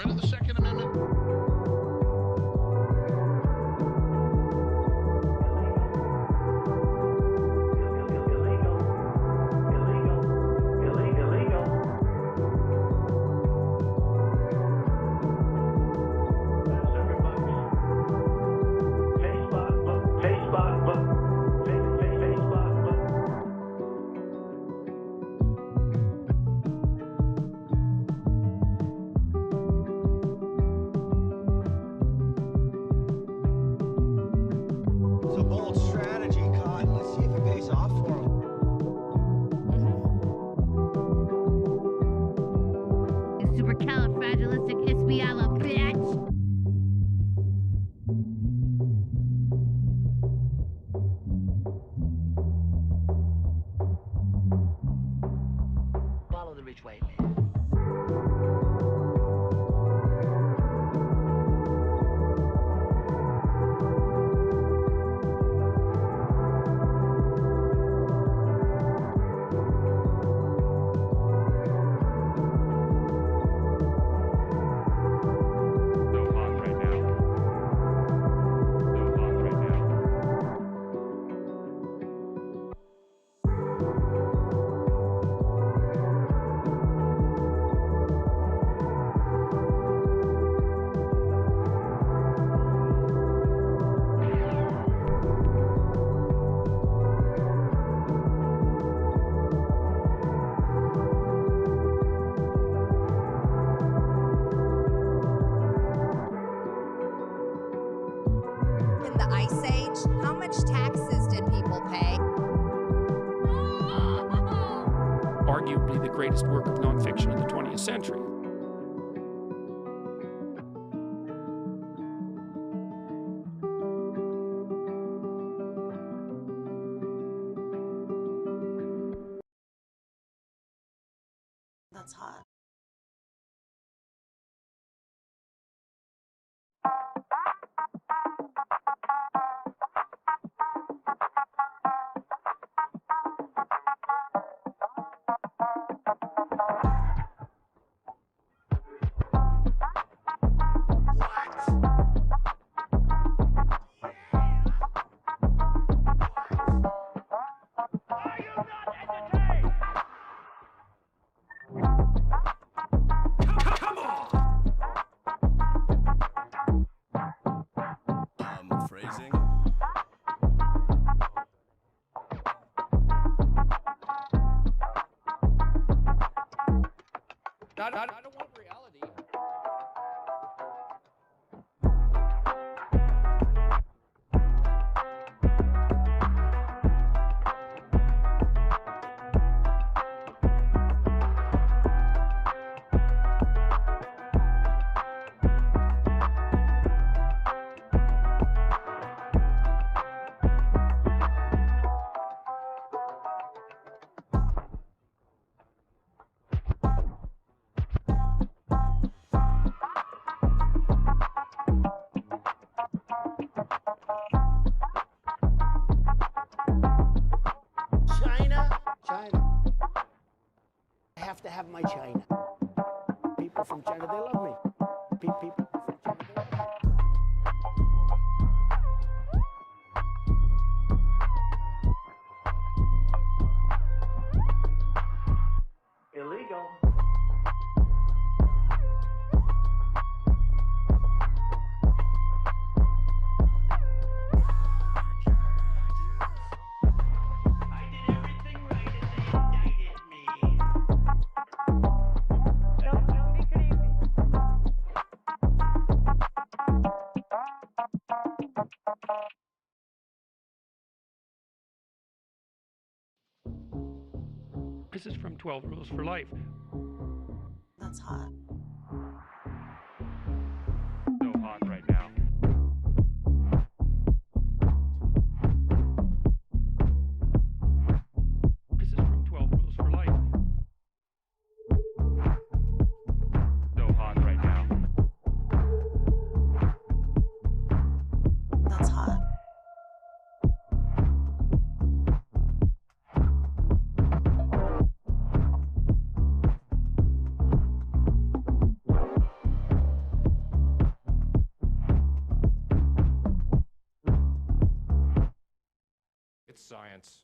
threat of the Second Amendment? Follow the Ridgeway. In the Ice Age, how much taxes did people pay? Arguably the greatest work of nonfiction in the 20th century. That's hot. Phrasing. I don't want reality. China. I have to have my China. People from China, they love me. People from China, they love me. Illegal. This is from 12 Rules for Life. That's hot. So hot right now. This is from 12 Rules for Life. So hot right now. That's hot. It's science.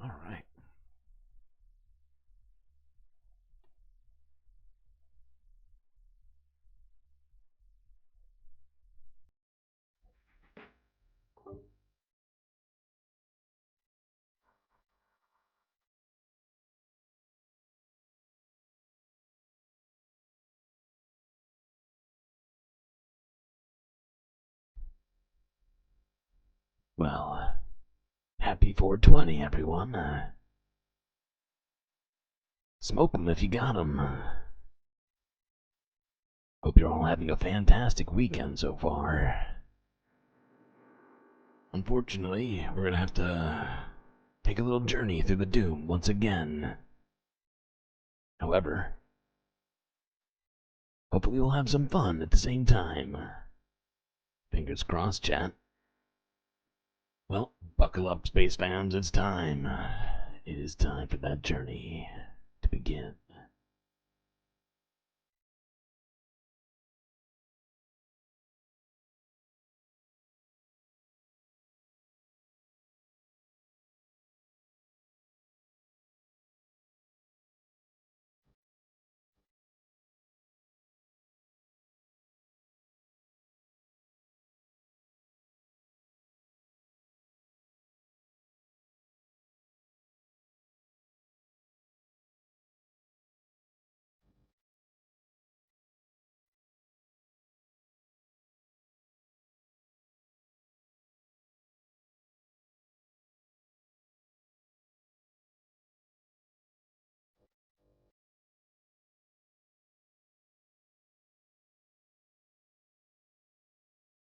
All right. Well, happy 420, everyone. Smoke 'em if you got 'em. Hope you're all having a fantastic weekend so far. Unfortunately, we're gonna have to take a little journey through the doom once again. However, hopefully we'll have some fun at the same time. Fingers crossed, chat. Well, buckle up, space fans, it's time. It is time for that journey to begin.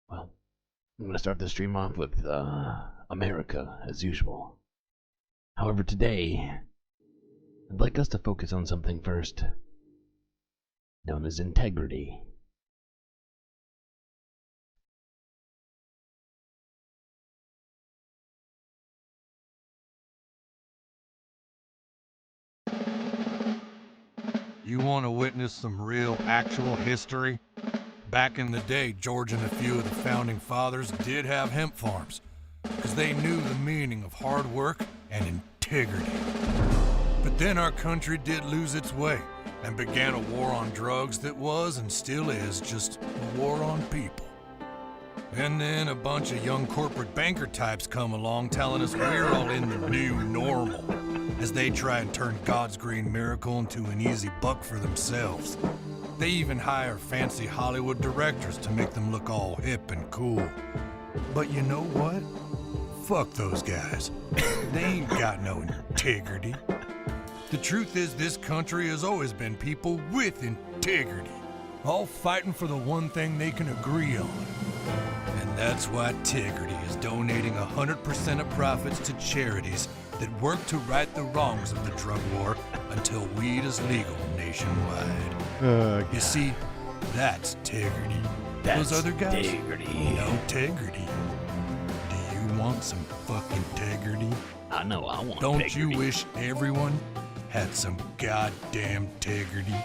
Well, I'm gonna start the stream off with America, as usual. However, today, I'd like us to focus on something first, known as integrity. You want to witness some real, actual history? Back in the day, George and a few of the founding fathers did have hemp farms, because they knew the meaning of hard work and integrity. But then our country did lose its way, and began a war on drugs that was, and still is, just a war on people. And then a bunch of young corporate banker types come along telling us we're all in the new normal, as they try and turn God's green miracle into an easy buck for themselves. They even hire fancy Hollywood directors to make them look all hip and cool. But you know what? Fuck those guys. They ain't got no integrity. The truth is, this country has always been people with integrity, all fighting for the one thing they can agree on. And that's why Integrity is donating 100% of profits to charities that work to right the wrongs of the drug war until weed is legal nationwide. You see, that's integrity. Those other guys, integrity. no integrity. Do you want some fucking integrity? I know I want Don't integrity. you wish everyone had some goddamn integrity?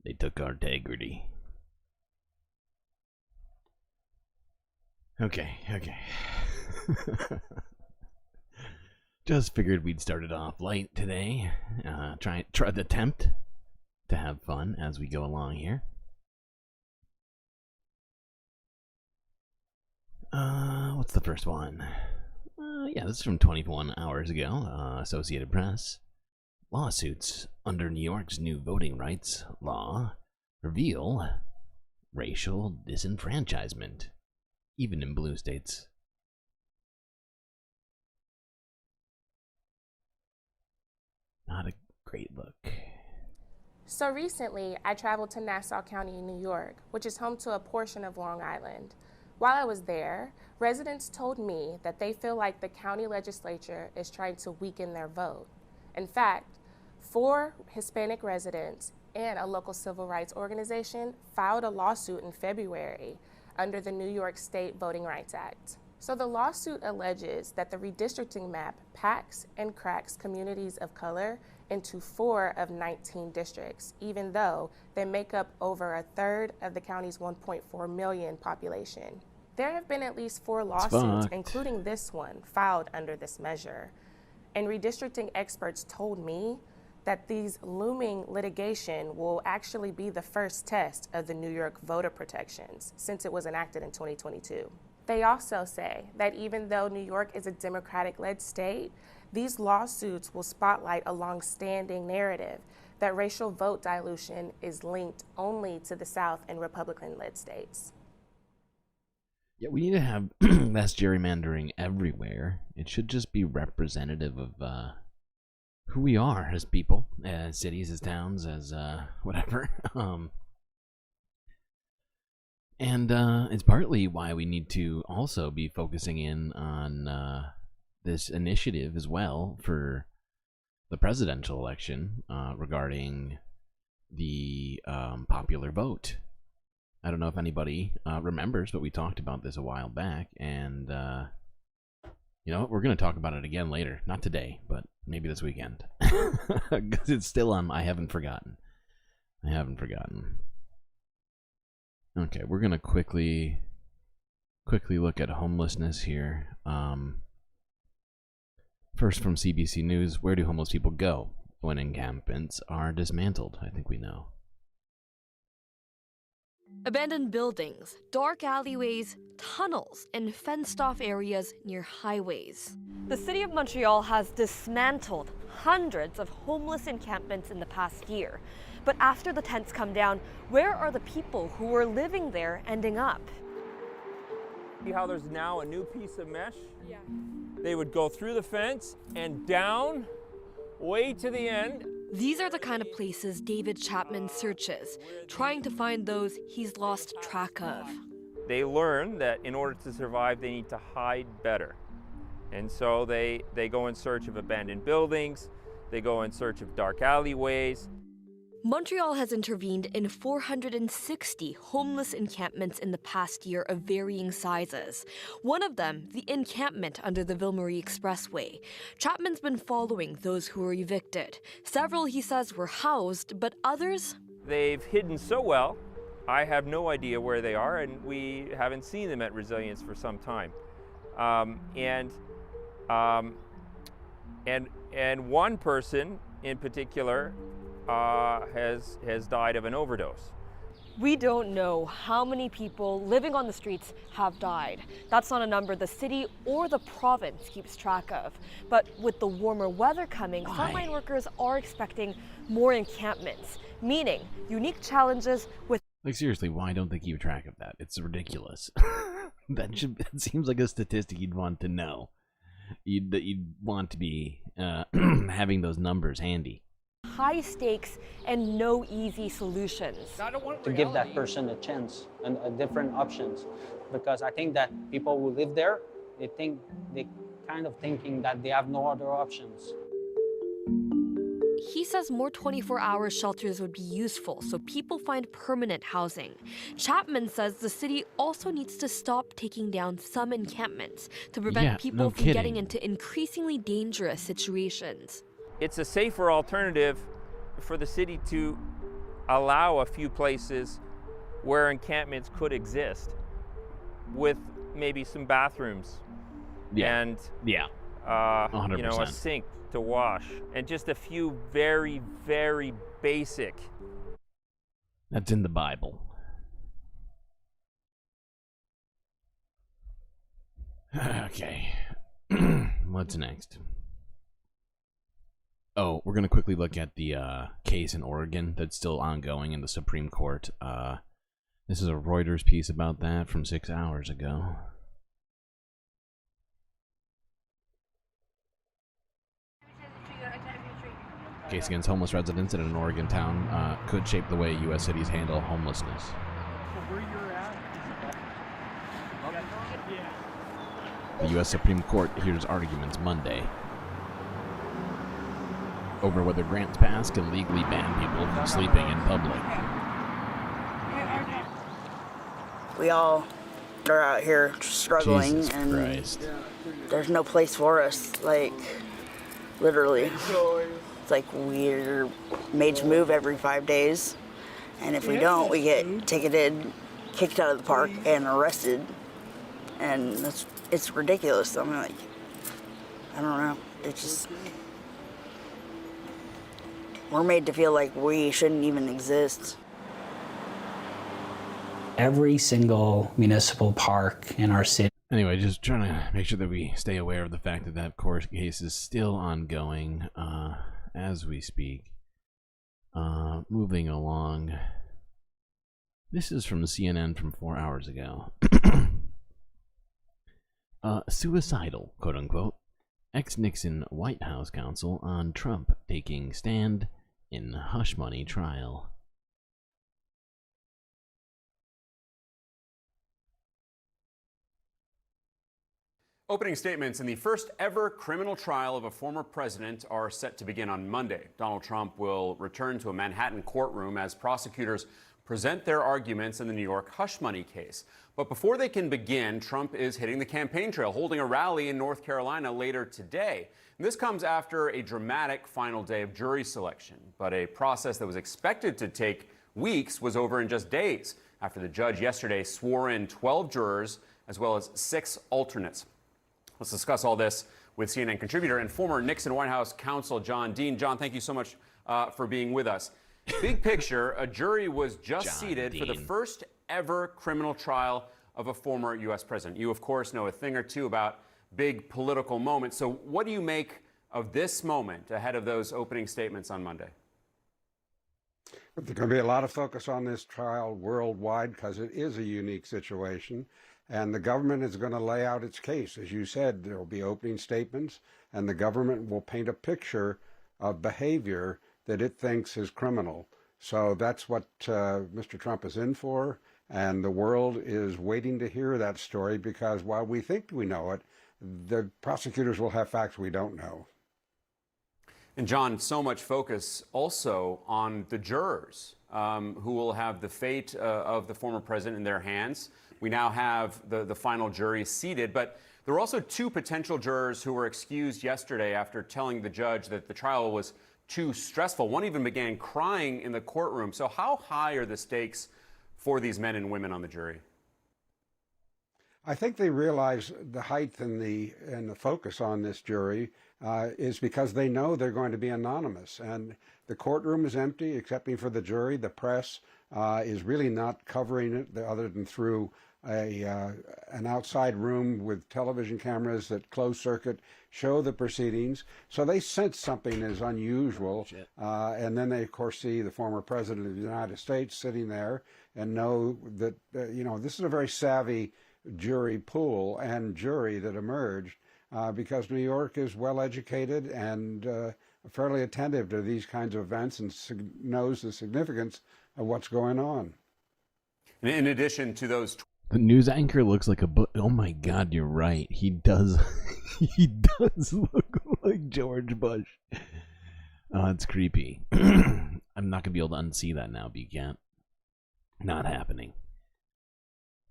They took our integrity. Okay. Just figured we'd start it off light today. Try the attempt to have fun as we go along here. What's the first one? Yeah, this is from 21 hours ago. Associated Press. Lawsuits under New York's new voting rights law reveal racial disenfranchisement, even in blue states. Not a great look. So recently, I traveled to Nassau County in New York, which is home to a portion of Long Island. While I was there, residents told me that they feel like the county legislature is trying to weaken their vote. In fact, 4 Hispanic residents and a local civil rights organization filed a lawsuit in February under the New York State Voting Rights Act. So the lawsuit alleges that the redistricting map packs and cracks communities of color into 4 of 19 districts, even though they make up over a third of the county's 1.4 million population. There have been at least 4 lawsuits, including this one, filed under this measure. And redistricting experts told me that these looming litigation will actually be the first test of the New York voter protections since it was enacted in 2022. They also say that even though New York is a Democratic-led state, these lawsuits will spotlight a long-standing narrative that racial vote dilution is linked only to the South and Republican-led states. Yeah, we need to have less gerrymandering everywhere. It should just be representative of who we are as people, as cities, as towns, as whatever. And it's partly why we need to also be focusing in on this initiative as well for the presidential election regarding the popular vote. I don't know if anybody remembers, but we talked about this a while back, and you know what? We're going to talk about it again later. Not today, but maybe this weekend. Because it's still on. I haven't forgotten. Okay, we're going to quickly look at homelessness here. First from CBC News, where do homeless people go when encampments are dismantled? I think we know. Abandoned buildings, dark alleyways, tunnels, and fenced-off areas near highways. The city of Montreal has dismantled hundreds of homeless encampments in the past year. But after the tents come down, where are the people who were living there ending up? See how there's now a new piece of mesh? Yeah. They would go through the fence and down, way to the end. These are the kind of places David Chapman searches, trying to find those he's lost track of. They learn that in order to survive, they need to hide better. And so they go in search of abandoned buildings, they go in search of dark alleyways. Montreal has intervened in 460 homeless encampments in the past year of varying sizes. One of them, the encampment under the Ville-Marie Expressway. Chapman's been following those who were evicted. Several, he says, were housed, but others? They've hidden so well, I have no idea where they are, and we haven't seen them at Resilience for some time. And one person in particular has died of an overdose. We don't know how many people living on the streets have died. That's not a number the city or the province keeps track of. But with the warmer weather coming, frontline workers are expecting more encampments, meaning unique challenges with... Like, seriously, why don't they keep track of that? It's ridiculous. That seems like a statistic you'd want to know. You'd want to be having those numbers handy. High stakes and no easy solutions. To give that person a chance and different options, because I think that people who live there, they kind of thinking that they have no other options. He says more 24-hour shelters would be useful so people find permanent housing. Chapman says the city also needs to stop taking down some encampments to prevent people from getting into increasingly dangerous situations. It's a safer alternative for the city to allow a few places where encampments could exist with maybe some bathrooms and 100%. A sink to wash and just a few very, very basic. That's in the Bible. Okay. What's next? Oh, we're going to quickly look at the case in Oregon that's still ongoing in the Supreme Court. This is a Reuters piece about that from 6 hours ago. Case against homeless residents in an Oregon town could shape the way U.S. cities handle homelessness. The U.S. Supreme Court hears arguments Monday over whether grants passed can legally ban people from sleeping in public. We all are out here struggling, Jesus and Christ. There's no place for us, like, literally. It's like we're made to move every 5 days, and if we don't, we get ticketed, kicked out of the park, and arrested. And it's ridiculous. I mean, like, I don't know. It's just, we're made to feel like we shouldn't even exist. Every single municipal park in our city. Anyway, just trying to make sure that we stay aware of the fact that that court case is still ongoing as we speak. Moving along. This is from CNN from 4 hours ago. Suicidal, quote-unquote, ex-Nixon White House counsel on Trump taking stand in hush money trial. Opening statements in the first ever criminal trial of a former president are set to begin on Monday. Donald Trump will return to a Manhattan courtroom as prosecutors present their arguments in the New York hush money case. But before they can begin, Trump is hitting the campaign trail, holding a rally in North Carolina later today. And this comes after a dramatic final day of jury selection. But a process that was expected to take weeks was over in just days, after the judge yesterday swore in 12 jurors as well as 6 alternates. Let's discuss all this with CNN contributor and former Nixon White House counsel John Dean. John, thank you so much for being with us. Big picture, a jury was just seated for the first ever criminal trial of a former U.S. president. You, of course, know a thing or two about big political moments. So what do you make of this moment ahead of those opening statements on Monday? There's going to be a lot of focus on this trial worldwide because it is a unique situation. And the government is going to lay out its case. As you said, there will be opening statements, and the government will paint a picture of behavior that it thinks is criminal. So that's what Mr. Trump is in for, and the world is waiting to hear that story because while we think we know it, the prosecutors will have facts we don't know. And John, so much focus also on the jurors who will have the fate of the former president in their hands. We now have the final jury seated, but there were also 2 potential jurors who were excused yesterday after telling the judge that the trial was too stressful. One even began crying in the courtroom. So how high are the stakes for these men and women on the jury? I think they realize the height and the focus on this jury is because they know they're going to be anonymous. And the courtroom is empty, excepting for the jury. The press is really not covering it other than through an outside room with television cameras that closed circuit show the proceedings. So they sense something is unusual. And then they, of course, see the former president of the United States sitting there and know that, this is a very savvy jury pool and jury that emerged because New York is well educated and fairly attentive to these kinds of events and knows the significance of what's going on. In addition to those... The news anchor looks like a... Oh my God, you're right. He does... he does look like George Bush. Oh, it's creepy. I'm not going to be able to unsee that now, but you can't. Not happening.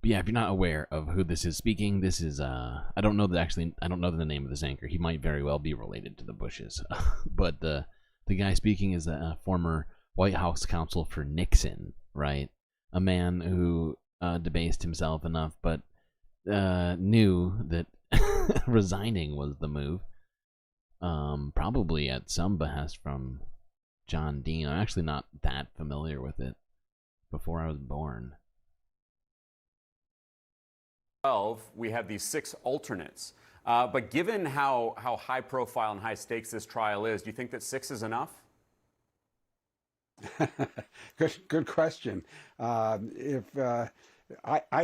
But yeah, if you're not aware of who this is speaking, this is... I don't know the name of this anchor. He might very well be related to the Bushes. But the guy speaking is a former White House counsel for Nixon, right? A man who debased himself enough, but knew that resigning was the move. Probably at some behest from John Dean. I'm actually not that familiar with it before I was born. 12, we have these 6 alternates. But given how high profile and high stakes this trial is, do you think that 6 is enough? Good question. I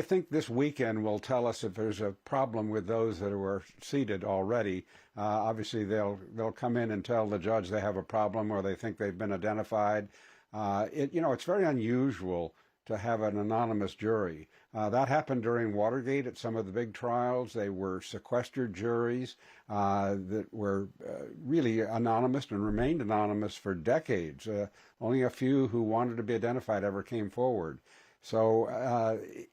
think this weekend will tell us if there's a problem with those that were seated already. Obviously, they'll come in and tell the judge they have a problem or they think they've been identified. It's very unusual to have an anonymous jury. That happened during Watergate at some of the big trials. They were sequestered juries that were really anonymous and remained anonymous for decades. Only a few who wanted to be identified ever came forward. So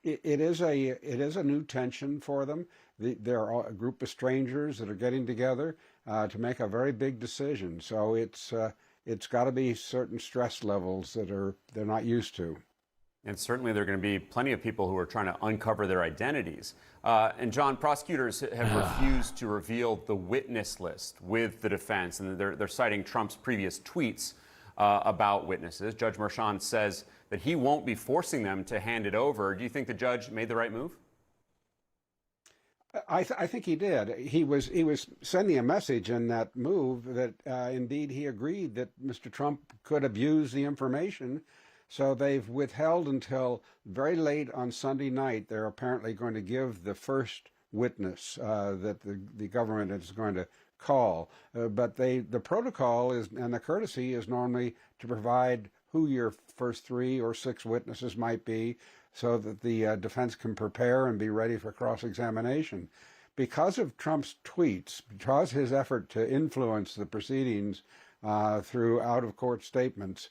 it is a new tension for them. They're a group of strangers that are getting together to make a very big decision. So it's got to be certain stress levels that they're not used to. And certainly there are going to be plenty of people who are trying to uncover their identities. And John, prosecutors have refused to reveal the witness list with the defense, and they're citing Trump's previous tweets about witnesses. Judge Merchan says that he won't be forcing them to hand it over. Do you think the judge made the right move? I think he did. He was sending a message in that move that indeed he agreed that Mr. Trump could abuse the information. So they've withheld until very late on Sunday night. They're apparently going to give the first witness that the government is going to call. But the protocol is, and the courtesy is normally to provide who your first 3 or 6 witnesses might be so that the defense can prepare and be ready for cross-examination. Because of Trump's tweets, because his effort to influence the proceedings through out-of-court statements,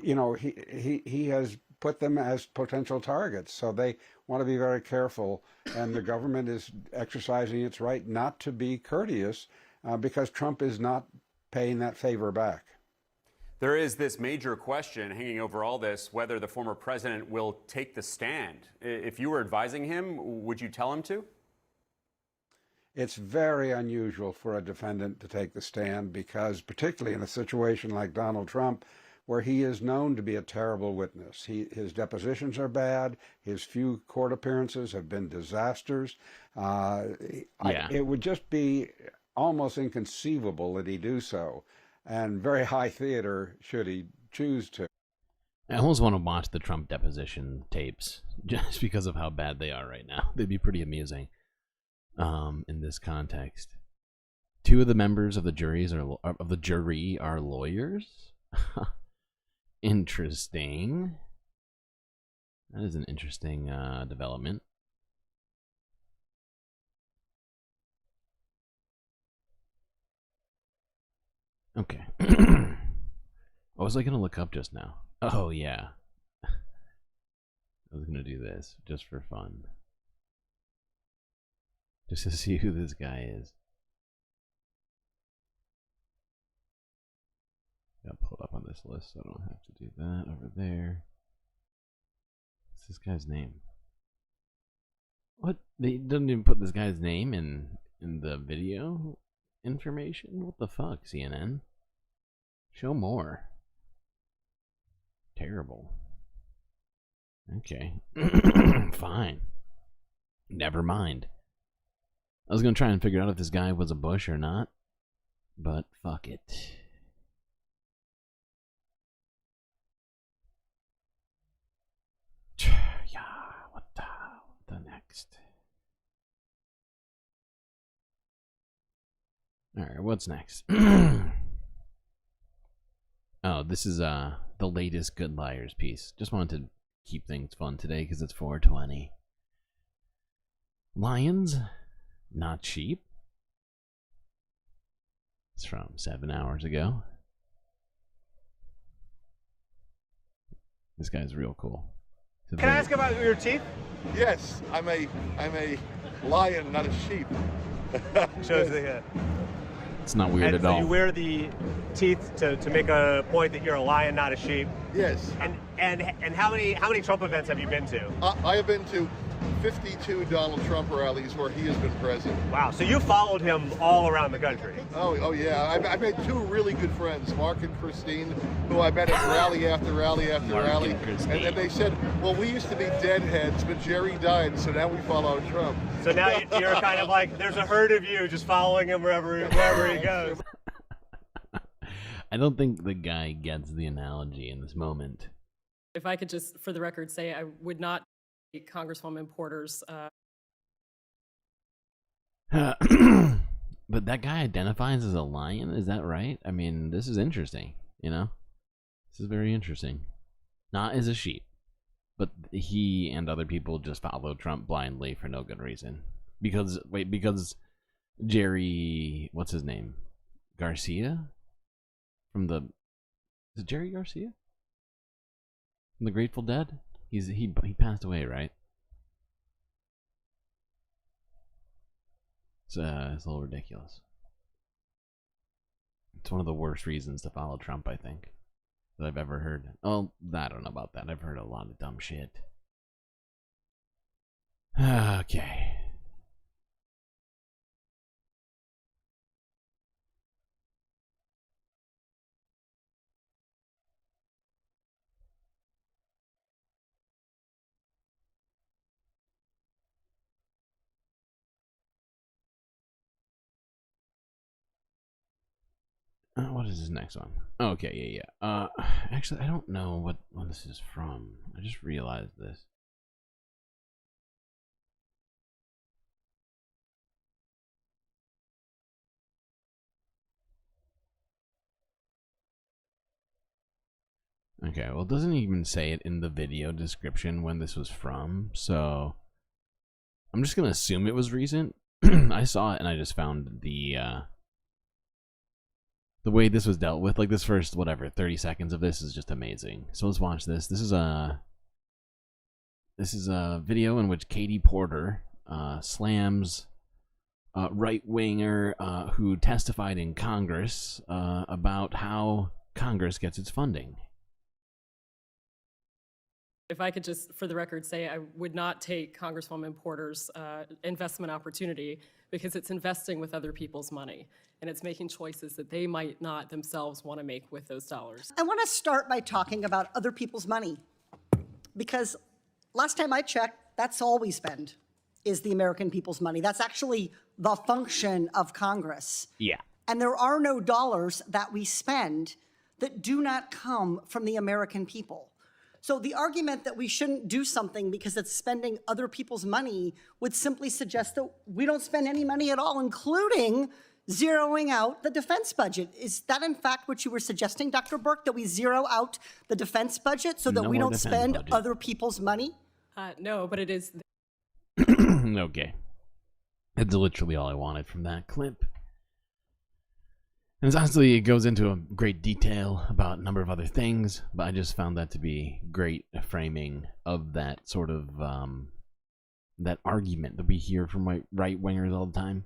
he has put them as potential targets. So they want to be very careful, and the government is exercising its right not to be courteous because Trump is not paying that favor back. There is this major question hanging over all this, whether the former president will take the stand. If you were advising him, would you tell him to? It's very unusual for a defendant to take the stand because, particularly in a situation like Donald Trump, where he is known to be a terrible witness. His depositions are bad. His few court appearances have been disasters. It would just be almost inconceivable that he do so, and very high theater should he choose to. I almost want to watch the Trump deposition tapes just because of how bad they are right now. They'd be pretty amusing in this context. 2 of the members of the jury are lawyers. Interesting. That is an interesting development. Okay. What was I going to look up just now? Oh, yeah. I was going to do this just for fun. Just to see who this guy is. Got pulled up on this list, so I don't have to do that over there. What's this guy's name? What? They didn't even put this guy's name in the video information? What the fuck, CNN? Show more. Terrible. Okay. Fine. Never mind. I was gonna try and figure out if this guy was a Bush or not, but fuck it. Yeah, what the next? Alright, what's next? Oh, this is the latest Good Liars piece. Just wanted to keep things fun today because it's 420. Lions, not sheep. It's from 7 hours ago. This guy's real cool. Can I ask about your teeth? Yes, I'm a lion, not a sheep. Shows the head. It's not weird and at so all. You wear the teeth to make a point that you're a lion, not a sheep. Yes. And how many Trump events have you been to? I have been to 52 Donald Trump rallies where he has been present. Wow, so you followed him all around the country. Oh yeah. I made two really good friends, Mark and Christine, who I met at rally after rally after rally. And then they said, well, we used to be deadheads, but Jerry died, so now we follow Trump. So now you're kind of like, there's a herd of you just following him wherever he goes. I don't think the guy gets the analogy in this moment. If I could just, for the record, say I would not take Congresswoman Porter's. But that guy identifies as a lion, is that right? I mean, this is interesting, you know? This is very interesting. Not as a sheep, but he and other people just follow Trump blindly for no good reason. Because Jerry, what's his name? Garcia? From the, is it Jerry Garcia? From the Grateful Dead? He passed away, right? It's a little ridiculous. It's one of the worst reasons to follow Trump, I think, that I've ever heard. Oh, I don't know about that. I've heard a lot of dumb shit. Okay. What is this next one? Okay, yeah. Actually, I don't know what this is from. I just realized this. Okay, well, it doesn't even say it in the video description when this was from, so I'm just gonna assume it was recent. I saw it and I just found the way this was dealt with, like this first, whatever, 30 seconds of this is just amazing. So let's watch this. This is a video in which Katie Porter slams a right-winger who testified in Congress about how Congress gets its funding. If I could just, for the record, say I would not take Congresswoman Porter's investment opportunity because it's investing with other people's money and it's making choices that they might not themselves want to make with those dollars. I want to start by talking about other people's money because last time I checked, that's all we spend is the American people's money. That's actually the function of Congress. Yeah. And there are no dollars that we spend that do not come from the American people. So the argument that we shouldn't do something because it's spending other people's money would simply suggest that we don't spend any money at all, including zeroing out the defense budget. Is that in fact what you were suggesting, Dr. Burke, that we zero out the defense budget so that we don't spend other people's money? No, but it is. Okay. That's literally all I wanted from that clip. And honestly, it goes into a great detail about a number of other things, but I just found that to be great framing of that sort of, that argument that we hear from right-wingers all the time.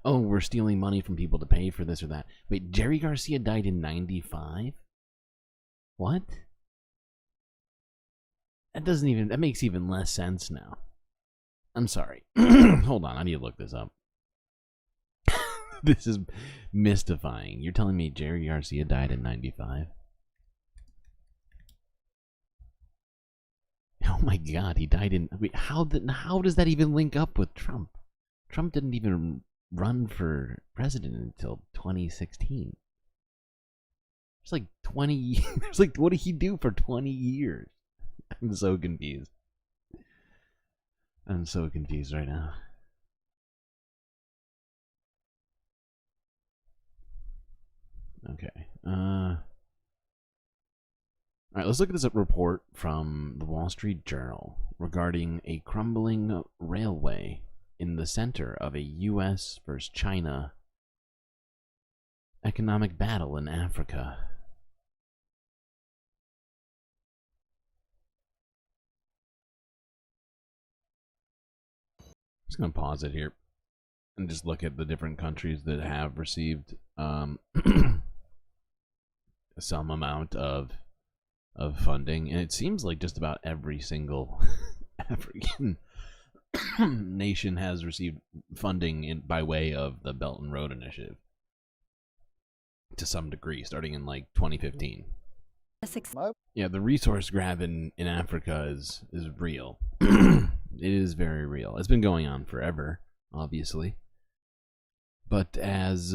Oh, we're stealing money from people to pay for this or that. Wait, Jerry Garcia died in 95? What? That makes even less sense now. I'm sorry. Hold on, I need to look this up. This is mystifying. You're telling me Jerry Garcia died in 95? Oh my god, he died in... Wait, how does that even link up with Trump? Trump didn't even run for president until 2016. It's like 20 years. It's like, what did he do for 20 years? I'm so confused. I'm so confused right now. Okay. All right, let's look at this report from the Wall Street Journal regarding a crumbling railway in the center of a U.S. versus China economic battle in Africa. I'm just going to pause it here and just look at the different countries that have received some amount of of funding, and it seems like just about every single African nation has received funding by way of the Belt and Road Initiative to some degree, starting in like 2015. Yeah, the resource grab in Africa is real. It is very real. It's been going on forever, obviously. But as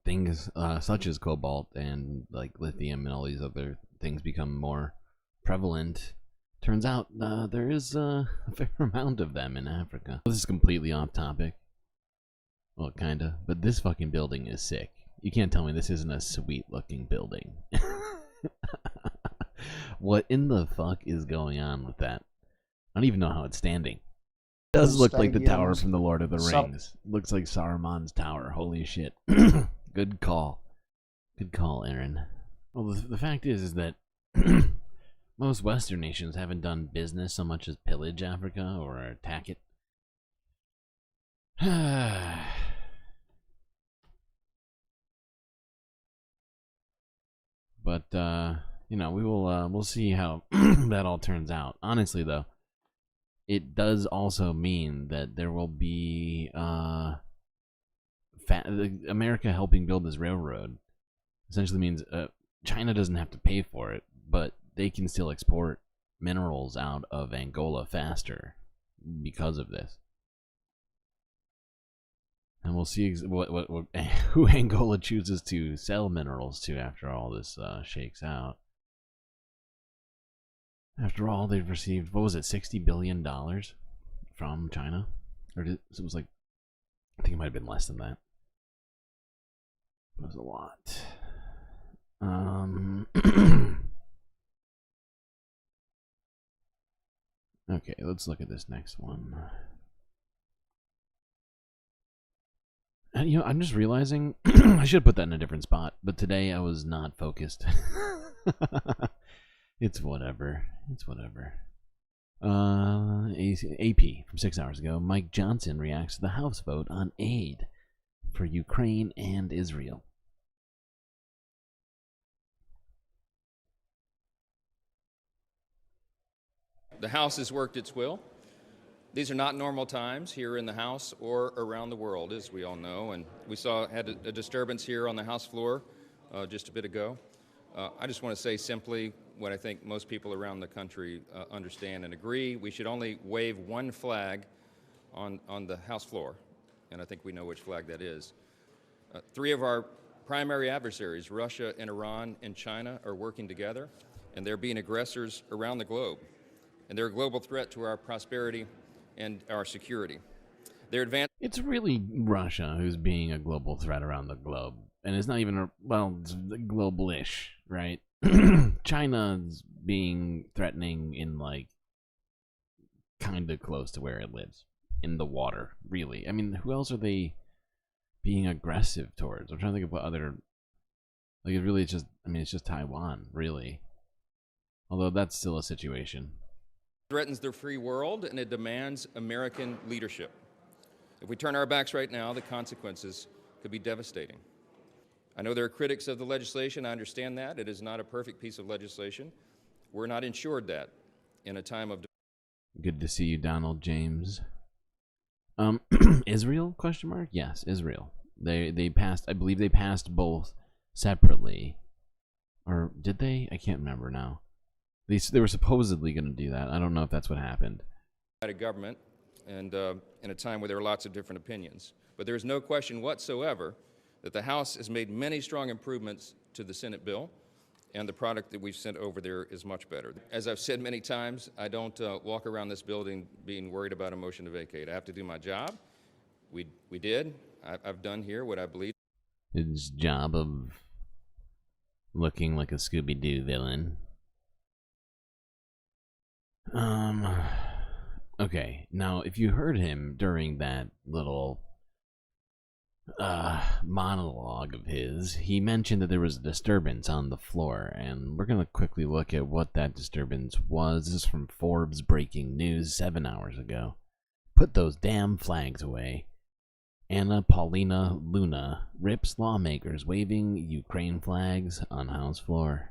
things such as cobalt and like lithium and all these other things become more prevalent, turns out there is a fair amount of them in Africa. This is completely off topic. Well, kinda. But this fucking building is sick. You can't tell me this isn't a sweet looking building. What in the fuck is going on with that? I don't even know how it's standing. It does look like the tower from the Lord of the Rings. Looks like Saruman's tower. Holy shit. Good call. Good call, Aaron. Well, the fact is that most Western nations haven't done business so much as pillage Africa or attack it. But you know, we'll see how that all turns out. Honestly, though, it does also mean that there will be America helping build this railroad. Essentially means China doesn't have to pay for it, but they can still export minerals out of Angola faster because of this. And we'll see who Angola chooses to sell minerals to after all this shakes out. After all, they've received, what was it, $60 billion from China? Or it was like, I think it might have been less than that. It was a lot. Okay, let's look at this next one. And, you know, I'm just realizing I should have put that in a different spot, but today I was not focused. It's whatever. It's whatever. AP from 6 hours ago. Mike Johnson reacts to the House vote on aid for Ukraine and Israel. The House has worked its will. These are not normal times here in the House or around the world, as we all know, and we had a disturbance here on the House floor just a bit ago. I just want to say simply what I think most people around the country understand and agree. We should only wave one flag on the House floor, and I think we know which flag that is. Three of our primary adversaries, Russia and Iran and China, are working together, and they're being aggressors around the globe, and they're a global threat to our prosperity and our security. It's really Russia who's being a global threat around the globe. And it's not even, it's global-ish, right? China's being threatening in, like, kind of close to where it lives. In the water, really. I mean, who else are they being aggressive towards? I'm trying to think of what other... Like, it really is just... I mean, it's just Taiwan, really. Although that's still a situation. Threatens the free world, and it demands American leadership. If we turn our backs right now, the consequences could be devastating. I know there are critics of the legislation. I understand that. It is not a perfect piece of legislation. We're not ensured that in a time of... Good to see you, Donald James. Israel, question mark? Yes, Israel. They passed, I believe they passed both separately. Or did they? I can't remember now. They were supposedly going to do that. I don't know if that's what happened. ...a government and in a time where there are lots of different opinions. But there is no question whatsoever that the House has made many strong improvements to the Senate bill, and the product that we've sent over there is much better. As I've said many times, I don't walk around this building being worried about a motion to vacate. I have to do my job. We did. I've done here what I believe. His job of looking like a Scooby-Doo villain. Okay, now if you heard him during that little monologue of his, he mentioned that there was a disturbance on the floor, and we're gonna quickly look at what that disturbance was. This is from Forbes breaking news 7 hours ago. Put those damn flags away. Anna Paulina Luna rips lawmakers waving Ukraine flags on House floor.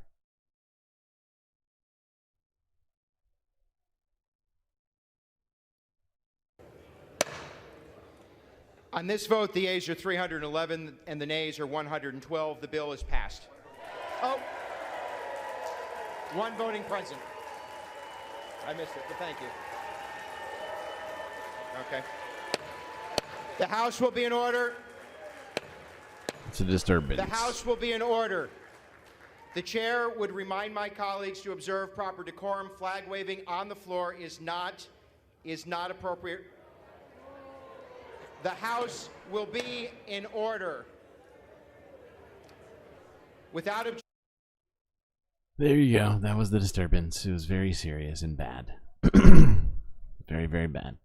On this vote, the ayes are 311 and the nays are 112. The bill is passed. Oh, one voting present. I missed it, but thank you. Okay. The House will be in order. It's a disturbance. The House will be in order. The chair would remind my colleagues to observe proper decorum. Flag waving on the floor is not appropriate. The House will be in order. Without objection. There you go. That was the disturbance. It was very serious and bad. Very, very bad.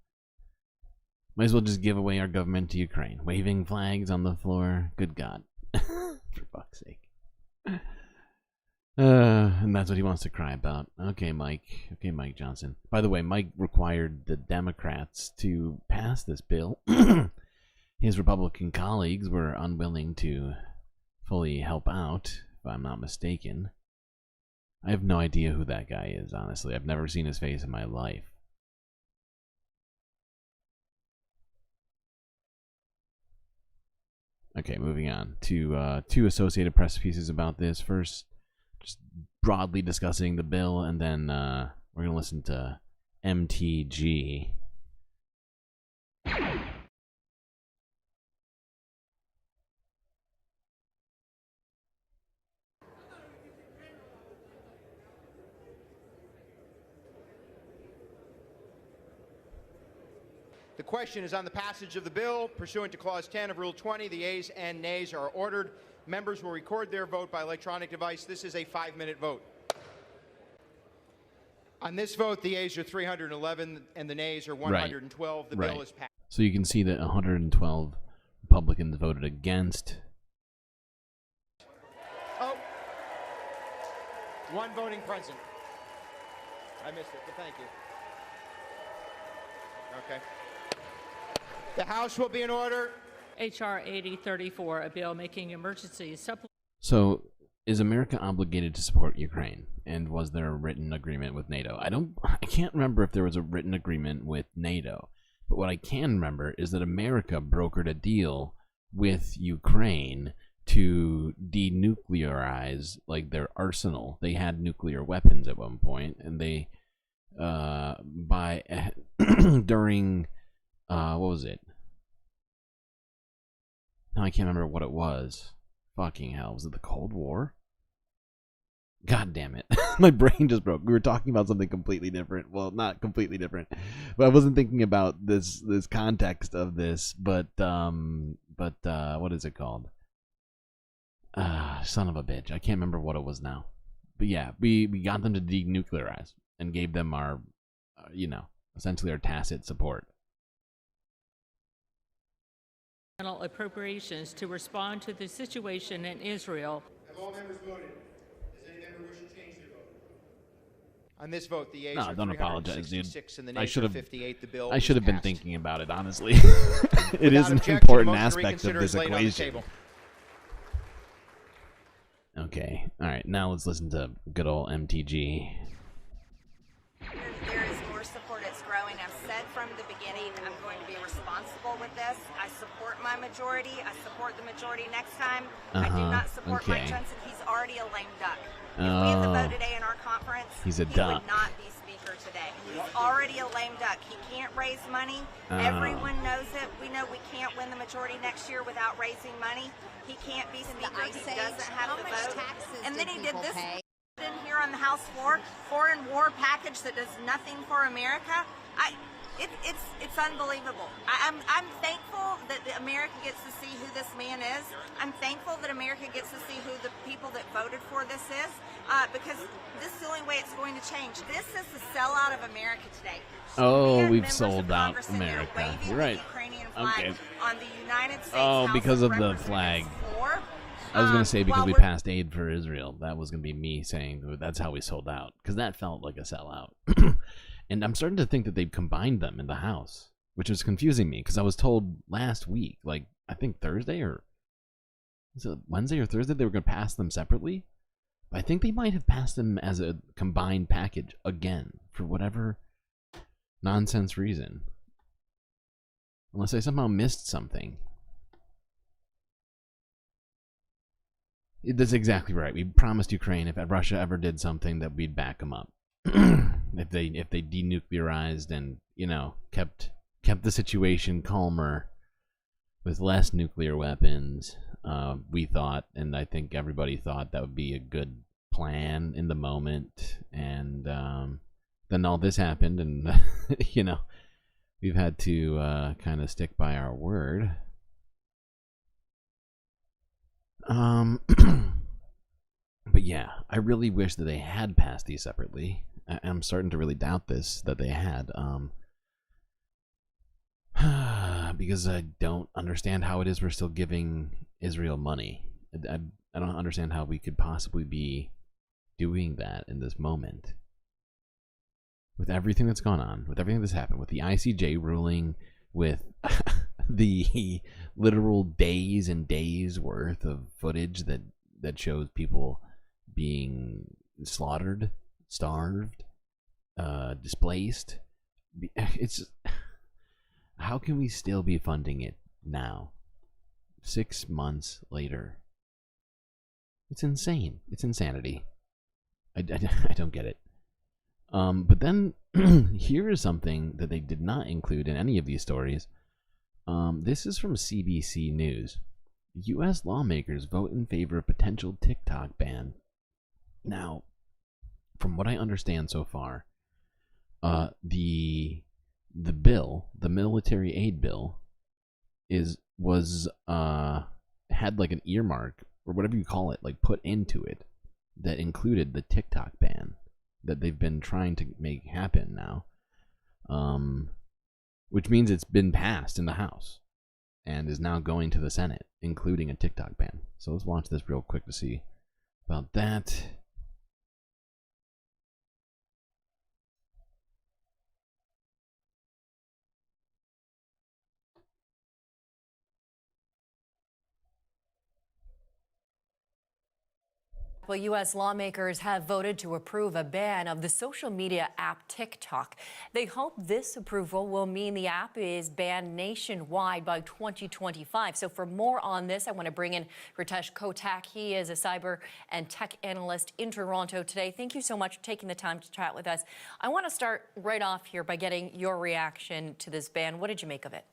Might as well just give away our government to Ukraine. Waving flags on the floor. Good God. For fuck's sake. And that's what he wants to cry about. Okay, Mike. Okay, Mike Johnson. By the way, Mike required the Democrats to pass this bill. His Republican colleagues were unwilling to fully help out, if I'm not mistaken. I have no idea who that guy is, honestly. I've never seen his face in my life. Okay, moving on to two Associated Press pieces about this. First, just broadly discussing the bill, and then we're going to listen to MTG. The question is on the passage of the bill. Pursuant to Clause 10 of Rule 20, the ayes and nays are ordered. Members will record their vote by electronic device. This is a 5-minute vote. On this vote, the ayes are 311 and the nays are 112. Right. The bill is passed. So you can see that 112 Republicans voted against. Oh, one voting present. I missed it, but thank you. Okay. The House will be in order. H.R. 8034, a bill making emergency supplemental. So, is America obligated to support Ukraine? And was there a written agreement with NATO? I can't remember if there was a written agreement with NATO. But what I can remember is that America brokered a deal with Ukraine to denuclearize, like, their arsenal. They had nuclear weapons at one point, and they during what was it? No, I can't remember what it was. Fucking hell, was it the Cold War? God damn it. My brain just broke. We were talking about something completely different. Well, not completely different. But I wasn't thinking about this context of this, but what is it called? Son of a bitch. I can't remember what it was now. But yeah, we got them to denuclearize and gave them our essentially our tacit support. Appropriations to respond to the situation in Israel. Have all members voted? Does any member wish to change their vote? On this vote, the ayes No, are don't apologize, dude. 366 and the I nays should are have. 58. The bill I should have is been passed. thinking about it. Honestly, it is an objection, important the motion to aspect of reconsider this is laid on the equation. table. Okay, all right. Now let's listen to good old MTG. There is more support. It's growing. I've said from the beginning I'm going to be responsible with this. I support my majority. I support the majority next time. I do not support Mike Okay. Johnson. He's already a lame duck. If we had the vote today in our conference, He's a he duck. would not be speaker today. He's already a lame duck. He can't raise money. Oh. Everyone knows it. We know we can't win the majority next year without raising money. He can't be speaker. He doesn't have the vote. And then he did this in here on the House floor, foreign war package that does nothing for America. It's unbelievable. I'm thankful that America gets to see who this man is. I'm thankful that America gets to see who the people that voted for this is, because this is the only way it's going to change. This is the sellout of America today. Oh, had we've members sold of out Congress in there America. waving You're the right. Ukrainian flag Okay. on the United States Oh, House because of the Representatives flag. floor. I was gonna say because while we we're- passed aid for Israel. That was gonna be me saying that's how we sold out, because that felt like a sellout. And I'm starting to think that they've combined them in the House, which is confusing me, because I was told last week, like I think Thursday or was it Wednesday or Thursday, they were gonna pass them separately. But I think they might have passed them as a combined package again for whatever nonsense reason. Unless I somehow missed something. That's exactly right. We promised Ukraine if Russia ever did something that we'd back them up. if they denuclearized and, you know, kept the situation calmer with less nuclear weapons, we thought, and I think everybody thought, that would be a good plan in the moment. And then all this happened, and you know, we've had to kind of stick by our word. But yeah, I really wish that they had passed these separately. I'm starting to really doubt this, that they had. Because I don't understand how it is we're still giving Israel money. I don't understand how we could possibly be doing that in this moment. With everything that's gone on, with everything that's happened, with the ICJ ruling, with the literal days and days worth of footage that shows people being slaughtered, starved, displaced. It's, how can we still be funding it now, 6 months later? It's insane. It's insanity. I don't get it. But then here is something that they did not include in any of these stories. This is from CBC News. U.S. lawmakers vote in favor of potential TikTok ban. Now, from what I understand so far, the bill, the military aid bill, had like an earmark, or whatever you call it, like put into it, that included the TikTok ban that they've been trying to make happen now. Which means it's been passed in the House and is now going to the Senate, including a TikTok ban. So let's watch this real quick to see about that. Well, U.S. lawmakers have voted to approve a ban of the social media app TikTok. They hope this approval will mean the app is banned nationwide by 2025. So for more on this, I want to bring in Ritesh Kotak. He is a cyber and tech analyst in Toronto today. Thank you so much for taking the time to chat with us. I want to start right off here by getting your reaction to this ban. What did you make of it?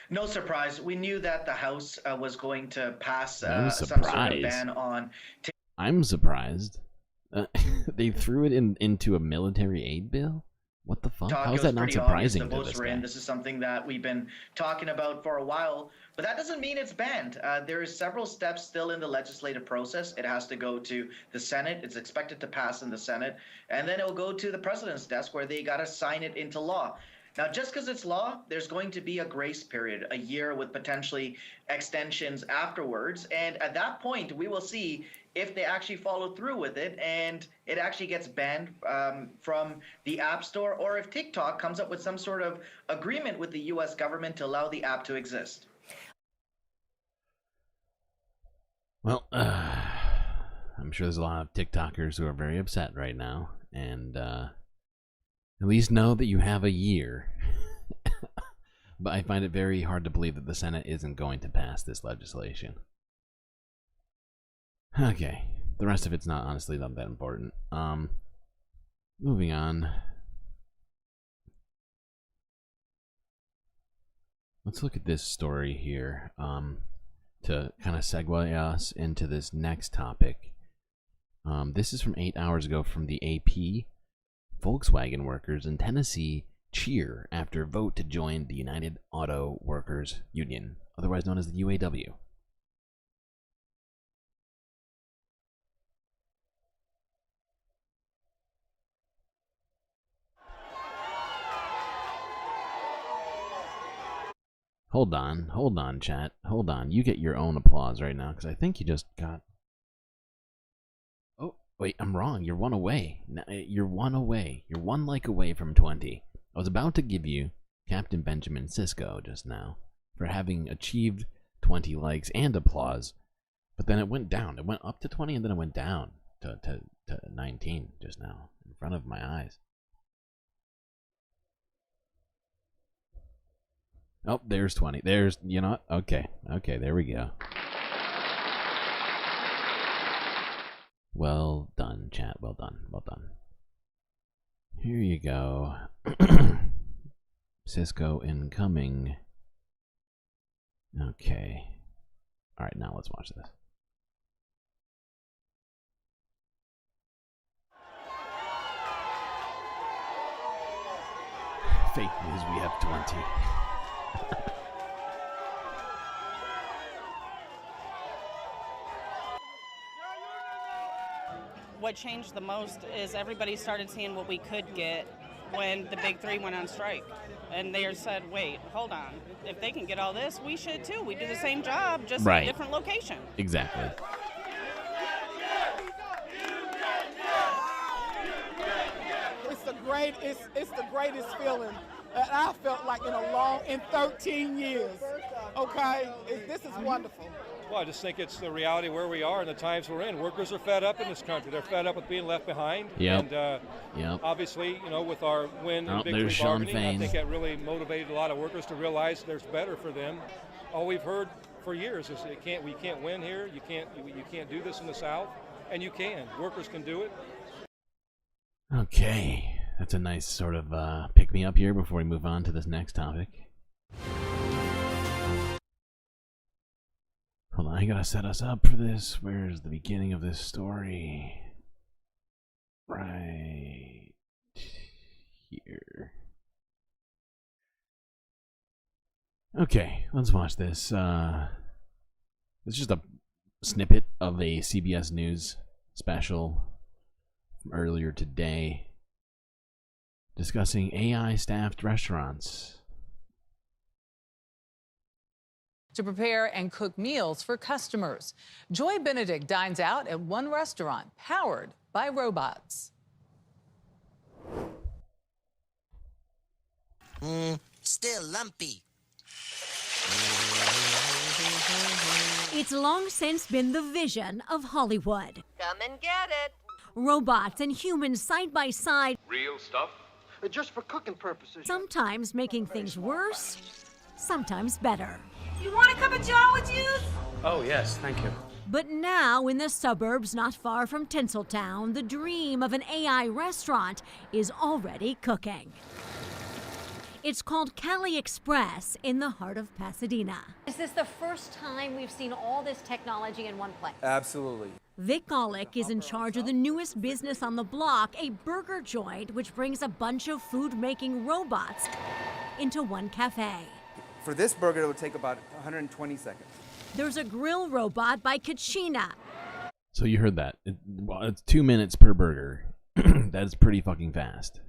No surprise. We knew that the House was going to pass No some sort of surprise. ban on. I'm surprised. They threw it into a military aid bill? What the fuck? How is that not surprising to this guy? This is something that we've been talking about for a while, but that doesn't mean it's banned. There is several steps still in the legislative process. It has to go to the Senate. It's expected to pass in the Senate, and then it will go to the president's desk where they got to sign it into law. Now, just because it's law, there's going to be a grace period, a year with potentially extensions afterwards. And at that point, we will see if they actually follow through with it and it actually gets banned from the App Store, or if TikTok comes up with some sort of agreement with the U.S. government to allow the app to exist. Well, I'm sure there's a lot of TikTokers who are very upset right now, and at least know that you have a year. But I find it very hard to believe that the Senate isn't going to pass this legislation. Okay, the rest of it's not honestly not that important. Moving on. Let's look at this story here to kind of segue us into this next topic. This is from 8 hours ago from the AP. Volkswagen workers in Tennessee cheer after vote to join the United Auto Workers Union, otherwise known as the UAW. Hold on, chat. Hold on. You get your own applause right now, because I think you just got... Oh, wait, I'm wrong. You're one away. You're one away. You're one like away from 20. I was about to give you Captain Benjamin Sisko just now for having achieved 20 likes and applause, but then it went down. It went up to 20, and then it went down to 19 just now in front of my eyes. Oh, there's 20. There's, you know what? Okay. Okay, there we go. Well done, chat. Well done. Well done. Here you go. Cisco incoming. Okay. Alright, now let's watch this. Fake news, we have 20. What changed the most is everybody started seeing what we could get when the big three went on strike. And they said, wait, hold on. If they can get all this, we should too. We do the same job, just in a different location. Exactly. It's the greatest feeling that I felt like in 13 years. Okay, this is wonderful. Well, I just think it's the reality where we are and the times we're in. Workers are fed up in this country. They're fed up with being left behind. Yep. And obviously, with our win in victory bargaining, I think that really motivated a lot of workers to realize there's better for them. All we've heard for years is we can't win here. You can't do this in the South, and you can. Workers can do it. Okay, that's a nice sort of pick me up here before we move on to this next topic. Hold on, I gotta set us up for this. Where's the beginning of this story? Right here. Okay, let's watch this. It's just a snippet of a CBS News special from earlier today discussing AI-staffed restaurants. To prepare and cook meals for customers. Joy Benedict dines out at one restaurant powered by robots. Still lumpy. It's long since been the vision of Hollywood. Come and get it. Robots and humans side by side. Real stuff? Just for cooking purposes. Sometimes making things worse, sometimes better. You want a cup of Java juice? Oh, yes, thank you. But now, in the suburbs not far from Tinseltown, the dream of an AI restaurant is already cooking. It's called Cali Express in the heart of Pasadena. Is this the first time we've seen all this technology in one place? Absolutely. Vic Golick is in charge of the newest business on the block, a burger joint which brings a bunch of food-making robots into one cafe. For this burger, it would take about 120 seconds. There's a grill robot by Kachina. So you heard that. It's 2 minutes per burger. That's pretty fucking fast.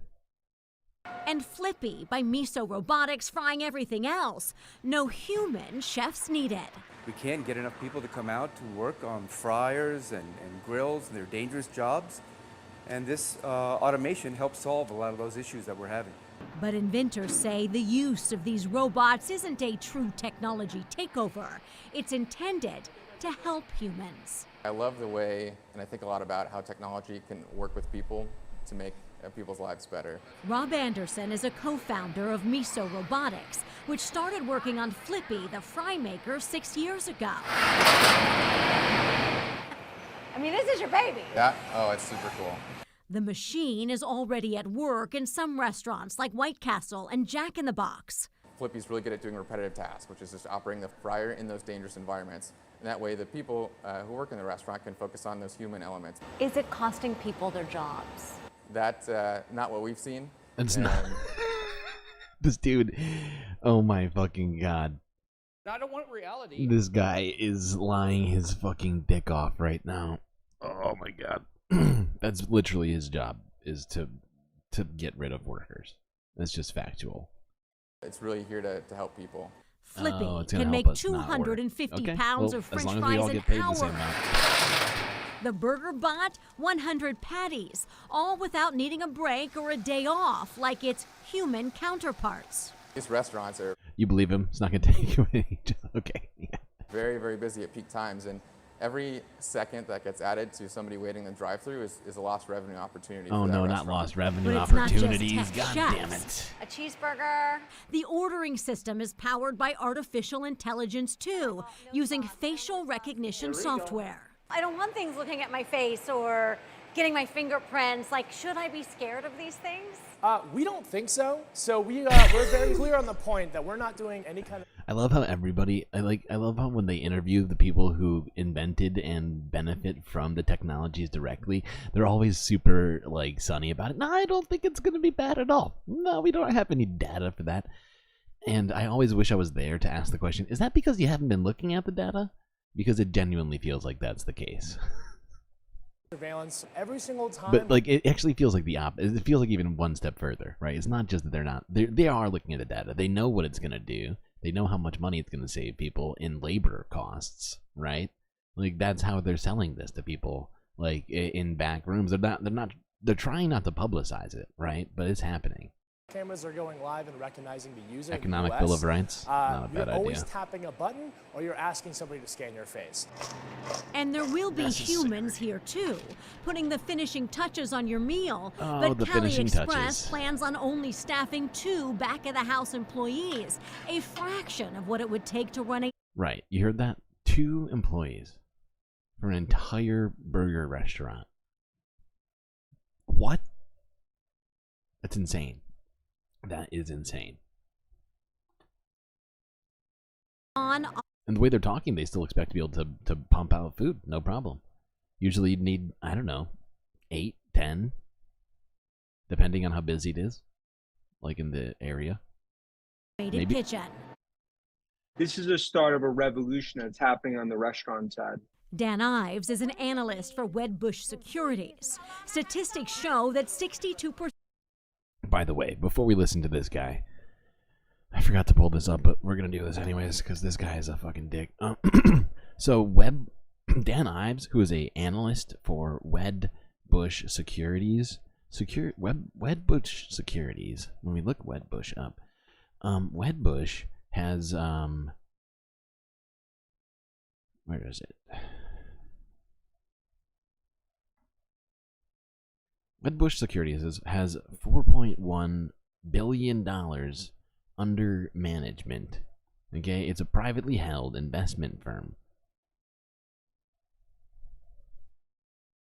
And Flippy by Miso Robotics frying everything else. No human chefs needed. We can't get enough people to come out to work on fryers and grills and their dangerous jobs. And this automation helps solve a lot of those issues that we're having. But inventors say the use of these robots isn't a true technology takeover. It's intended to help humans. I love the way, and I think a lot about how technology can work with people to make people's lives better. Rob Anderson is a co-founder of Miso Robotics, which started working on Flippy, the fry maker, 6 years ago. I mean, this is your baby. Yeah? Oh, it's super cool. The machine is already at work in some restaurants like White Castle and Jack in the Box. Flippy's really good at doing repetitive tasks, which is just operating the fryer in those dangerous environments. And that way the people who work in the restaurant can focus on those human elements. Is it costing people their jobs? That's not what we've seen. It's not. This dude, oh my fucking god. I don't want reality. This guy is lying his fucking dick off right now. Oh my god. That's literally his job, is to get rid of workers. That's just factual. It's really here to help people. Flippy can make 250 pounds of French fries an hour. The Burger Bot, 100 patties, all without needing a break or a day off like its human counterparts. These restaurants are... You believe him? It's not going to take you any... Okay. Yeah. Very, very busy at peak times, and Every second that gets added to somebody waiting in the drive-thru is a lost revenue opportunity. Oh for that no, restaurant. not lost revenue But it's not just opportunities. tech God damn chefs. it. A cheeseburger. The ordering system is powered by artificial intelligence too, using facial recognition software. I don't want things looking at my face or getting my fingerprints. Like, should I be scared of these things? We don't think so. So we're very clear on the point that we're not doing any kind of. I love how I love how when they interview the people who invented and benefit from the technologies directly, they're always super like sunny about it. No, I don't think it's gonna be bad at all. No, we don't have any data for that. And I always wish I was there to ask the question, is that because you haven't been looking at the data? Because it genuinely feels like that's the case. Surveillance every single time. But like it actually feels like the opposite. It feels like even one step further, right? It's not just that they are looking at the data. They know what it's gonna do. They know how much money it's gonna save people in labor costs, right? Like that's how they're selling this to people, like in back rooms. They're trying not to publicize it, right? But it's happening. Cameras are going live and recognizing the user. Economic in the US. Bill of Rights. Not a bad You're always idea. tapping a button, or you're asking somebody to scan your face. And there will be humans here too, putting the finishing touches on your meal. Oh, but the Cali finishing Express touches. plans on only staffing 2 back-of-the-house employees, a fraction of what it would take to run a. Right, you heard that? 2 employees for an entire burger restaurant. What? That's insane. That is insane. And the way they're talking, they still expect to be able to pump out food, no problem. Usually you'd need, I don't know, 8, 10, depending on how busy it is, like in the area. Maybe. Kitchen. This is the start of a revolution that's happening on the restaurant side. Dan Ives is an analyst for Wedbush Securities. Statistics show that 62%. By the way, before we listen to this guy, I forgot to pull this up, but we're going to do this anyways because this guy is a fucking dick. So Dan Ives, who is an analyst for Wedbush Securities, Wedbush Securities, when we look Wedbush up, Wedbush has, where is it? Wedbush Securities has $4.1 billion under management. Okay, it's a privately held investment firm.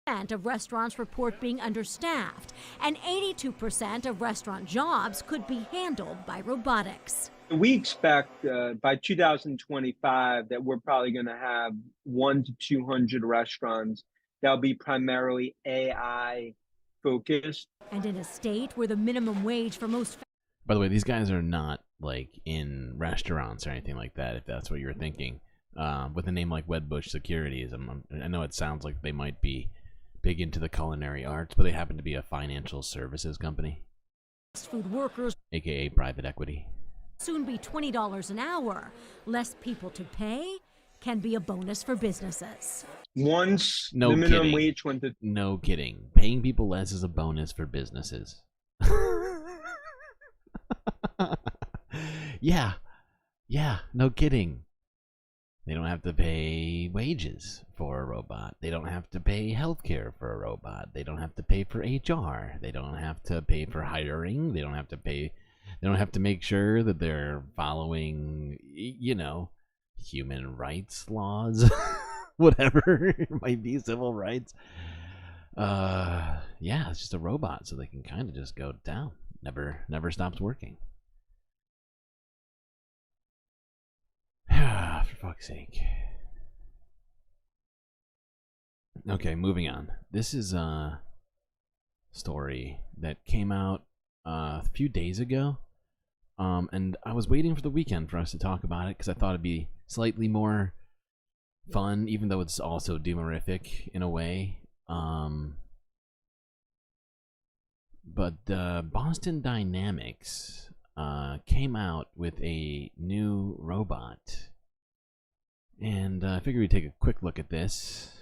Of restaurants report being understaffed, and 82% of restaurant jobs could be handled by robotics. We expect by 2025 that we're probably going to have 100 to 200 restaurants that'll be primarily AI focused. And in a state where the minimum wage for most. By the way, these guys are not like in restaurants or anything like that, if that's what you're thinking. With a name like Wedbush Securities, I know it sounds like they might be big into the culinary arts, but they happen to be a financial services company. Fast food workers, aka private equity. Soon be $20 an hour. Less people to pay can be a bonus for businesses. Once No the minimum kidding. wage went to No kidding. Paying people less is a bonus for businesses. Yeah, no kidding. They don't have to pay wages for a robot. They don't have to pay healthcare for a robot. They don't have to pay for HR. They don't have to pay for hiring. They don't have to make sure that they're following, human rights laws. Whatever it might be, civil rights. Yeah, it's just a robot, so they can kind of just go down. Never stops working. For fuck's sake. Okay, moving on. This is a story that came out a few days ago. And I was waiting for the weekend for us to talk about it because I thought it'd be slightly more fun, even though it's also doomerific in a way. But Boston Dynamics came out with a new robot. And I figured we'd take a quick look at this.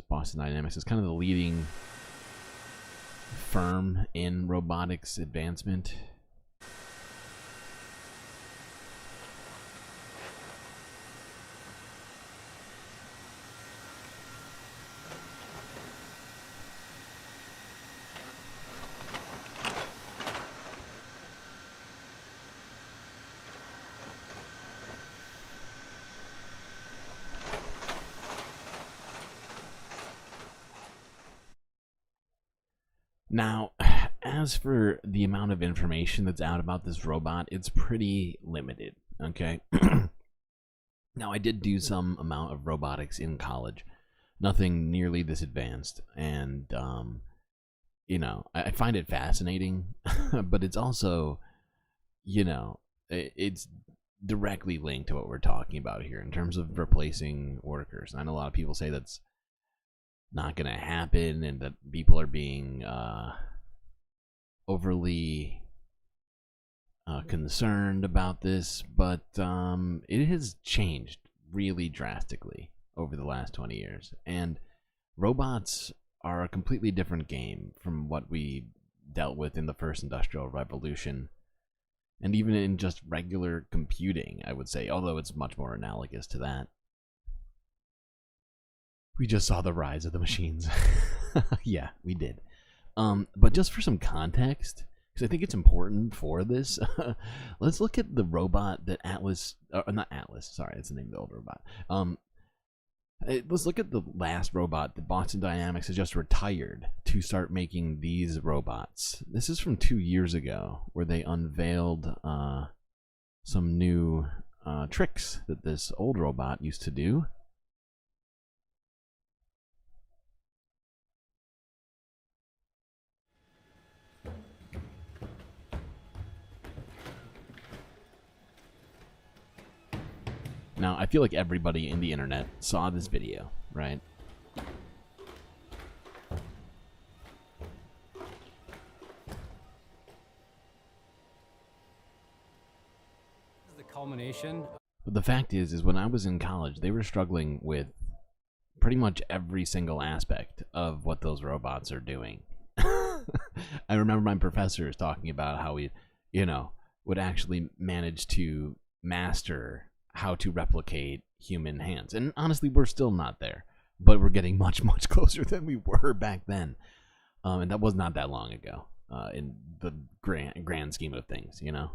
Boston Dynamics is kind of the leading firm in robotics advancement. Now, as for the amount of information that's out about this robot, it's pretty limited, okay? Now, I did do some amount of robotics in college. Nothing nearly this advanced, and, you know, I find it fascinating, but it's also, you know, it's directly linked to what we're talking about here in terms of replacing workers. I know a lot of people say that's not going to happen and that people are being overly concerned about this, but it has changed really drastically over the last 20 years, and robots are a completely different game from what we dealt with in the first industrial revolution, and even in just regular computing, I would say, although it's much more analogous to that. We just saw the rise of the machines. Yeah, we did. But just for some context, because I think it's important for this, let's look at the robot that not Atlas, sorry, that's the name of the old robot. Let's look at the last robot that Boston Dynamics has just retired to start making these robots. This is from 2 years ago, where they unveiled some new tricks that this old robot used to do. Now, I feel like everybody in the internet saw this video, right? The culmination. But the fact is when I was in college, they were struggling with pretty much every single aspect of what those robots are doing. I remember my professors talking about how we, you know, would actually manage to master how to replicate human hands. And honestly, we're still not there, but we're getting much, much closer than we were back then. And that was not that long ago in the grand scheme of things, you know?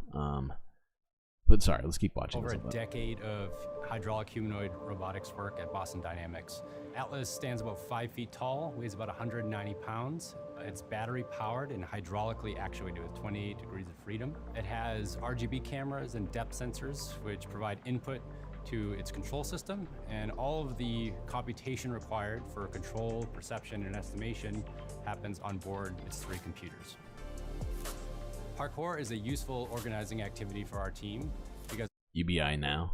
But sorry, let's keep watching. Over a decade of hydraulic humanoid robotics work at Boston Dynamics. Atlas stands about 5 feet tall, weighs about 190 pounds. It's battery powered and hydraulically actuated with 28 degrees of freedom. It has RGB cameras and depth sensors, which provide input to its control system, and all of the computation required for control, perception, and estimation happens on board its 3 computers. Parkour is a useful organizing activity for our team because UBI now?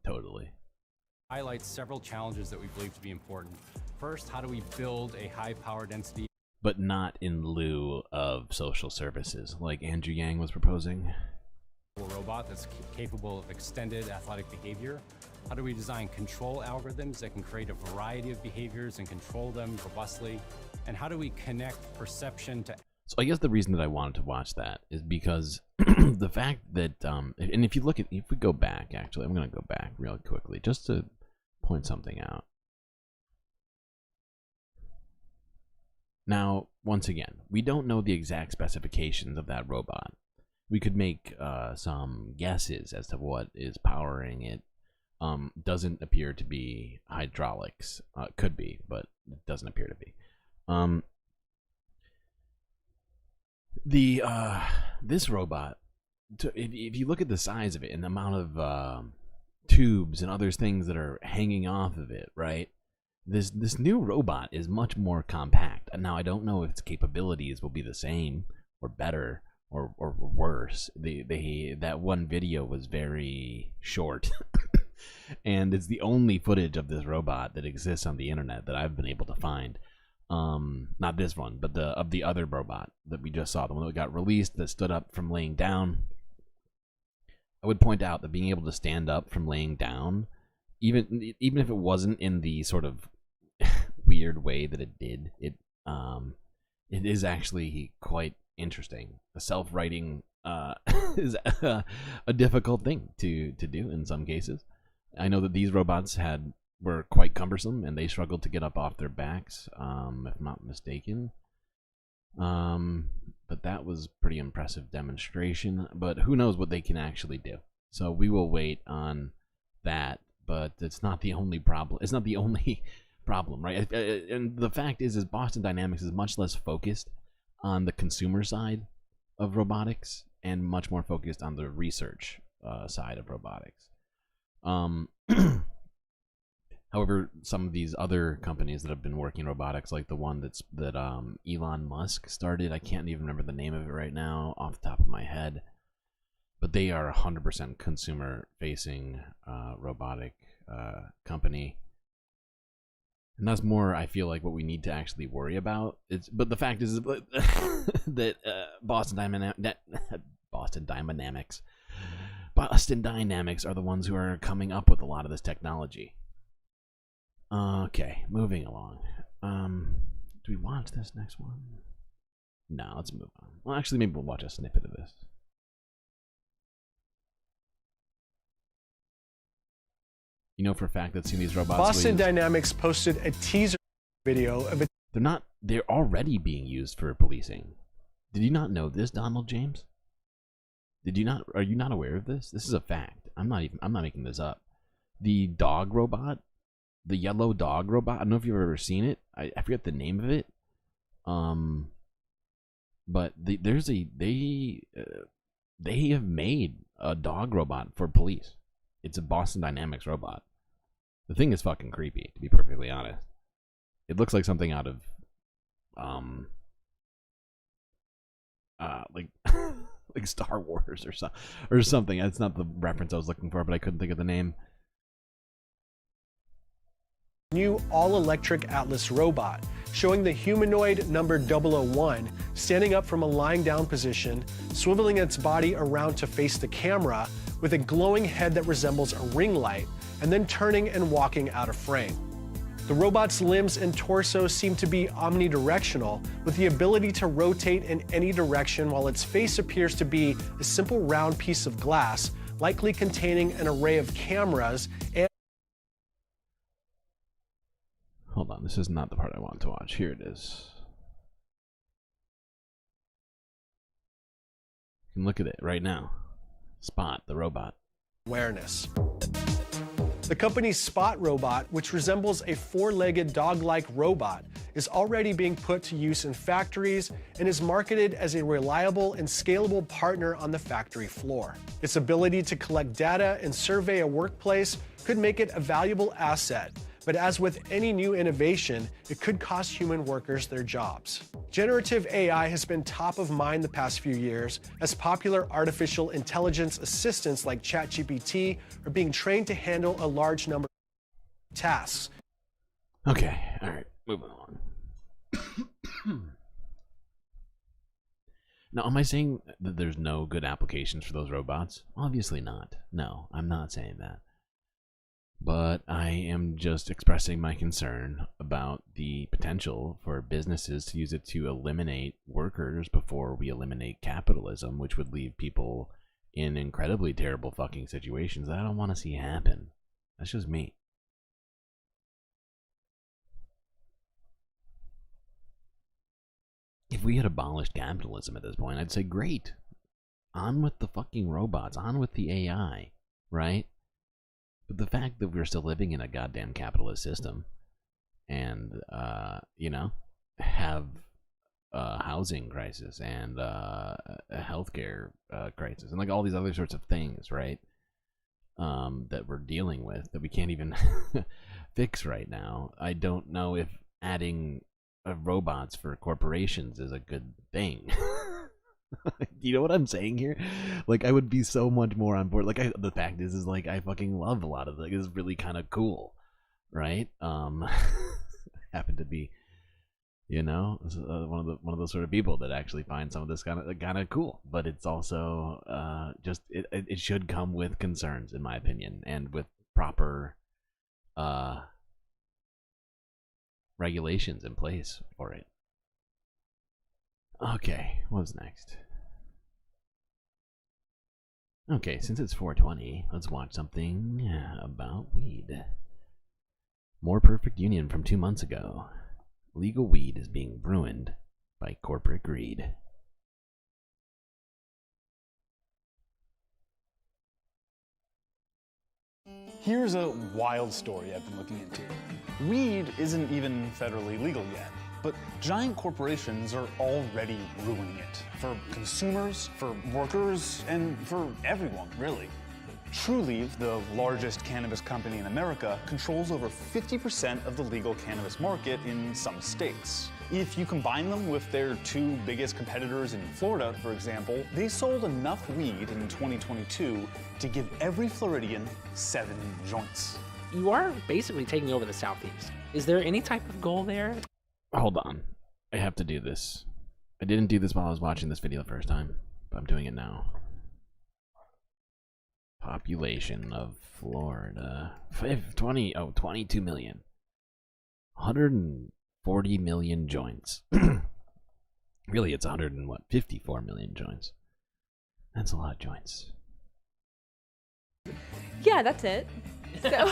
Totally. it highlights several challenges that we believe to be important. First, how do we build a high power density but not in lieu of social services, like Andrew Yang was proposing? robot that's capable of extended athletic behavior? How do we design control algorithms that can create a variety of behaviors and control them robustly? And how do we connect perception to... So I guess the reason that I wanted to watch that is because the fact that, and if you look at, if we go back, actually, I'm going to go back real quickly just to point something out. Now, once again, we don't know the exact specifications of that robot. We could make some guesses as to what is powering it. Doesn't appear to be hydraulics. Could be, but it doesn't appear to be. This robot, if you look at the size of it and the amount of tubes and other things that are hanging off of it, right? This new robot is much more compact. Now, I don't know if its capabilities will be the same or better or worse. That one video was very short, and it's the only footage of this robot that exists on the internet that I've been able to find. Not this one, but of the other robot that we just saw, the one that got released that stood up from laying down. I would point out that being able to stand up from laying down, even if it wasn't in the sort of weird way that it did, it is actually quite interesting. A self-righting is a difficult thing to do in some cases. I know that these robots were quite cumbersome and they struggled to get up off their backs, if I'm not mistaken. But that was pretty impressive demonstration. But who knows what they can actually do? So we will wait on that. But it's not the only problem. It's not the only problem, right? And the fact is Boston Dynamics is much less focused on the consumer side of robotics and much more focused on the research side of robotics. However, some of these other companies that have been working in robotics, like the one that Elon Musk started, I can't even remember the name of it right now off the top of my head, but they are 100% consumer-facing robotic company. And that's more, I feel like, what we need to actually worry about. But the fact is that Boston Dynamics are the ones who are coming up with a lot of this technology. Okay, moving along. Do we watch this next one? No, let's move on. Well, actually, maybe we'll watch a snippet of this. You know for a fact that seeing these robots. Boston Dynamics posted a teaser video of it. They're already being used for policing. Did you not know this, Donald James? Are you not aware of this? This is a fact. I'm not making this up. The dog robot, the yellow dog robot. I don't know if you've ever seen it. I forget the name of it. But they have made a dog robot for police. It's a Boston Dynamics robot. The thing is fucking creepy, to be perfectly honest. It looks like something out of like like Star Wars or something. That's not the reference I was looking for, but I couldn't think of the name. New all-electric Atlas robot, showing the humanoid number 001 standing up from a lying down position, swiveling its body around to face the camera with a glowing head that resembles a ring light, and then turning and walking out of frame. The robot's limbs and torso seem to be omnidirectional, with the ability to rotate in any direction, while its face appears to be a simple round piece of glass, likely containing an array of cameras and... Hold on, this is not the part I want to watch. Here it is. You can look at it right now. Spot, the robot. Awareness. The company's Spot robot, which resembles a four-legged dog-like robot, is already being put to use in factories and is marketed as a reliable and scalable partner on the factory floor. Its ability to collect data and survey a workplace could make it a valuable asset, but as with any new innovation, it could cost human workers their jobs. Generative AI has been top of mind the past few years as popular artificial intelligence assistants like ChatGPT are being trained to handle a large number of tasks. Okay, all right, moving on. Now, am I saying that there's no good applications for those robots? Obviously not. No, I'm not saying that. But I am just expressing my concern about the potential for businesses to use it to eliminate workers before we eliminate capitalism, which would leave people in incredibly terrible fucking situations that I don't want to see happen. That's just me. If we had abolished capitalism at this point, I'd say great. On with the fucking robots, on with the AI, right? But the fact that we're still living in a goddamn capitalist system and, you know, have a housing crisis and a healthcare crisis and like all these other sorts of things, right, that we're dealing with that we can't even fix right now. I don't know if adding robots for corporations is a good thing. You know what I'm saying here? Like, I would be so much more on board. Like, the fact is like I fucking love a lot of it. It's really kind of cool, right? Happen to be, you know, one of those sort of people that actually find some of this kind of cool. But it's also just it should come with concerns, in my opinion, and with proper regulations in place for it. Okay, what's next? Okay, since it's 420, let's watch something about weed. More perfect union from 2 months ago. Legal weed is being ruined by corporate greed. Here's a wild story I've been looking into. Weed isn't even federally legal yet, but giant corporations are already ruining it. For consumers, for workers, and for everyone, really. TrueLeave, the largest cannabis company in America, controls over 50% of the legal cannabis market in some states. If you combine them with their two biggest competitors in Florida, for example, they sold enough weed in 2022 to give every Floridian 7 joints. You are basically taking over the Southeast. Is there any type of goal there? Hold on. I have to do this. I didn't do this while I was watching this video the first time, but I'm doing it now. Population of Florida. 22 million. 140 million joints. Really, it's 54 million joints. That's a lot of joints. Yeah, that's it. So.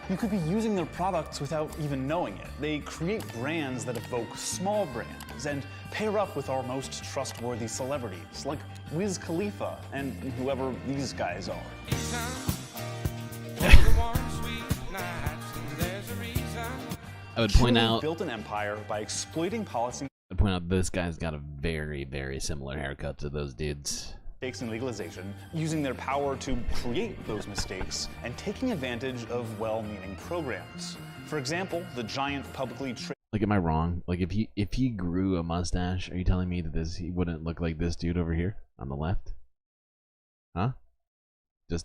You could be using their products without even knowing it. They create brands that evoke small brands and pair up with our most trustworthy celebrities, like Wiz Khalifa and whoever these guys are. I would point out, built an empire by exploiting policy. I'd point out this guy's got a very, very similar haircut to those dudes. Mistakes in legalization, using their power to create those mistakes, and taking advantage of well-meaning programs. For example, the giant publicly traded. Like, am I wrong? Like, if he grew a mustache, are you telling me that he wouldn't look like this dude over here on the left? Huh?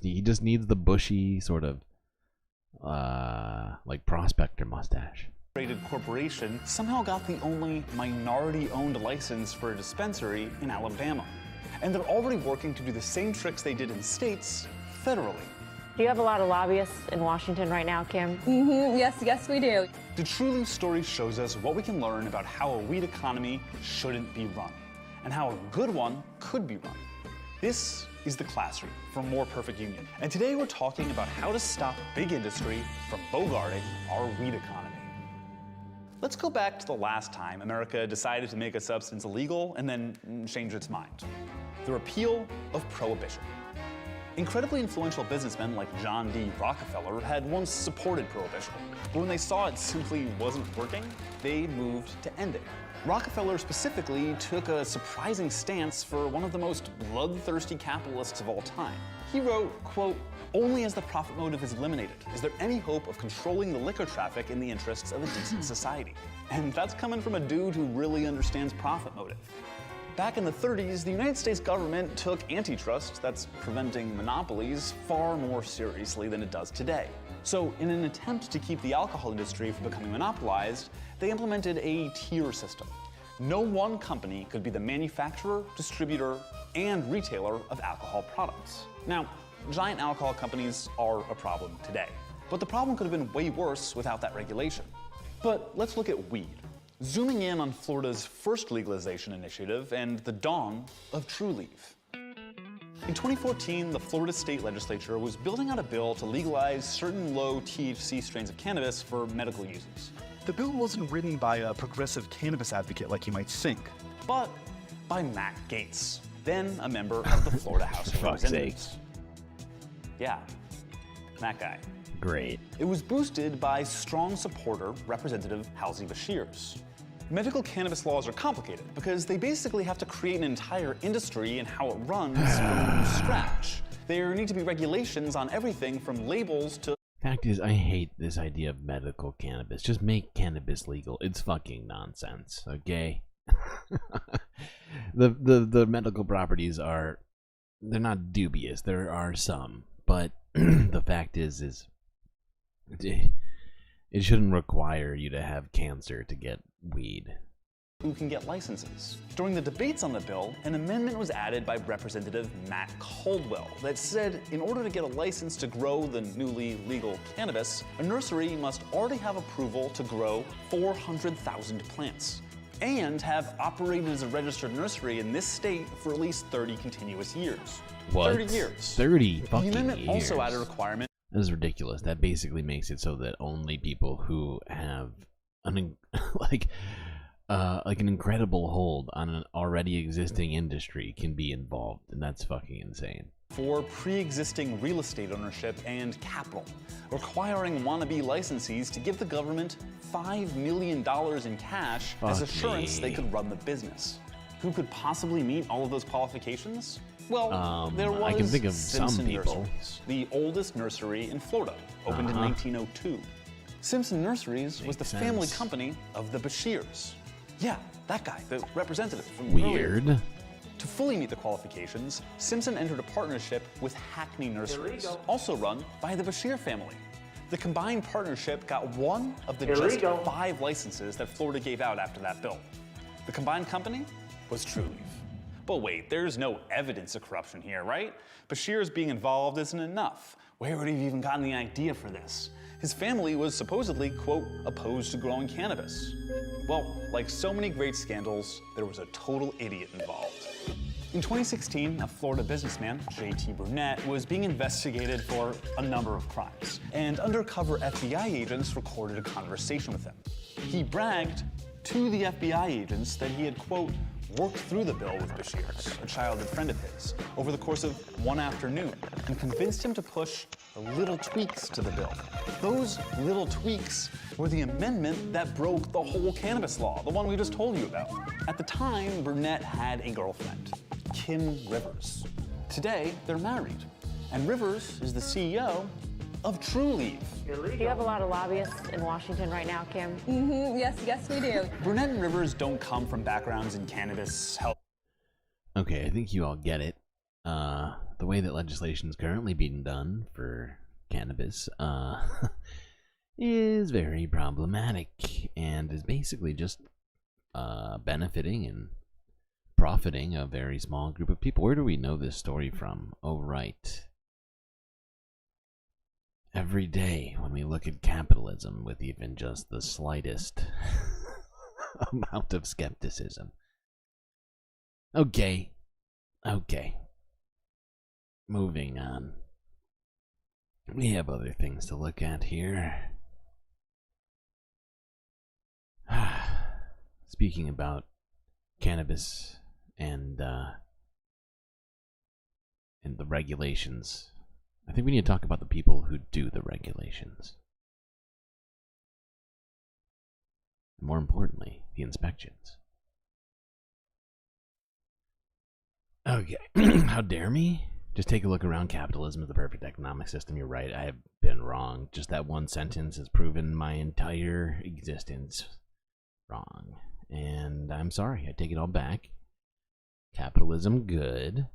He just needs the bushy sort of like prospector mustache. Traded corporation somehow got the only minority-owned license for a dispensary in Alabama. And they're already working to do the same tricks they did in states federally. Do you have a lot of lobbyists in Washington right now, Kim? Yes, we do. The TrueLeave story shows us what we can learn about how a weed economy shouldn't be run, and how a good one could be run. This is The Classroom from More Perfect Union. And today we're talking about how to stop big industry from bogarting our weed economy. Let's go back to the last time America decided to make a substance illegal and then change its mind. The repeal of prohibition. Incredibly influential businessmen like John D. Rockefeller had once supported prohibition, but when they saw it simply wasn't working, they moved to end it. Rockefeller specifically took a surprising stance for one of the most bloodthirsty capitalists of all time. He wrote, quote, "Only as the profit motive is eliminated is there any hope of controlling the liquor traffic in the interests of a decent society." And that's coming from a dude who really understands profit motive. Back in the 30s, the United States government took antitrust, that's preventing monopolies, far more seriously than it does today. So in an attempt to keep the alcohol industry from becoming monopolized, they implemented a tier system. No one company could be the manufacturer, distributor, and retailer of alcohol products. Now, giant alcohol companies are a problem today, but the problem could have been way worse without that regulation. But let's look at weed. Zooming in on Florida's first legalization initiative and the dawn of TrueLeave. In 2014, the Florida state legislature was building out a bill to legalize certain low THC strains of cannabis for medical uses. The bill wasn't written by a progressive cannabis advocate like you might think, but by Matt Gaetz, then a member of the Florida House of Representatives. Yeah, that guy. Great. It was boosted by strong supporter Representative Halsey Beshears. Medical cannabis laws are complicated because they basically have to create an entire industry and how it runs from scratch. There need to be regulations on everything from labels to... Fact is, I hate this idea of medical cannabis. Just make cannabis legal. It's fucking nonsense, okay? The medical properties are... They're not dubious. There are some. But the fact is it shouldn't require you to have cancer to get weed. Who can get licenses? During the debates on the bill, an amendment was added by Representative Matt Caldwell that said in order to get a license to grow the newly legal cannabis, a nursery must already have approval to grow 400,000 plants and have operated as a registered nursery in this state for at least 30 continuous years. What? 30 years. 30 fucking The amendment years. also added a requirement. That is ridiculous. That basically makes it so that only people who have an like an incredible hold on an already existing industry can be involved, and that's fucking insane. for pre-existing real estate ownership and capital, requiring wannabe licensees to give the government $5 million in cash as assurance they could run the business. Who could possibly meet all of those qualifications? Well, there was I can think of Simpson some people. Nurseries, the oldest nursery in Florida, opened in 1902. Simpson Nurseries was the family company of the Bashirs. Yeah, that guy, the representative from Weird. earlier. To fully meet the qualifications, Simpson entered a partnership with Hackney Nurseries, also run by the Bashir family. The combined partnership got one of the just 5 licenses that Florida gave out after that bill. The combined company was Trulieve. But wait, there's no evidence of corruption here, right? Bashir's being involved isn't enough. Where would he have even gotten the idea for this? His family was supposedly, quote, opposed to growing cannabis. Well, like so many great scandals, there was a total idiot involved. In 2016, a Florida businessman, J.T. Burnett, was being investigated for a number of crimes, and undercover FBI agents recorded a conversation with him. He bragged to the FBI agents that he had, quote, worked through the bill with Bashir's, a childhood friend of his, over the course of one afternoon, and convinced him to push little tweaks to the bill. Those little tweaks were the amendment that broke the whole cannabis law, the one we just told you about. At the time, Burnett had a girlfriend, Kim Rivers. Today, they're married, and Rivers is the CEO of Trulieve. Do you have a lot of lobbyists in Washington right now, Kim? Yes, we do. Burnett and Rivers don't come from backgrounds in cannabis, health. Okay, I think you all get it. The way that legislation is currently being done for cannabis is very problematic and is basically just benefiting and profiting a very small group of people. Where do we know this story from? Oh, right. Every day when we look at capitalism with even just the slightest amount of skepticism. Okay. Moving on. We have other things to look at here. Speaking about cannabis and the regulations, I think we need to talk about the people who do the regulations. More importantly, the inspections. Okay, how dare me? Just take a look around. Capitalism is the perfect economic system. You're right, I have been wrong. Just that one sentence has proven my entire existence wrong. And I'm sorry, I take it all back. Capitalism, good.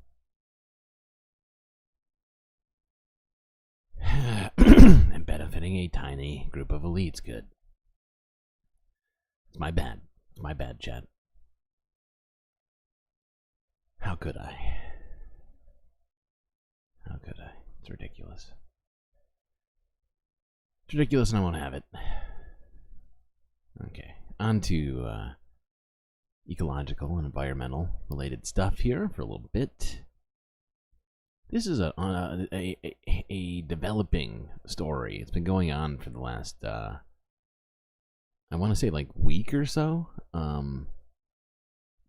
And benefiting a tiny group of elites, good. It's my bad. It's my bad, chat. How could I? How could I? It's ridiculous. It's ridiculous and I won't have it. Okay, on to ecological and environmental related stuff here for a little bit. This is a developing story. It's been going on for the last, I want to say like week or so.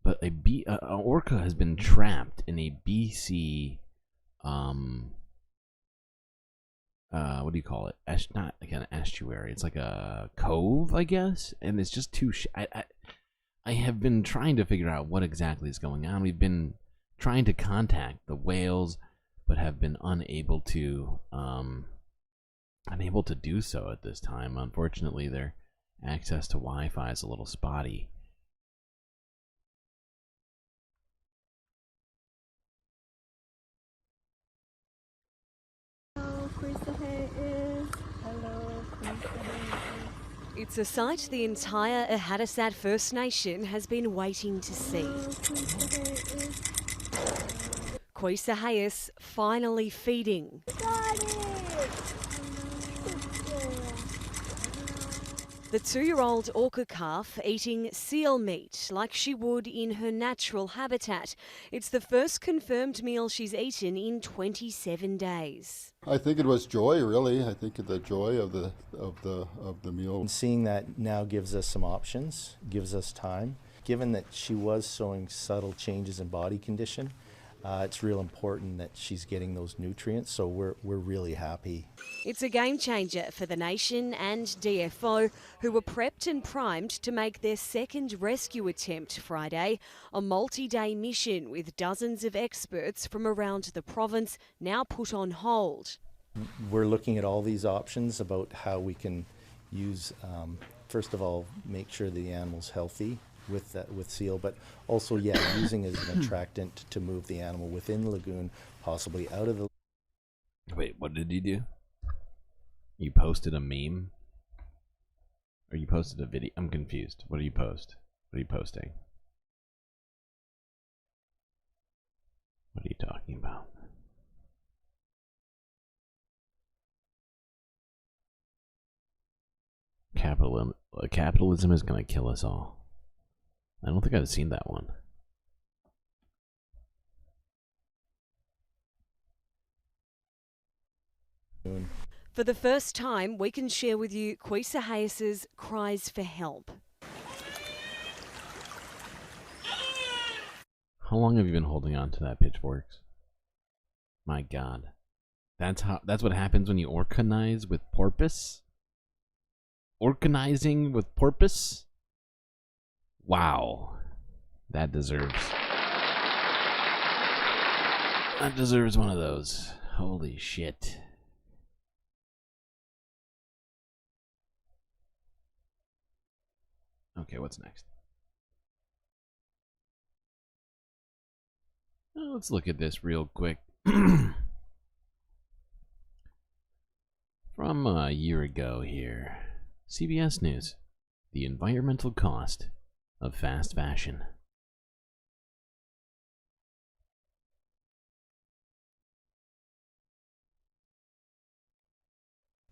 But an orca has been trapped in a BC, what do you call it? Not like an estuary. It's like a cove, I guess. And it's just too. I have been trying to figure out what exactly is going on. We've been trying to contact the whales, but have been unable to do so at this time. Unfortunately, their access to Wi-Fi is a little spotty. It's a sight the entire Ahadasat First Nation has been waiting to see. Quisahayas finally feeding. The 2-year-old orca calf eating seal meat like she would in her natural habitat. It's the first confirmed meal she's eaten in 27 days. I think it was joy, really. I think the joy of the meal. And seeing that now gives us some options, gives us time. Given that she was showing subtle changes in body condition, It's real important that she's getting those nutrients, so we're really happy. It's a game changer for the nation and DFO, who were prepped and primed to make their second rescue attempt Friday, a multi-day mission with dozens of experts from around the province now put on hold. We're looking at all these options about how we can use, first of all, make sure the animal's healthy with seal, but also, using as an attractant to move the animal within the lagoon, possibly out of the... Wait, what did you do? You posted a meme? Or you posted a video? I'm confused. What do you post? What are you posting? What are you talking about? Capitalism is gonna kill us all. I don't think I've seen that one. For the first time, we can share with you Quisa Hayes' cries for help. How long have you been holding on to that, Pitchforks? My God, that's what happens when you organize with purpose. Organizing with purpose. Wow, that deserves one of those. Holy shit. Okay, what's next? Let's look at this real quick. From a year ago here. CBS News. The environmental cost of fast fashion.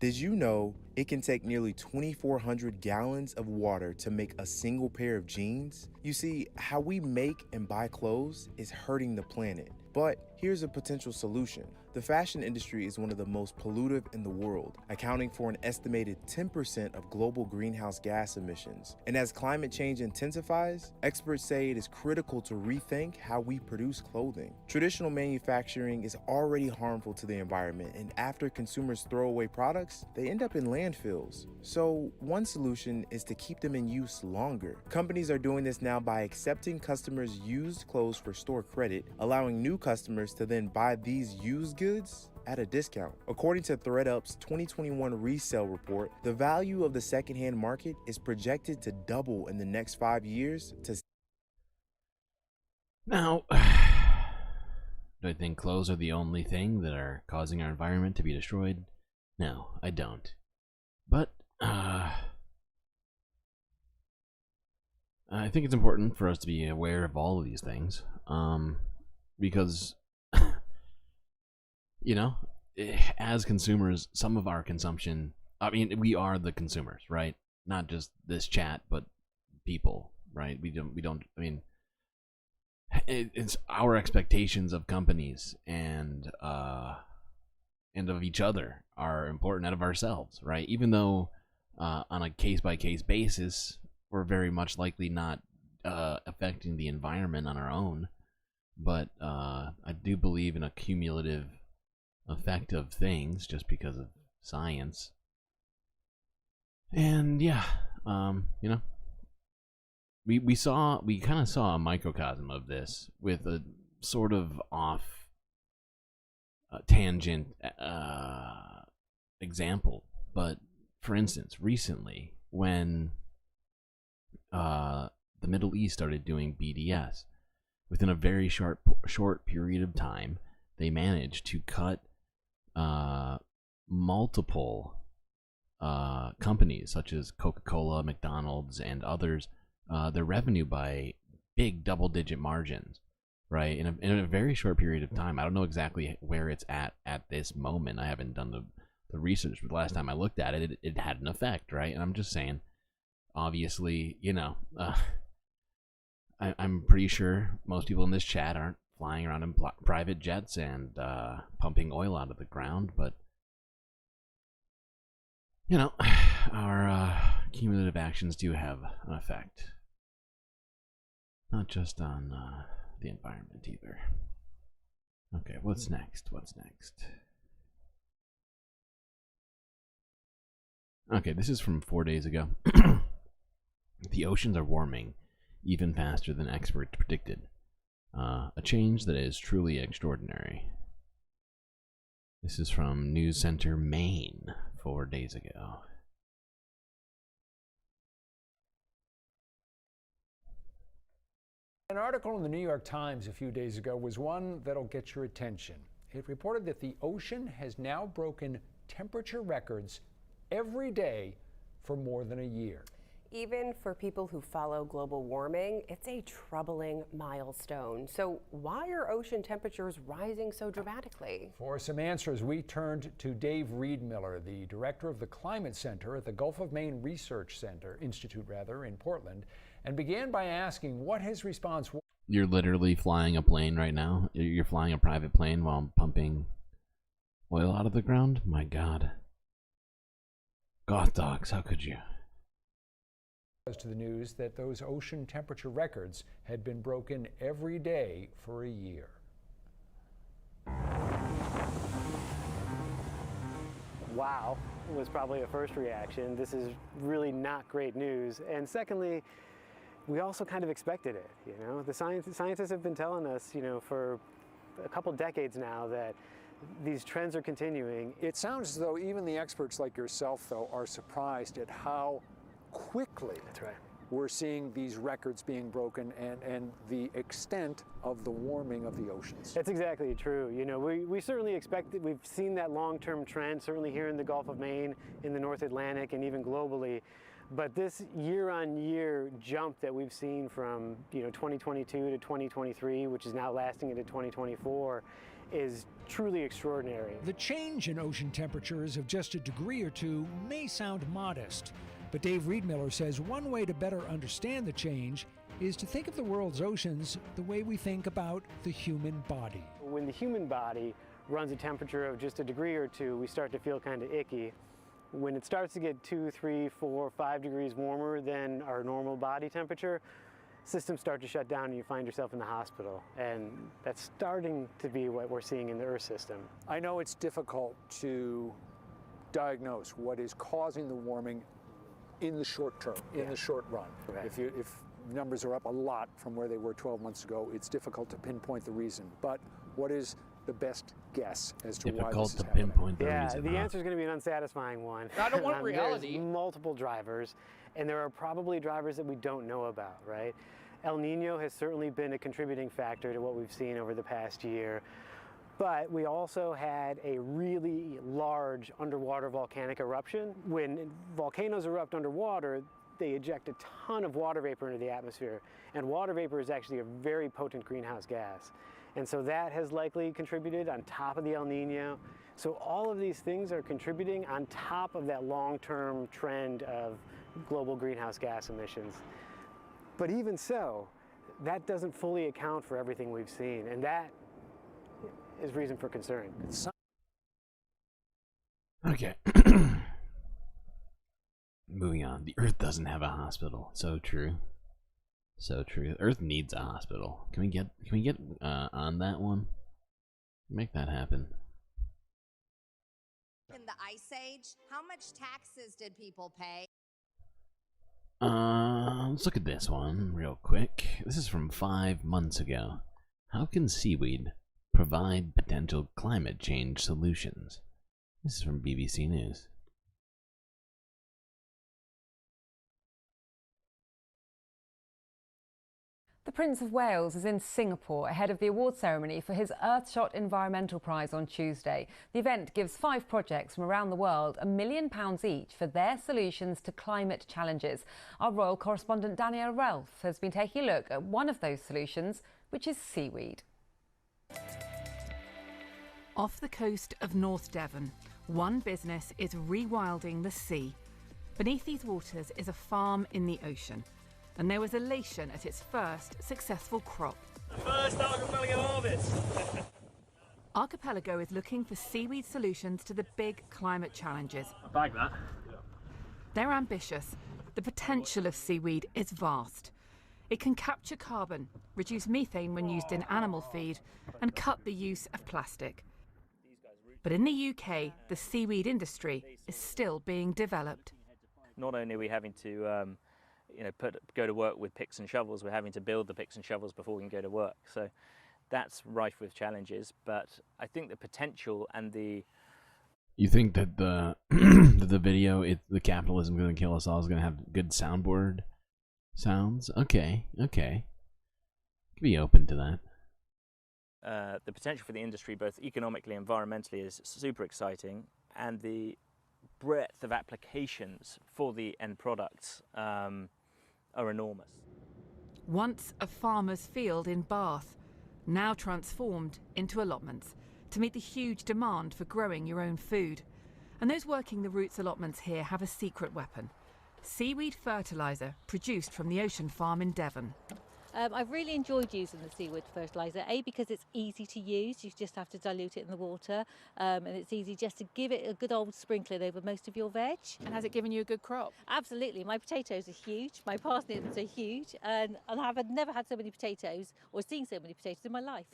Did you know it can take nearly 2,400 gallons of water to make a single pair of jeans? You see, how we make and buy clothes is hurting the planet. But here's a potential solution. The fashion industry is one of the most pollutive in the world, accounting for an estimated 10% of global greenhouse gas emissions. And as climate change intensifies, experts say it is critical to rethink how we produce clothing. Traditional manufacturing is already harmful to the environment, and after consumers throw away products, they end up in landfills. So one solution is to keep them in use longer. Companies are doing this now by accepting customers' used clothes for store credit, allowing new customers to then buy these used goods at a discount. According to ThreadUp's 2021 resale report, the value of the secondhand market is projected to double in the next 5 years to... Now, do I think clothes are the only thing that are causing our environment to be destroyed? No, I don't. But, I think it's important for us to be aware of all of these things. Because, you know, as consumers, some of our consumption, I mean, we are the consumers, right? Not just this chat, but people, right? We don't, I mean, it's our expectations of companies and of each other are important out of ourselves, right? Even though on a case-by-case basis, we're very much likely not affecting the environment on our own. But I do believe in a cumulative effect of things just because of science. And yeah, you know, we kind of saw a microcosm of this with a sort of off tangent example. But for instance, recently when the Middle East started doing BDS, within a very short period of time, they managed to cut multiple companies such as Coca-Cola, McDonald's, and others, their revenue by big double-digit margins, right? In a very short period of time. I don't know exactly where it's at this moment. I haven't done the research, but the last time I looked at it, it had an effect, right? And I'm just saying, obviously, you know, I'm pretty sure most people in this chat aren't flying around in private jets and pumping oil out of the ground, but you know, our cumulative actions do have an effect, not just on the environment either. Okay, what's next? What's next? Okay, this is from 4 days ago. The oceans are warming even faster than experts predicted. A change that is truly extraordinary. This is from News Center, Maine, 4 days ago. An article in the New York Times a few days ago was one that'll get your attention. It reported that the ocean has now broken temperature records every day for more than a year. Even for people who follow global warming, it's a troubling milestone. So why are ocean temperatures rising so dramatically? For some answers, we turned to Dave Reedmiller, the director of the Climate Center at the Gulf of Maine Research Institute in Portland, and began by asking what his response was. You're literally flying a plane right now? You're flying a private plane while pumping oil out of the ground? My God. Goth dogs, how could you? To the news that those ocean temperature records had been broken every day for a year. Wow was probably a first reaction. This is really not great news. And secondly, we also kind of expected it. You know, the scientists have been telling us, you know, for a couple decades now that these trends are continuing. It sounds as though even the experts like yourself, though, are surprised at how quickly we're seeing these records being broken and the extent of the warming of the oceans. That's exactly true. You know, we certainly expected, we've seen that long-term trend, certainly here in the Gulf of Maine, in the North Atlantic, and even globally. But this year-on-year jump that we've seen from, you know, 2022 to 2023, which is now lasting into 2024, is truly extraordinary. The change in ocean temperatures of just a degree or two may sound modest, but Dave Reedmiller says one way to better understand the change is to think of the world's oceans the way we think about the human body. When the human body runs a temperature of just a degree or two, we start to feel kind of icky. When it starts to get 2, 3, 4, 5 degrees warmer than our normal body temperature, systems start to shut down and you find yourself in the hospital. And that's starting to be what we're seeing in the Earth system. I know it's difficult to diagnose what is causing the warming in the short term, in the short run. Right. If numbers are up a lot from where they were 12 months ago, it's difficult to pinpoint the reason. But what is the best guess as to why this is happening? Pinpoint the reason. The answer is going to be an unsatisfying one. I don't want reality. There's multiple drivers, and there are probably drivers that we don't know about, right? El Nino has certainly been a contributing factor to what we've seen over the past year. But we also had a really large underwater volcanic eruption. When volcanoes erupt underwater, they eject a ton of water vapor into the atmosphere. And water vapor is actually a very potent greenhouse gas. And so that has likely contributed on top of the El Nino. So all of these things are contributing on top of that long-term trend of global greenhouse gas emissions. But even so, that doesn't fully account for everything we've seen. And that is reason for concern. Okay. Moving on. The Earth doesn't have a hospital. So true. So true. Earth needs a hospital. Can we get on that one? Make that happen. In the Ice Age, how much taxes did people pay? Let's look at this one real quick. This is from 5 months ago. How can seaweed provide potential climate change solutions? This is from BBC News. The Prince of Wales is in Singapore ahead of the award ceremony for his Earthshot Environmental Prize on Tuesday. The event gives 5 projects from around the world £1 million each for their solutions to climate challenges. Our royal correspondent Danielle Ralph has been taking a look at one of those solutions, which is seaweed. Off the coast of North Devon, one business is rewilding the sea. Beneath these waters is a farm in the ocean, and there was elation at its first successful crop. First archipelago harvest! Archipelago is looking for seaweed solutions to the big climate challenges. I bag that. They're ambitious. The potential of seaweed is vast. It can capture carbon, reduce methane when used in animal feed, and cut the use of plastic. But in the UK, the seaweed industry is still being developed. Not only are we having to go to work with picks and shovels, we're having to build the picks and shovels before we can go to work. So that's rife with challenges, but I think the potential and the... You think that the that the video, the capitalism going to kill us all, is going to have good soundboard sounds? Okay. Could be open to that. The potential for the industry, both economically and environmentally, is super exciting, and the breadth of applications for the end products are enormous. Once a farmer's field in Bath, now transformed into allotments to meet the huge demand for growing your own food. And those working the roots allotments here have a secret weapon: seaweed fertiliser produced from the ocean farm in Devon. I've really enjoyed using the seaweed fertiliser, because it's easy to use. You just have to dilute it in the water, and it's easy just to give it a good old sprinkling over most of your veg. And has it given you a good crop? Absolutely. My potatoes are huge, my parsnips are huge, and I've never had so many potatoes or seen so many potatoes in my life.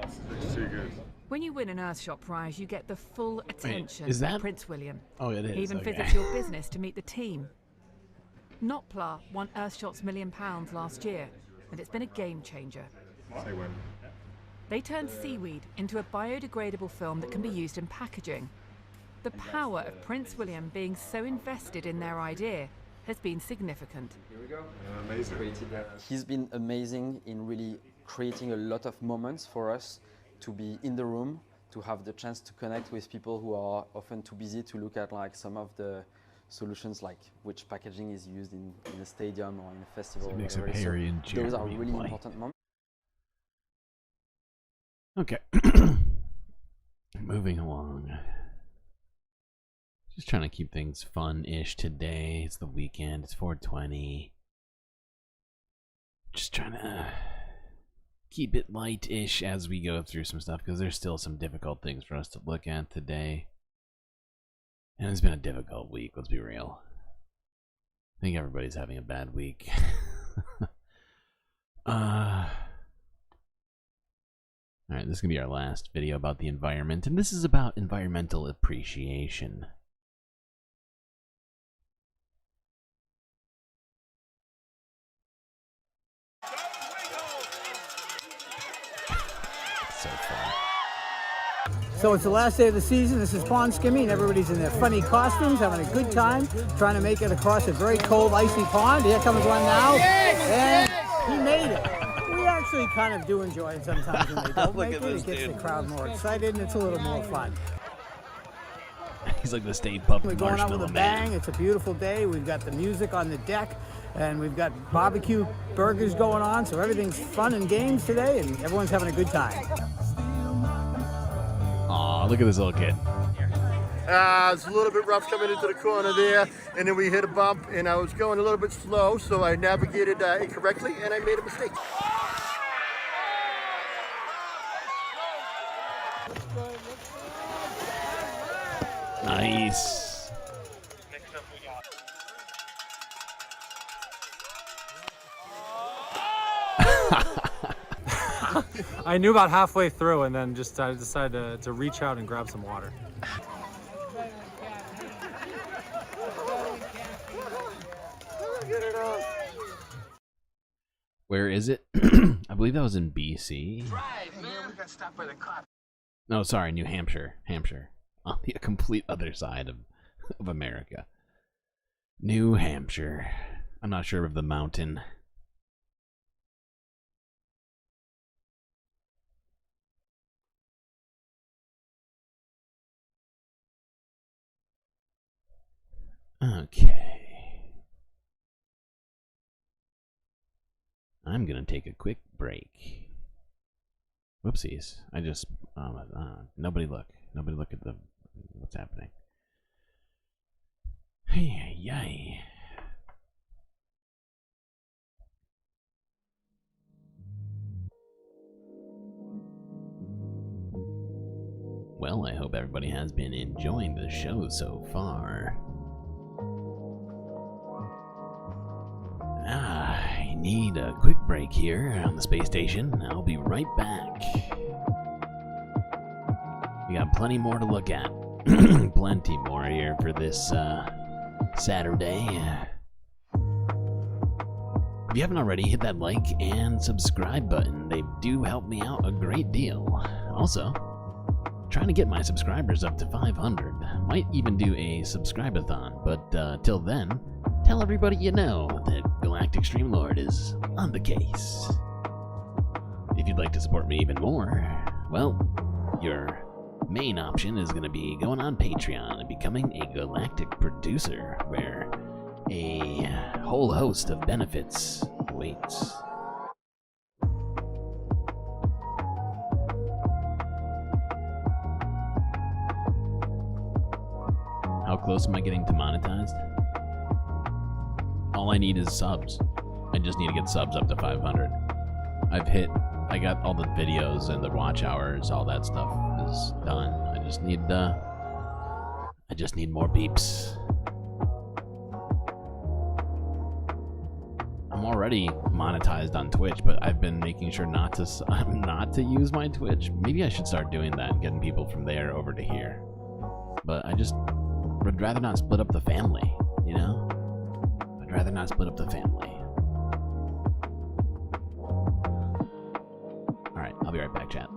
It's too good. When you win an Earthshot prize, you get the full attention is that of Prince William. Oh, it is. He even okay. visits your business to meet the team. Notpla won Earthshot's £1 million last year, and it's been a game changer. Say when. They turned seaweed into a biodegradable film that can be used in packaging. The power of Prince William being so invested in their idea has been significant. Here we go. Amazing. He's been amazing in really creating a lot of moments for us to be in the room, to have the chance to connect with people who are often too busy to look at like some of the solutions, like which packaging is used in a stadium or in a festival. So it makes or it hairy and those are cheery really play. important moments. Okay. Moving along. Just trying to keep things fun-ish today. It's the weekend. It's 420. Just trying to keep it light-ish as we go through some stuff, because there's still some difficult things for us to look at today. And it's been a difficult week, let's be real. I think everybody's having a bad week. Alright, this is going to be our last video about the environment, and this is about environmental appreciation. So fun. So it's the last day of the season. This is pond skimming. Everybody's in their funny costumes, having a good time, trying to make it across a very cold, icy pond. Here comes one now, and he made it. We actually kind of do enjoy it sometimes when they don't make it. It gets the crowd more excited, and it's a little more fun. He's like the state puppet. We're going out with a Marshmallow Man. bang. It's a beautiful day. We've got the music on the deck, and we've got barbecue burgers going on, so everything's fun and games today, and everyone's having a good time. Aw, look at this little kid. It's a little bit rough coming into the corner there, and then we hit a bump, and I was going a little bit slow, so I navigated incorrectly, and I made a mistake. Nice. I knew about halfway through, and then I decided to reach out and grab some water. Where is it? I believe that was in BC. No, sorry, New Hampshire. Hampshire. On the complete other side of America. New Hampshire. I'm not sure of the mountain. Okay. I'm gonna take a quick break. Whoopsies. I just nobody look at the what's happening. Hey, yay. Well, I hope everybody has been enjoying the show so far. need a quick break here on the space station. I'll be right back. We got plenty more to look at. Plenty more here for this Saturday. If you haven't already, hit that like and subscribe button. They do help me out a great deal. Also, trying to get my subscribers up to 500. Might even do a subscribe-a-thon, but till then, tell everybody you know that Galactic Streamlord is on the case. If you'd like to support me even more, well, your main option is going to be going on Patreon and becoming a Galactic producer, where a whole host of benefits awaits. How close am I getting to monetized? All I need is subs. I just need to get subs up to 500. I got all the videos and the watch hours, all that stuff is done. I just need more beeps. I'm already monetized on Twitch, but I've been making sure not to use my Twitch. Maybe I should start doing that and getting people from there over to here. But I just would rather not split up the family, you know? I'd rather not split up the family. Alright, I'll be right back, chat.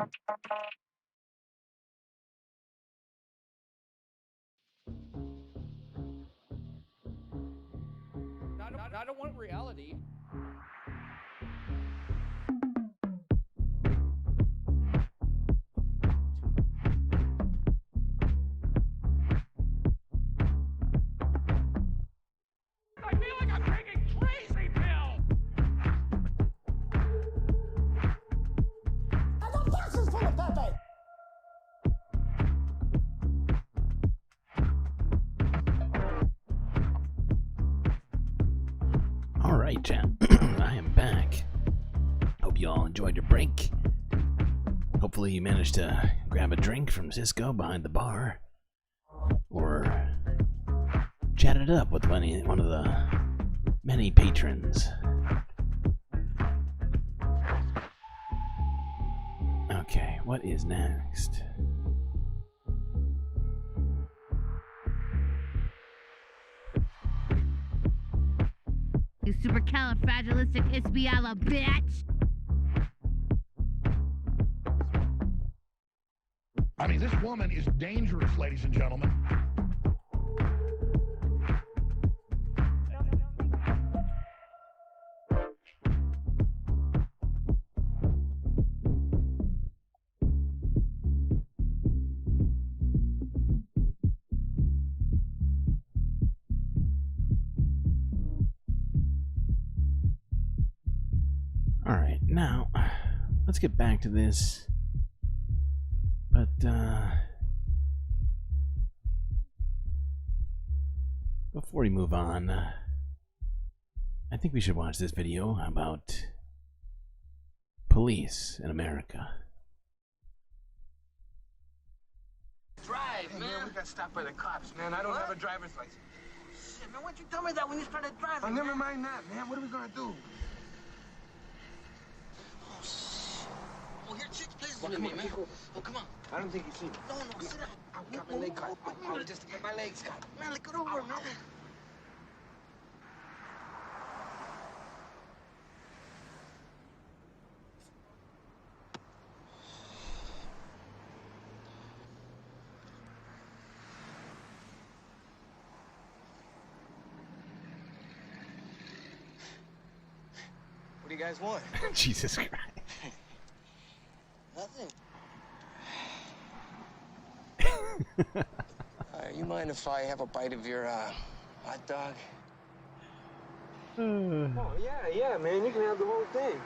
I don't want reality. I feel like I'm taking crazy pills. The box is full of Pepe. Alright, chat. I am back. Hope you all enjoyed your break. Hopefully you managed to grab a drink from Cisco behind the bar. Or chat it up with one of the many patrons. Okay, what is next? You supercalifragilisticexpialidocious bitch! I mean, this woman is dangerous, ladies and gentlemen. Alright, now, let's get back to this. But, before we move on, I think we should watch this video about police in America. Drive, man. We got stopped by the cops, man. I don't have a driver's license. Shit, man, why'd you tell me that when you started driving? Oh, never mind that, man. What are we gonna do? Oh, shit. Oh, here, chicks, please with me, man. Oh, come on. I don't think you see me. No, sit down. I got my leg caught. I just get my legs caught. Man, look it over, man. What do you guys want? Jesus Christ. Nothing. You mind if I have a bite of your hot dog? Oh, yeah, man. You can have the whole thing.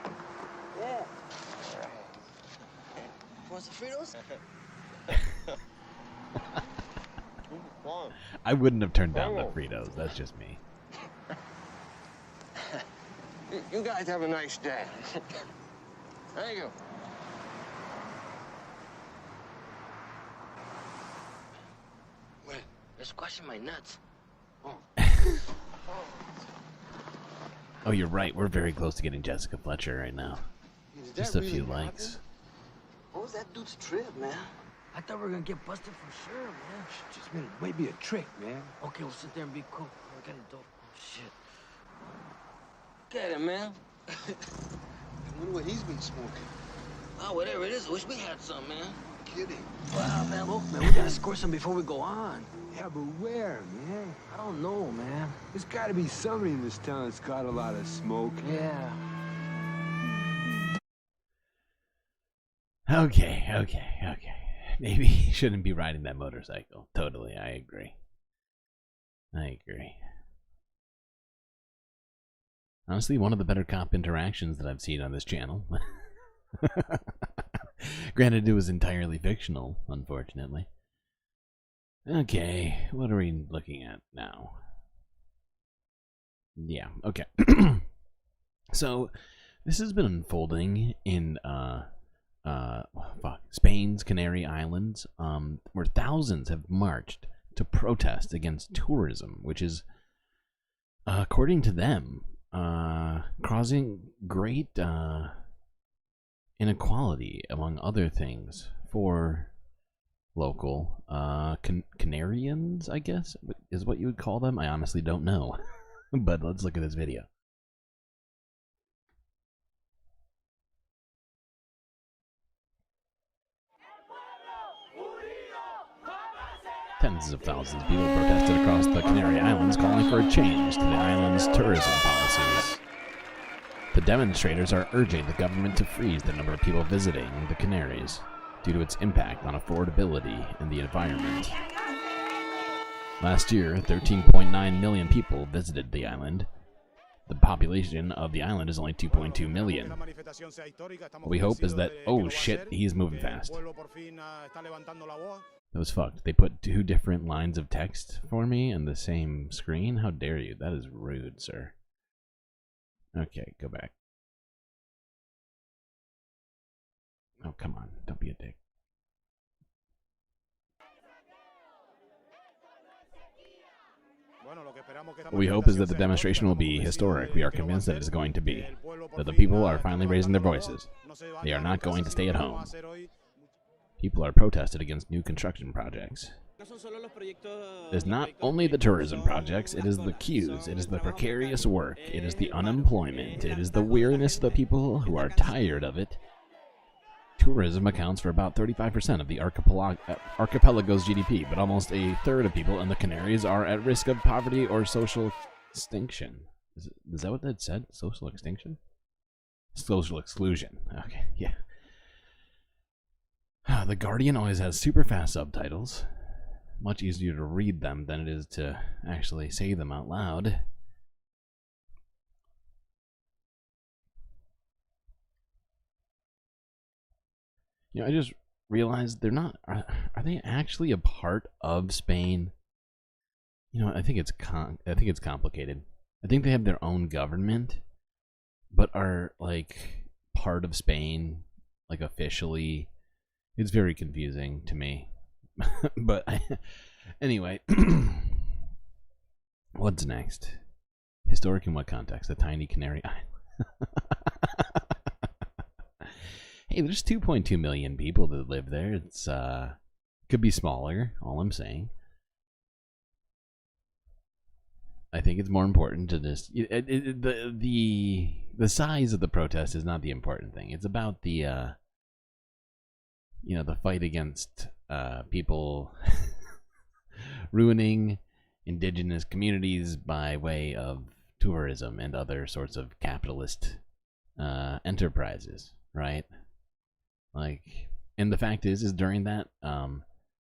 Yeah. All right. Want some Fritos? I wouldn't have turned down the Fritos, that's just me. You guys have a nice day. Thank you. Wait, they're squashing my nuts. Oh, you're right. We're very close to getting Jessica Fletcher right now. Just a few likes. What was that dude's trip, man? I thought we were gonna get busted for sure, man. Just a minute. It might be a trick, man. Okay, we'll sit there and be cool. We got a dope. Oh, shit. Look at him, man. I wonder what he's been smoking. Oh, whatever it is, I wish we had some, man. Kidding. Wow, man, look, man, we gotta score some before we go on. Yeah, but where, man? I don't know, man. There's gotta be somebody in this town that's got a lot of smoke. Yeah. Okay. Maybe he shouldn't be riding that motorcycle. Totally, I agree. Honestly, one of the better cop interactions that I've seen on this channel. Granted, it was entirely fictional, unfortunately. Okay, what are we looking at now? Yeah, okay. So, this has been unfolding in, Spain's Canary Islands, where thousands have marched to protest against tourism, which is, according to them, causing great inequality, among other things, for local Canarians, I guess, is what you would call them. I honestly don't know. But let's look at this video. Tens of thousands of people protested across the Canary Islands calling for a change to the island's tourism policies. The demonstrators are urging the government to freeze the number of people visiting the Canaries due to its impact on affordability and the environment. Last year, 13.9 million people visited the island. The population of the island is only 2.2 million. What we hope is that... Oh shit, he's moving fast. That was fucked. They put 2 different lines of text for me on the same screen? How dare you? That is rude, sir. Okay, go back. Oh, come on. Don't be a dick. What we hope is that the demonstration will be historic. We are convinced that it is going to be. That the people are finally raising their voices. They are not going to stay at home. People are protested against new construction projects. It is not only the tourism projects, it is the queues, it is the precarious work, it is the unemployment, it is the weariness of the people who are tired of it. Tourism accounts for about 35% of the archipelago's GDP, but almost a third of people in the Canaries are at risk of poverty or social extinction. Is that what that said? Social extinction? Social exclusion. Okay, yeah. The Guardian always has super fast subtitles. Much easier to read them than it is to actually say them out loud. You know, I just realized they're not... Are they actually a part of Spain? You know, I think it's complicated. I think they have their own government, but are, like, part of Spain, like, officially. It's very confusing to me. But anyway, what's next? Historic in what context? The tiny Canary Island. Hey, there's 2.2 million people that live there. It's could be smaller. All I'm saying. I think it's more important to just the size of the protest is not the important thing. It's about the you know, the fight against people ruining indigenous communities by way of tourism and other sorts of capitalist enterprises, right? Like, and the fact is during that,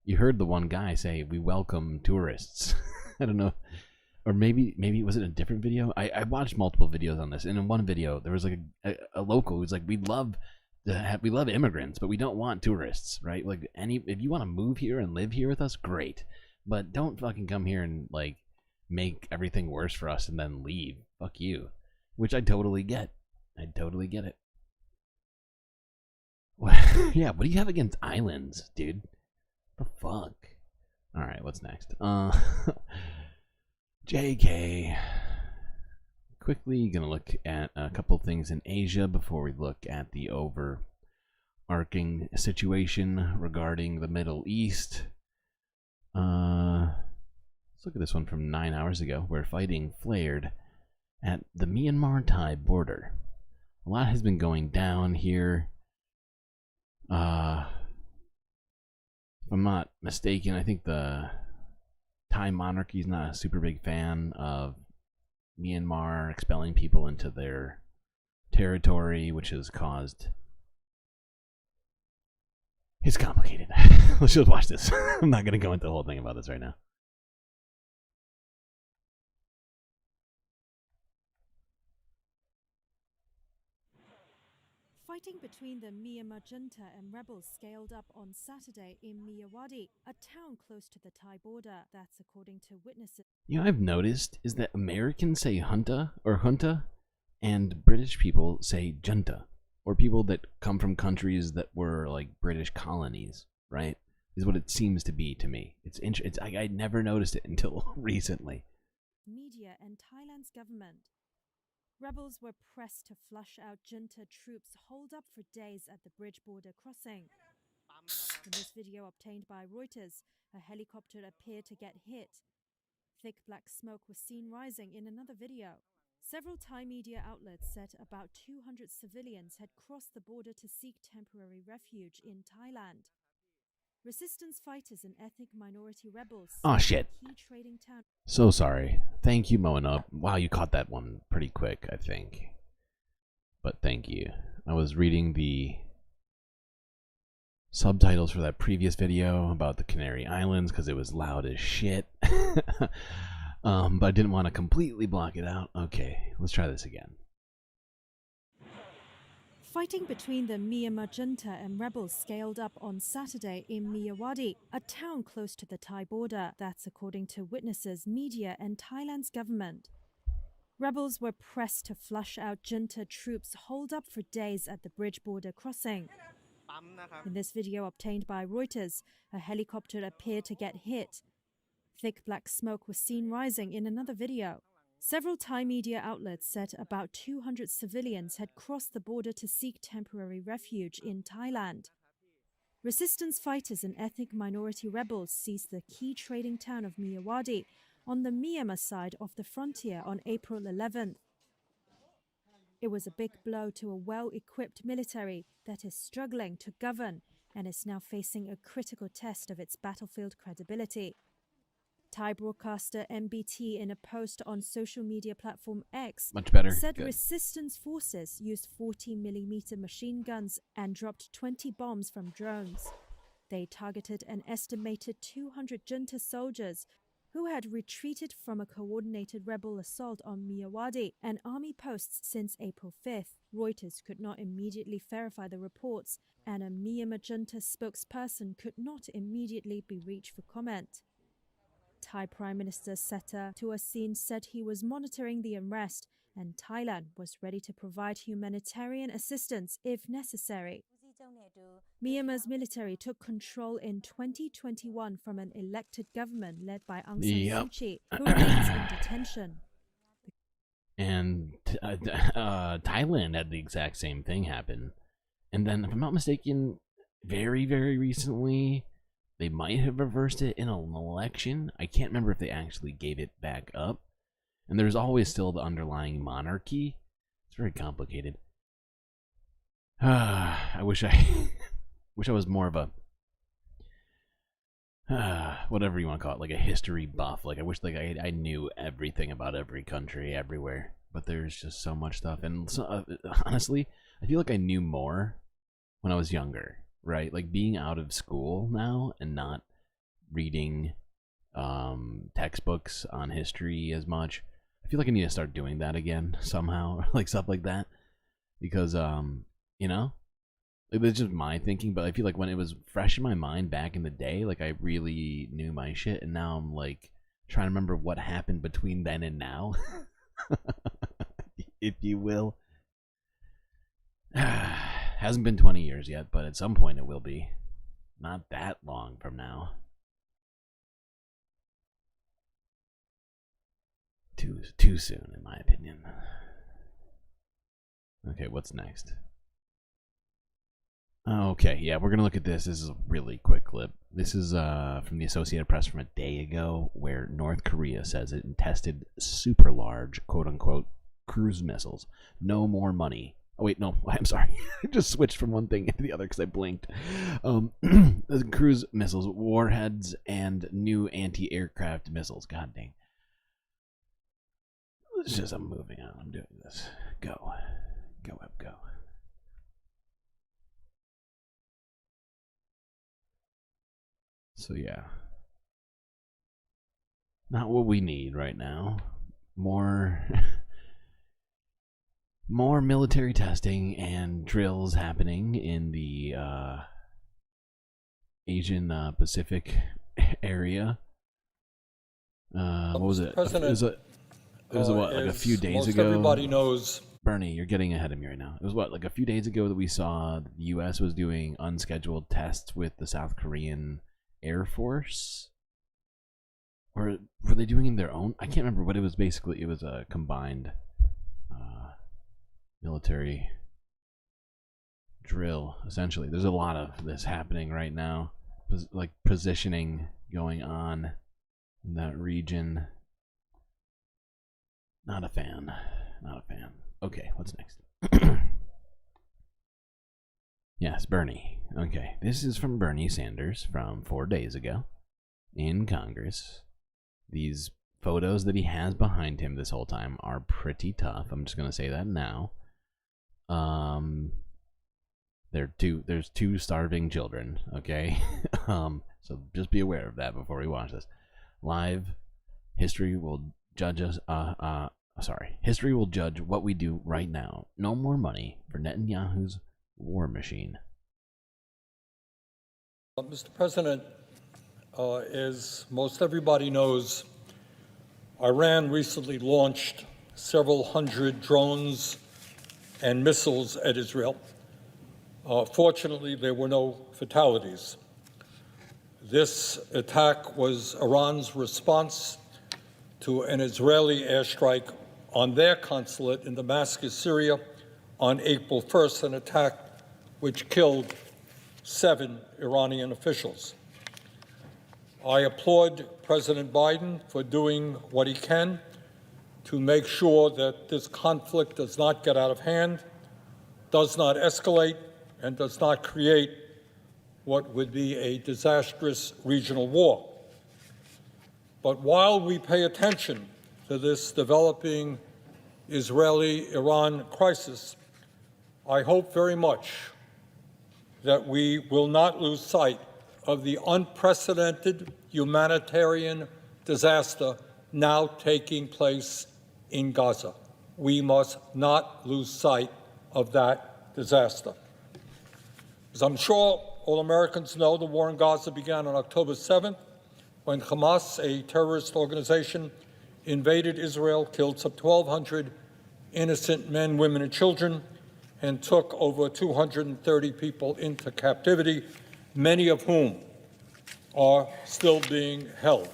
you heard the one guy say, "We welcome tourists." I don't know, or maybe was it a different video? I watched multiple videos on this, and in one video there was like a local who's like, "We love immigrants, but we don't want tourists," right? Like, if you want to move here and live here with us, great, but don't fucking come here and like make everything worse for us and then leave. Fuck you. Which I totally get. I totally get it. Yeah, what do you have against islands, dude? What the fuck? All right, what's next? JK. Quickly gonna look at a couple things in Asia before we look at the overarching situation regarding the Middle East. Let's look at this one from 9 hours ago, where fighting flared at the Myanmar-Thai border. A lot has been going down here. If I'm not mistaken, I think the Thai monarchy is not a super big fan of Myanmar expelling people into their territory, which has caused... It's complicated. Let's just watch this. I'm not going to go into the whole thing about this right now. Fighting between the Myanmar junta and rebels scaled up on Saturday in Miyawadi, a town close to the Thai border. That's according to witnesses. You know, I've noticed is that Americans say junta or junta, and British people say junta, or people that come from countries that were like British colonies, right? Is what it seems to be to me. I never noticed it until recently. Media and Thailand's government. Rebels were pressed to flush out junta troops holed up for days at the bridge border crossing. In this video obtained by Reuters, a helicopter appeared to get hit. Thick black smoke was seen rising in another video. Several Thai media outlets said about 200 civilians had crossed the border to seek temporary refuge in Thailand. Resistance fighters and ethnic minority rebels. Oh shit. Key trading town. So sorry. Thank you, Moana. Wow, you caught that one pretty quick, I think. But thank you. I was reading the subtitles for that previous video about the Canary Islands because it was loud as shit. But I didn't want to completely block it out. Okay, let's try this again. Fighting between the Myanmar junta and rebels scaled up on Saturday in Myawaddy, a town close to the Thai border. That's according to witnesses, media, and Thailand's government. Rebels were pressed to flush out junta troops holed up for days at the bridge border crossing. In this video obtained by Reuters, a helicopter appeared to get hit. Thick black smoke was seen rising in another video. Several Thai media outlets said about 200 civilians had crossed the border to seek temporary refuge in Thailand. Resistance fighters and ethnic minority rebels seized the key trading town of Myawaddy on the Myanmar side of the frontier on April 11th. It was a big blow to a well-equipped military that is struggling to govern and is now facing a critical test of its battlefield credibility. Thai broadcaster MBT, in a post on social media platform X, said Good. resistance forces used 40mm machine guns and dropped 20 bombs from drones. They targeted an estimated 200 junta soldiers who had retreated from a coordinated rebel assault on Myawaddy and army posts since April 5th. Reuters could not immediately verify the reports, and a Myanmar junta spokesperson could not immediately be reached for comment. Thai Prime Minister Seta Thavisin said he was monitoring the unrest and Thailand was ready to provide humanitarian assistance if necessary. Myanmar's military took control in 2021 from an elected government led by Aung San Suu Kyi, who remains in detention. And Thailand had the exact same thing happen. And then, if I'm not mistaken, very, very recently, they might have reversed it in an election. I can't remember if they actually gave it back up. And there's always still the underlying monarchy. It's very complicated. I wish I was more of a whatever you want to call it, like a history buff. Like I wish like I knew everything about every country everywhere. But there's just so much stuff, and so, honestly, I feel like I knew more when I was younger. Right, like being out of school now and not reading textbooks on history as much. I feel like I need to start doing that again somehow, like stuff like that, because you know, it was just my thinking. But I feel like when it was fresh in my mind back in the day, like I really knew my shit, and now I'm like trying to remember what happened between then and now, if you will. Hasn't been 20 years yet, but at some point it will be. Not that long from now. Too soon, in my opinion. Okay, what's next? Okay, yeah, we're gonna look at this. This is a really quick clip. This is from the Associated Press from a day ago, where North Korea says it tested super large, quote-unquote, cruise missiles. No more money. Oh wait, no, I'm sorry. I just switched from one thing to the other because I blinked. Cruise missiles, warheads, and new anti-aircraft missiles. God dang. It's just, I'm moving on. I'm doing this. Go. Go up, go. So yeah. Not what we need right now. More... More military testing and drills happening in the Asian Pacific area. What was it? It was what, like a few days ago? Everybody knows. Bernie, you're getting ahead of me right now. It was what, like a few days ago that we saw the U.S. was doing unscheduled tests with the South Korean Air Force? Or were they doing their own? I can't remember, but it was basically, it was a combined military drill, essentially. There's a lot of this happening right now, like positioning going on in that region. Not a fan. Not a fan. Okay, what's next? Yes, Bernie. Okay, this is from Bernie Sanders from 4 days ago in Congress. These photos that he has behind him this whole time are pretty tough. I'm just gonna say that now. There's two starving children, okay? So just be aware of that before we watch this. Live, history will judge us, history will judge what we do right now. No more money for Netanyahu's war machine. Mr. President, as most everybody knows, Iran recently launched several hundred drones and missiles at Israel. Fortunately, there were no fatalities. This attack was Iran's response to an Israeli airstrike on their consulate in Damascus, Syria, on April 1st, an attack which killed 7 Iranian officials. I applaud President Biden for doing what he can to make sure that this conflict does not get out of hand, does not escalate, and does not create what would be a disastrous regional war. But while we pay attention to this developing Israeli-Iran crisis, I hope very much that we will not lose sight of the unprecedented humanitarian disaster now taking place in Gaza. We must not lose sight of that disaster. As I'm sure all Americans know, the war in Gaza began on October 7th, when Hamas, a terrorist organization, invaded Israel, killed some 1,200 innocent men, women, and children, and took over 230 people into captivity, many of whom are still being held.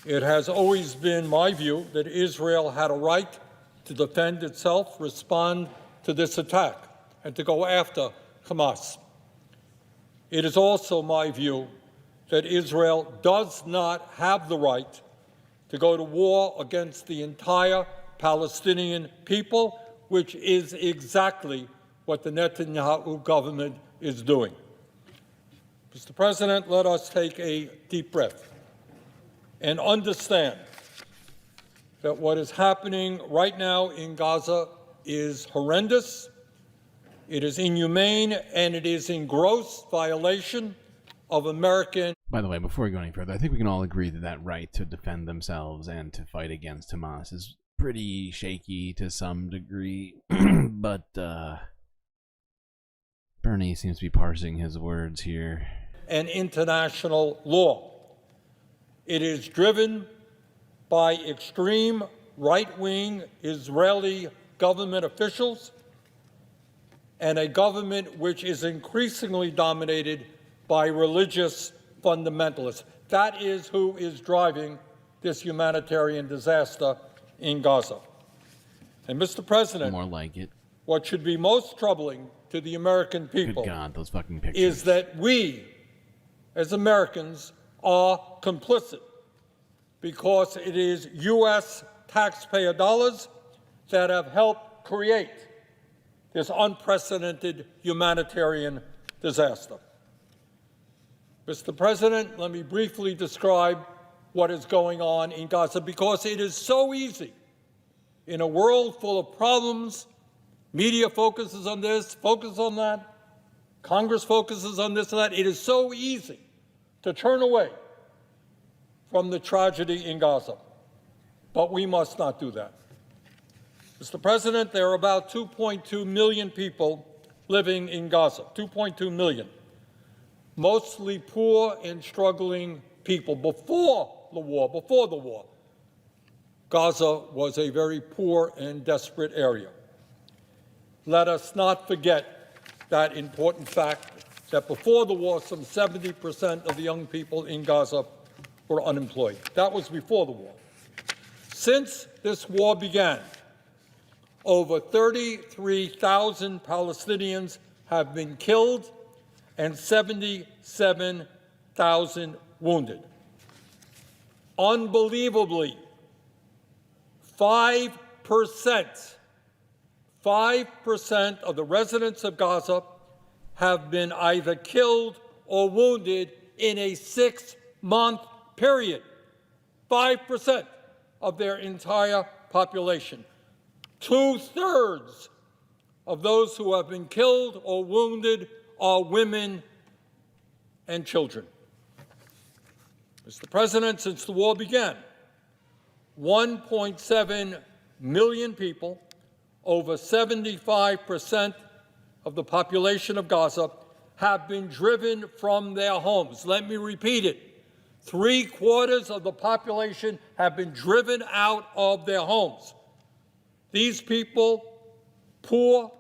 It has always been my view that Israel had a right to defend itself, respond to this attack, and to go after Hamas. It is also my view that Israel does not have the right to go to war against the entire Palestinian people, which is exactly what the Netanyahu government is doing. Mr. President, let us take a deep breath and understand that what is happening right now in Gaza is horrendous, it is inhumane, and it is in gross violation of American. By the way, before we go any further, I think we can all agree that that right to defend themselves and to fight against Hamas is pretty shaky to some degree, but Bernie seems to be parsing his words here. And international law. It is driven by extreme right-wing Israeli government officials and a government which is increasingly dominated by religious fundamentalists. That is who is driving this humanitarian disaster in Gaza. And Mr. President, more like it. What should be most troubling to the American people Good God, those fucking pictures. is that we, as Americans, are complicit because it is U.S. taxpayer dollars that have helped create this unprecedented humanitarian disaster. Mr. President, let me briefly describe what is going on in Gaza, because it is so easy in a world full of problems. Media focuses on this, focuses on that. Congress focuses on this and that. It is so easy to turn away from the tragedy in Gaza. But we must not do that. Mr. President, there are about 2.2 million people living in Gaza, 2.2 million, mostly poor and struggling people. Before the war, Gaza was a very poor and desperate area. Let us not forget that important fact that before the war, some 70% of the young people in Gaza were unemployed. That was before the war. Since this war began, over 33,000 Palestinians have been killed and 77,000 wounded. Unbelievably, 5% 5% of the residents of Gaza have been either killed or wounded in a 6-month period. 5% of their entire population. 2/3 of those who have been killed or wounded are women and children. Mr. President, since the war began, 1.7 million people, over 75% of the population of Gaza, have been driven from their homes. Let me repeat it. 3/4 of the population have been driven out of their homes. These people, poor,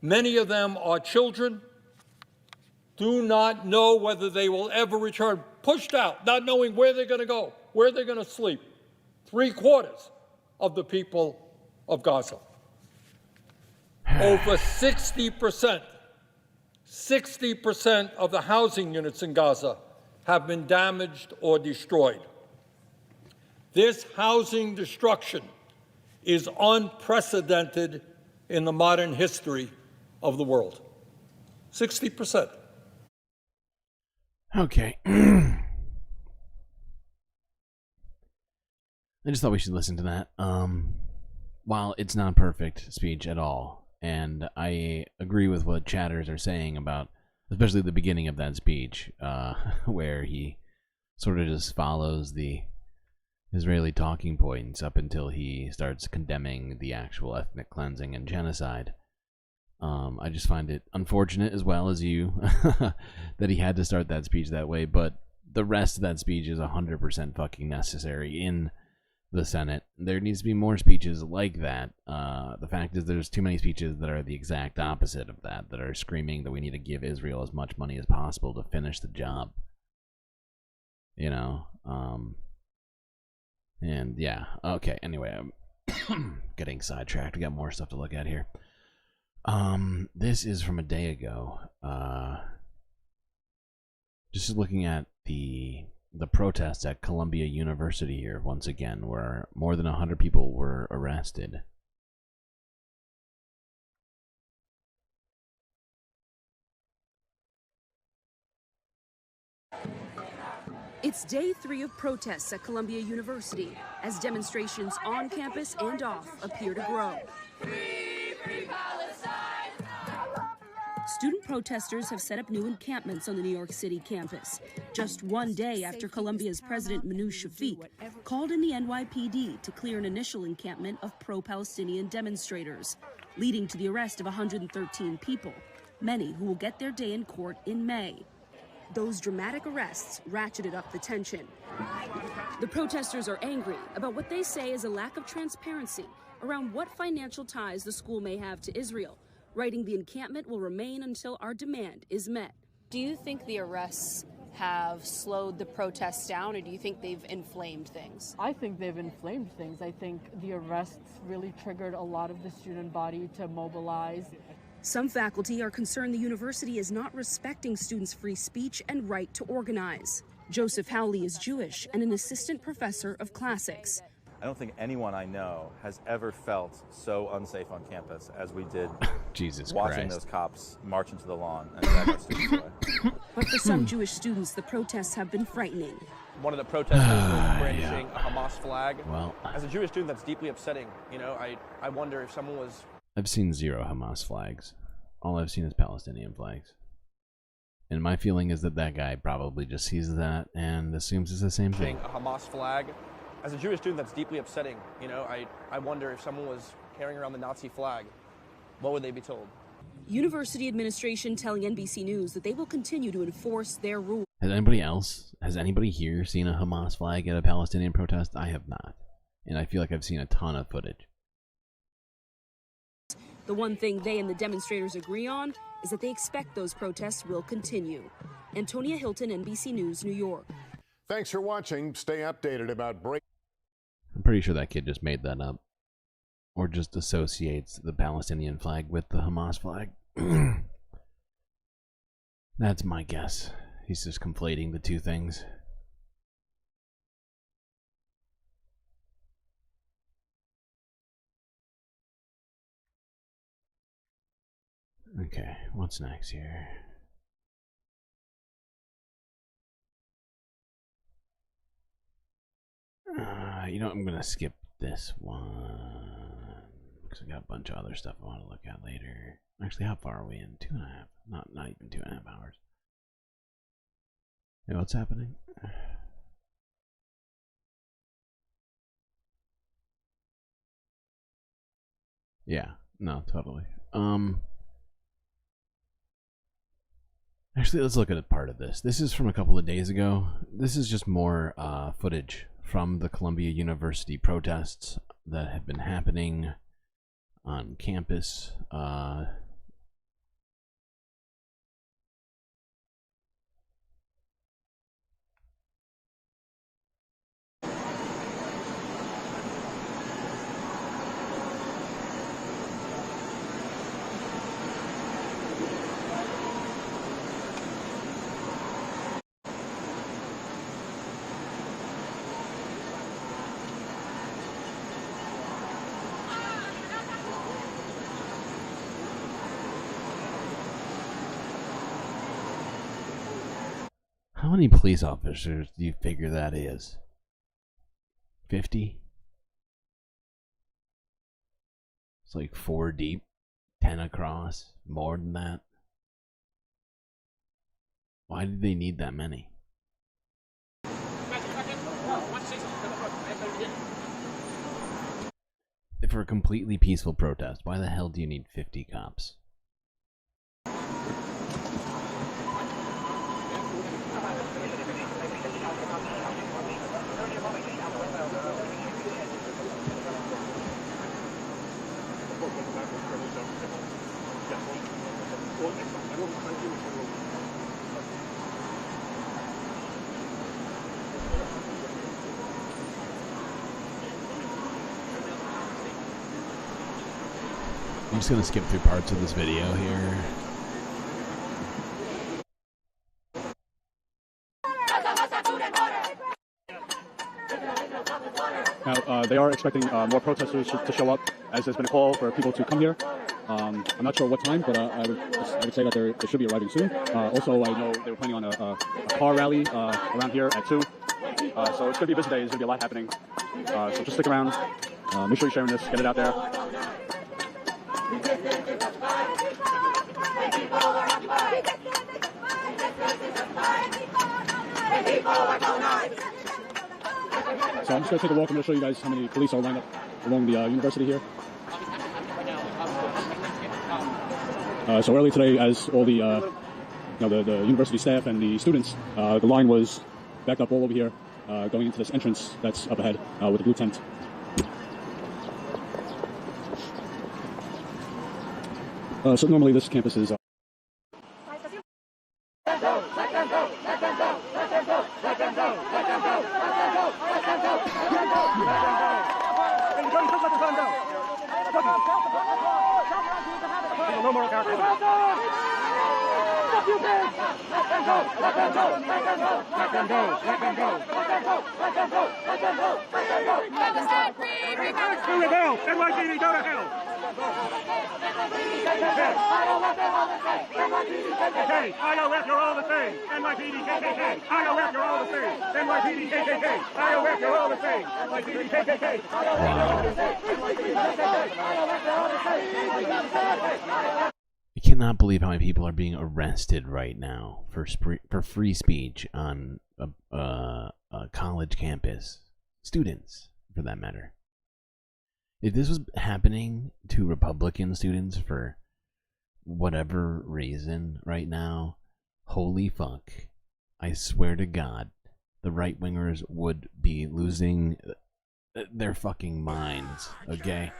many of them are children, do not know whether they will ever return, pushed out, not knowing where they're going to go, where they're going to sleep. 3/4 of the people of Gaza. Over 60% of the housing units in Gaza have been damaged or destroyed. This housing destruction is unprecedented in the modern history of the world. 60%. Okay. I just thought we should listen to that. While it's not perfect speech at all, and I agree with what chatters are saying about, especially the beginning of that speech, where he sort of just follows the Israeli talking points up until he starts condemning the actual ethnic cleansing and genocide. I just find it unfortunate, as well as you, that he had to start that speech that way, but the rest of that speech is 100% fucking necessary in the Senate. There needs to be more speeches like that. The fact is there's too many speeches that are the exact opposite of that, that are screaming that we need to give Israel as much money as possible to finish the job. You know? And yeah, okay, anyway, I'm getting sidetracked. We got more stuff to look at here. This is from a day ago. Just looking at the protests at Columbia University here once again, where more than 100 people were arrested. It's day 3 of protests at Columbia University as demonstrations on campus and off appear to grow. Free Palestine! Student protesters have set up new encampments on the New York City campus, just one day after Columbia's president Manoush Shafiq called in the NYPD to clear an initial encampment of pro-Palestinian demonstrators, leading to the arrest of 113 people, many who will get their day in court in May. Those dramatic arrests ratcheted up the tension. The protesters are angry about what they say is a lack of transparency around what financial ties the school may have to Israel, writing the encampment will remain until our demand is met. Do you think the arrests have slowed the protests down, or do you think they've inflamed things? I think they've inflamed things. I think the arrests really triggered a lot of the student body to mobilize. Some faculty are concerned the university is not respecting students' free speech and right to organize. Joseph Howley is Jewish and an assistant professor of classics. I don't think anyone I know has ever felt so unsafe on campus as we did Jesus watching Christ. those cops march into the lawn and drag our students away. But for some Jewish students, the protests have been frightening. One of the protesters was brandishing a Hamas flag. Well, as a Jewish student, that's deeply upsetting. You know, I wonder if someone was... I've seen 0 Hamas flags. All I've seen is Palestinian flags. And my feeling is that that guy probably just sees that and assumes it's the same thing. A Hamas flag. As a Jewish student, that's deeply upsetting. You know, I wonder if someone was carrying around the Nazi flag, what would they be told? University administration telling NBC News that they will continue to enforce their rules. Has anybody here seen a Hamas flag at a Palestinian protest? I have not. And I feel like I've seen a ton of footage. The one thing they and the demonstrators agree on is that they expect those protests will continue. Antonia Hilton, NBC News, New York. Thanks for watching. Stay updated about break. I'm pretty sure that kid just made that up. Or just associates the Palestinian flag with the Hamas flag. That's my guess. He's just conflating the two things. Okay, what's next here? You know, I'm gonna skip this one because I got a bunch of other stuff I want to look at later. Actually, how far are we in? 2.5. Not even 2.5 hours. Hey, what's happening? Yeah, no, totally. Actually, let's look at a part of this. This is from a couple of days ago. This is just more footage from the Columbia University protests that have been happening on campus. How many police officers do you figure that is? 50? It's like 4 deep, 10 across, more than that. Why did they need that many? For a completely peaceful protest, why the hell do you need 50 cops? I'm just gonna skip through parts of this video here. Now, they are expecting more protesters to show up, as there's been a call for people to come here. I'm not sure what time, but I would say that they should be arriving soon. Also, I know they were planning on a car rally around here at 2. So it's going to be a busy day. There's going to be a lot happening. So just stick around. Make sure you're sharing this. Get it out there. So I'm just going to take a walk. I'm going to show you guys how many police are lined up along the university here. So early today, as all the the university staff and the students, the line was backed up all over here, going into this entrance that's up ahead with the blue tent. So normally this campus is. No more characters. Let them go. Let them go. To rebel. NYPD, go to hell. KKK, IOF, you're all the same. NYPD, KKK, IOF, you're all the same. NYPD, KKK, IOF, you're all the same. NYPD, KKK, I cannot believe how many people are being arrested right now for free speech on a college campus. Students, for that matter. If this was happening to Republican students for whatever reason right now, holy fuck. I swear to God, the right-wingers would be losing their fucking minds, okay?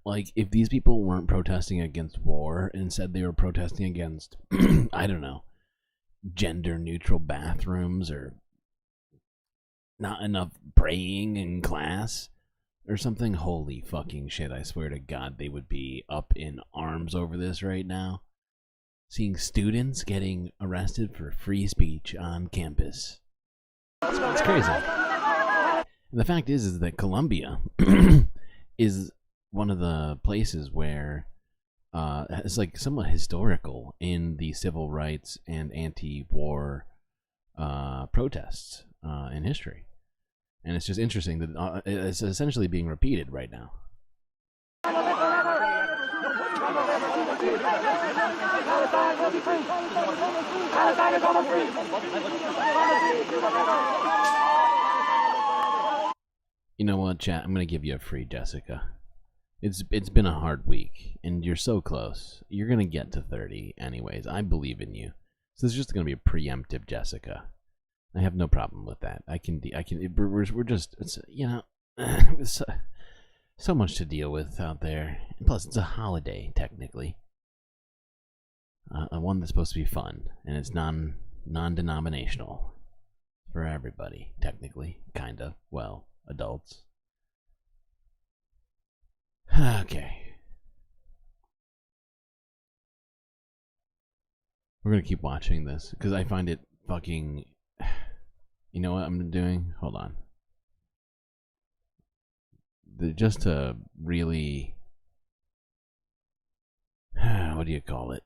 Like, if these people weren't protesting against war, instead they were protesting against, I don't know, gender-neutral bathrooms or not enough praying in class or something. Holy fucking shit, I swear to God they would be up in arms over this right now. Seeing students getting arrested for free speech on campus. It's crazy. And the fact is that Colombia is one of the places where it's like somewhat historical in the civil rights and anti-war protests in history. And it's just interesting that it's essentially being repeated right now. You know what, chat? I'm gonna give you a free Jessica. It's been a hard week, and you're so close. You're gonna get to 30 anyways. I believe in you. So it's just gonna be a preemptive Jessica. I have no problem with that. We're just, it's, you know, it's so much to deal with out there. And plus, it's a holiday, technically. One that's supposed to be fun, and it's non-denominational for everybody, technically, kinda. Well, adults. Okay. We're gonna keep watching this because I find it fucking. You know what I'm doing? Hold on. Just to really. What do you call it?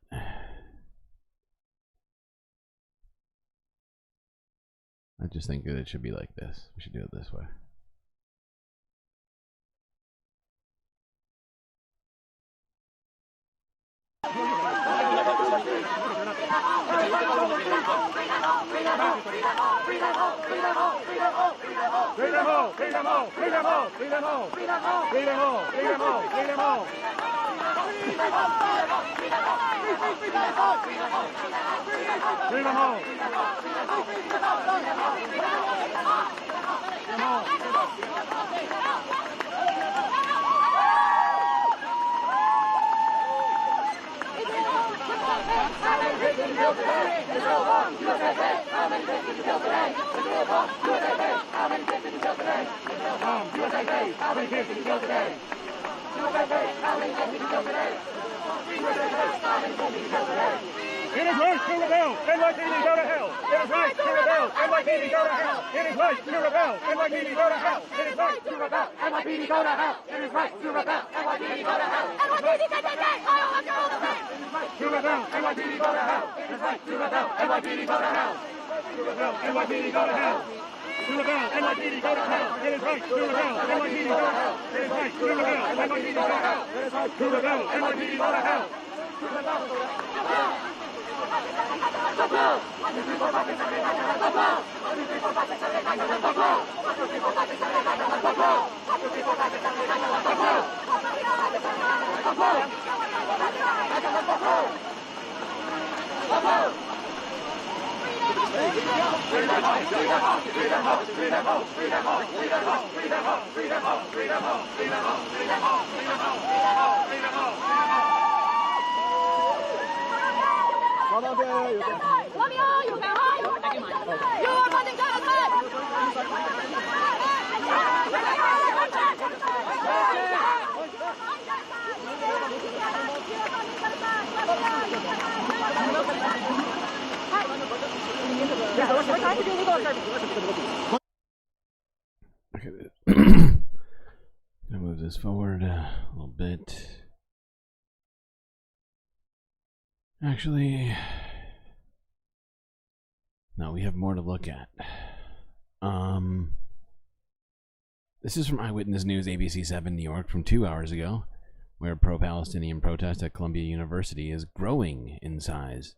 I just think that it should be like this. We should do it this way. It is right to rebel, NYPD go to hell. It is right to rebel, NYPD go to hell. It is right to rebel, NYPD go to hell. It is right to rebel, NYPD go to hell. It is right to rebel, NYPD go to hell. NYPD to rebel, NYPD go to hell. It is right to rebel, NYPD go to hell. To rebel, NYPD go to hell. To rebel, NYPD go to hell. It is right to rebel, NYPD go to hell. It is right to rebel, NYPD go to hell. It is right to rebel, NYPD go to hell. Okay, gonna move this forward a little bit. Actually, no, we have more to look at. This is from Eyewitness News, ABC 7, New York, from 2 hours ago, where pro-Palestinian protest at Columbia University is growing in size,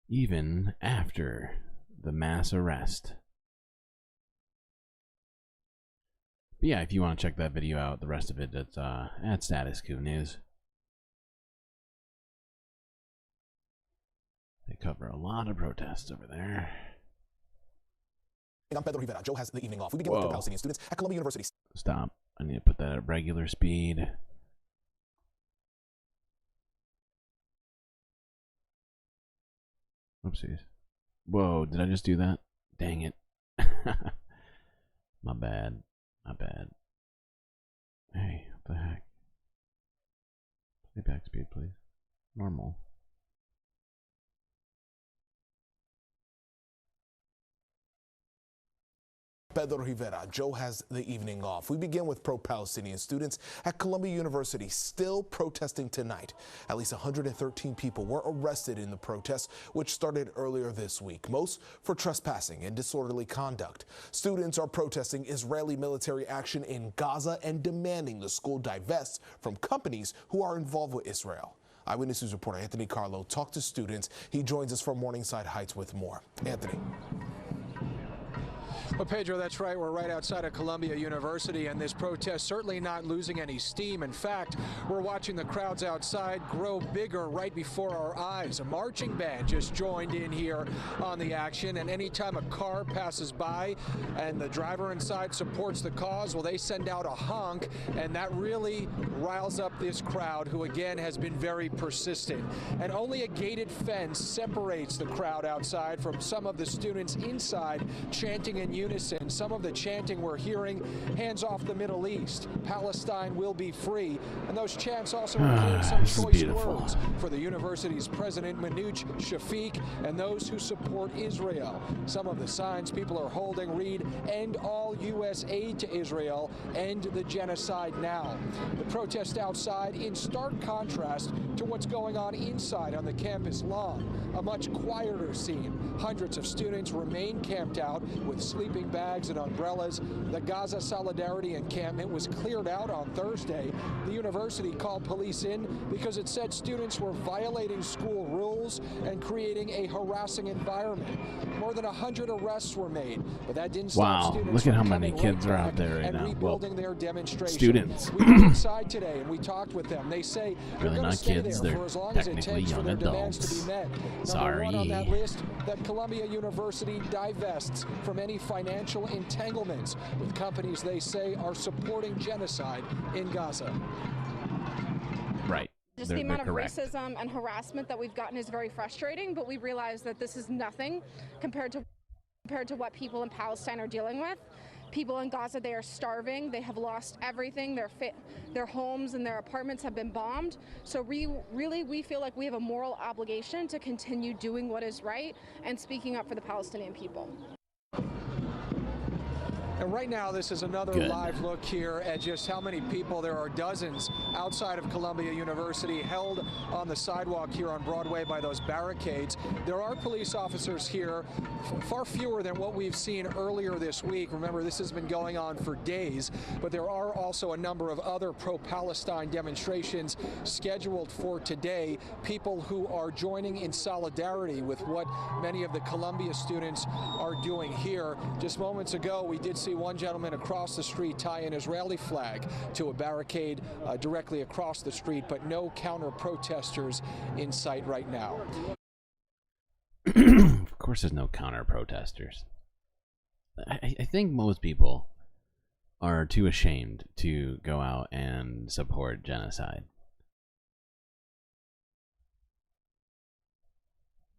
even after the mass arrest. But yeah, if you want to check that video out, the rest of it, it's at Status Quo News. They cover a lot of protests over there. I'm Pedro Rivera. Joe has the evening off. We begin with Palestinian students at Columbia University. Stop. I need to put that at regular speed. Oopsies. Whoa, did I just do that? Dang it. My bad. My bad. Hey, what the heck? Playback speed, please. Normal. Pedro Rivera, Joe has the evening off. We begin with pro-Palestinian students at Columbia University still protesting tonight. At least 113 people were arrested in the protests, which started earlier this week, most for trespassing and disorderly conduct. Students are protesting Israeli military action in Gaza and demanding the school divest from companies who are involved with Israel. Eyewitness News reporter Anthony Carlo talked to students. He joins us from Morningside Heights with more. Anthony. Well, Pedro, that's right. We're right outside of Columbia University, and this protest certainly not losing any steam. In fact, we're watching the crowds outside grow bigger right before our eyes. A marching band just joined in here on the action, and anytime a car passes by and the driver inside supports the cause, well, they send out a honk, and that really riles up this crowd, who again has been very persistent. And only a gated fence separates the crowd outside from some of the students inside chanting in unison. Some of the chanting we're hearing, hands off the Middle East, Palestine will be free, and those chants also include some choice words for the university's president Manouch Shafiq and those who support Israel. Some of the signs people are holding read, "End all U.S. aid to Israel, end the genocide now." The protest outside in stark contrast to what's going on inside on the campus lawn. A much quieter scene. Hundreds of students remain camped out with sleeping bags and umbrellas. The Gaza Solidarity encampment was cleared out on Thursday. The university called police in because it said students were violating school rules and creating a harassing environment. More than 100 arrests were made, but that didn't stop students Look at how from many coming kids right are out back there right and now. rebuilding their demonstration. Students. We went inside today and we talked with them. They say they're Really going to not stay kids, there they're for as long as it technically takes for young their demands to adults. be met. Sorry. Number one on that list, that Columbia University divests from any financial entanglements with companies they say are supporting genocide in Gaza. Right. Just the amount of racism and harassment that we've gotten is very frustrating, but we realize that this is nothing compared to what people in Palestine are dealing with. People in Gaza, they are starving. They have lost everything. Their homes and their apartments have been bombed. So we feel like we have a moral obligation to continue doing what is right and speaking up for the Palestinian people. And right now, this is another live look here at just how many people. There are dozens outside of Columbia University held on the sidewalk here on Broadway by those barricades. There are police officers here, far fewer than what we've seen earlier this week. Remember, this has been going on for days, but there are also a number of other pro-Palestine demonstrations scheduled for today. People who are joining in solidarity with what many of the Columbia students are doing here. Just moments ago, we did see one gentleman across the street tie an Israeli flag to a barricade directly across the street, but no counter-protesters in sight right now. Of course there's no counter-protesters. I think most people are too ashamed to go out and support genocide.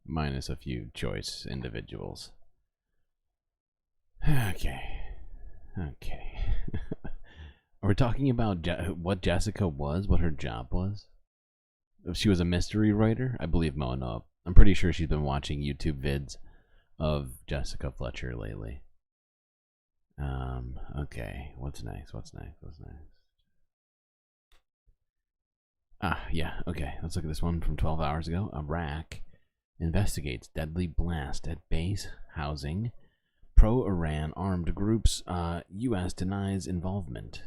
Minus a few choice individuals. Okay. Are we talking about what Jessica was? What her job was? If she was a mystery writer? I believe Mo. No, I'm pretty sure she's been watching YouTube vids of Jessica Fletcher lately. Okay. What's next? Yeah. Okay. Let's look at this one from 12 hours ago. Iraq investigates deadly blast at base housing pro-Iran armed groups. U.S. denies involvement.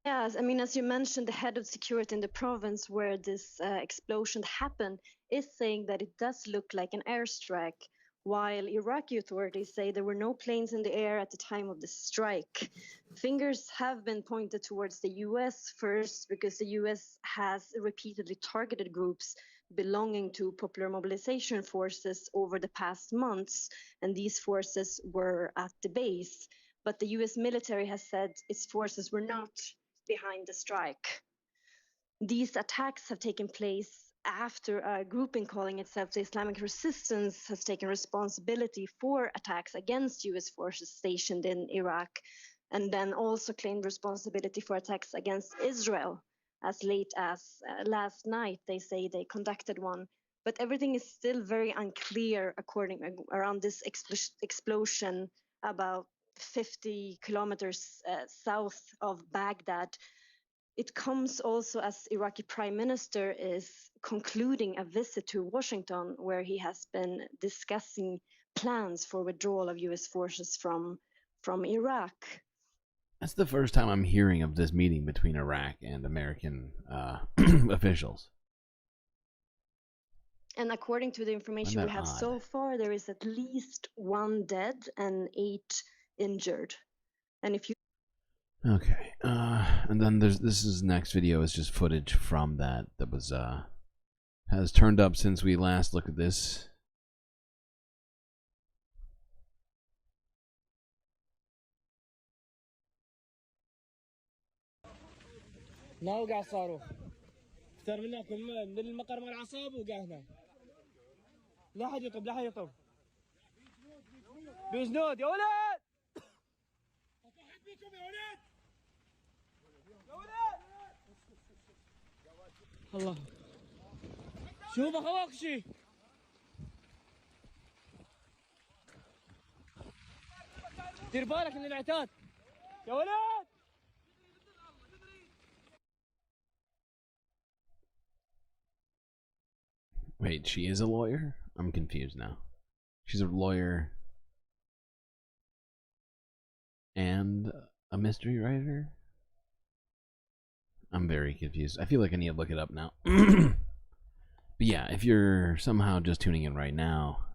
Yes, I mean, as you mentioned, the head of security in the province where this explosion happened is saying that it does look like an airstrike, while Iraqi authorities say there were no planes in the air at the time of the strike. Fingers have been pointed towards the U.S. first because the U.S. has repeatedly targeted groups belonging to Popular Mobilization Forces over the past months, and these forces were at the base. But the U.S. military has said its forces were not behind the strike. These attacks have taken place after a grouping calling itself the Islamic Resistance has taken responsibility for attacks against US forces stationed in Iraq, and then also claimed responsibility for attacks against Israel. As late as last night, they say they conducted one. But everything is still very unclear around this explosion about 50 kilometers south of Baghdad. It comes also as Iraqi Prime Minister is concluding a visit to Washington, where he has been discussing plans for withdrawal of US forces from Iraq. That's the first time I'm hearing of this meeting between Iraq and American officials. And according to the information we have so far, there is at least 1 dead and 8 injured. And if you Okay, and then this next video is just footage from that was has turned up since we last looked at this. ما وقع صاروخ اكثر منكم من المقر مال العصاب وقع هنا لا حد يطب لا حد يطب بجنود يا ولد اصحح بيكم يا ولد يا ولد الله شوف اخوك شي دير بالك من العتاد يا ولد. Wait, she is a lawyer? I'm confused now. She's a lawyer and a mystery writer? I'm very confused. I feel like I need to look it up now. But yeah, if you're somehow just tuning in right now,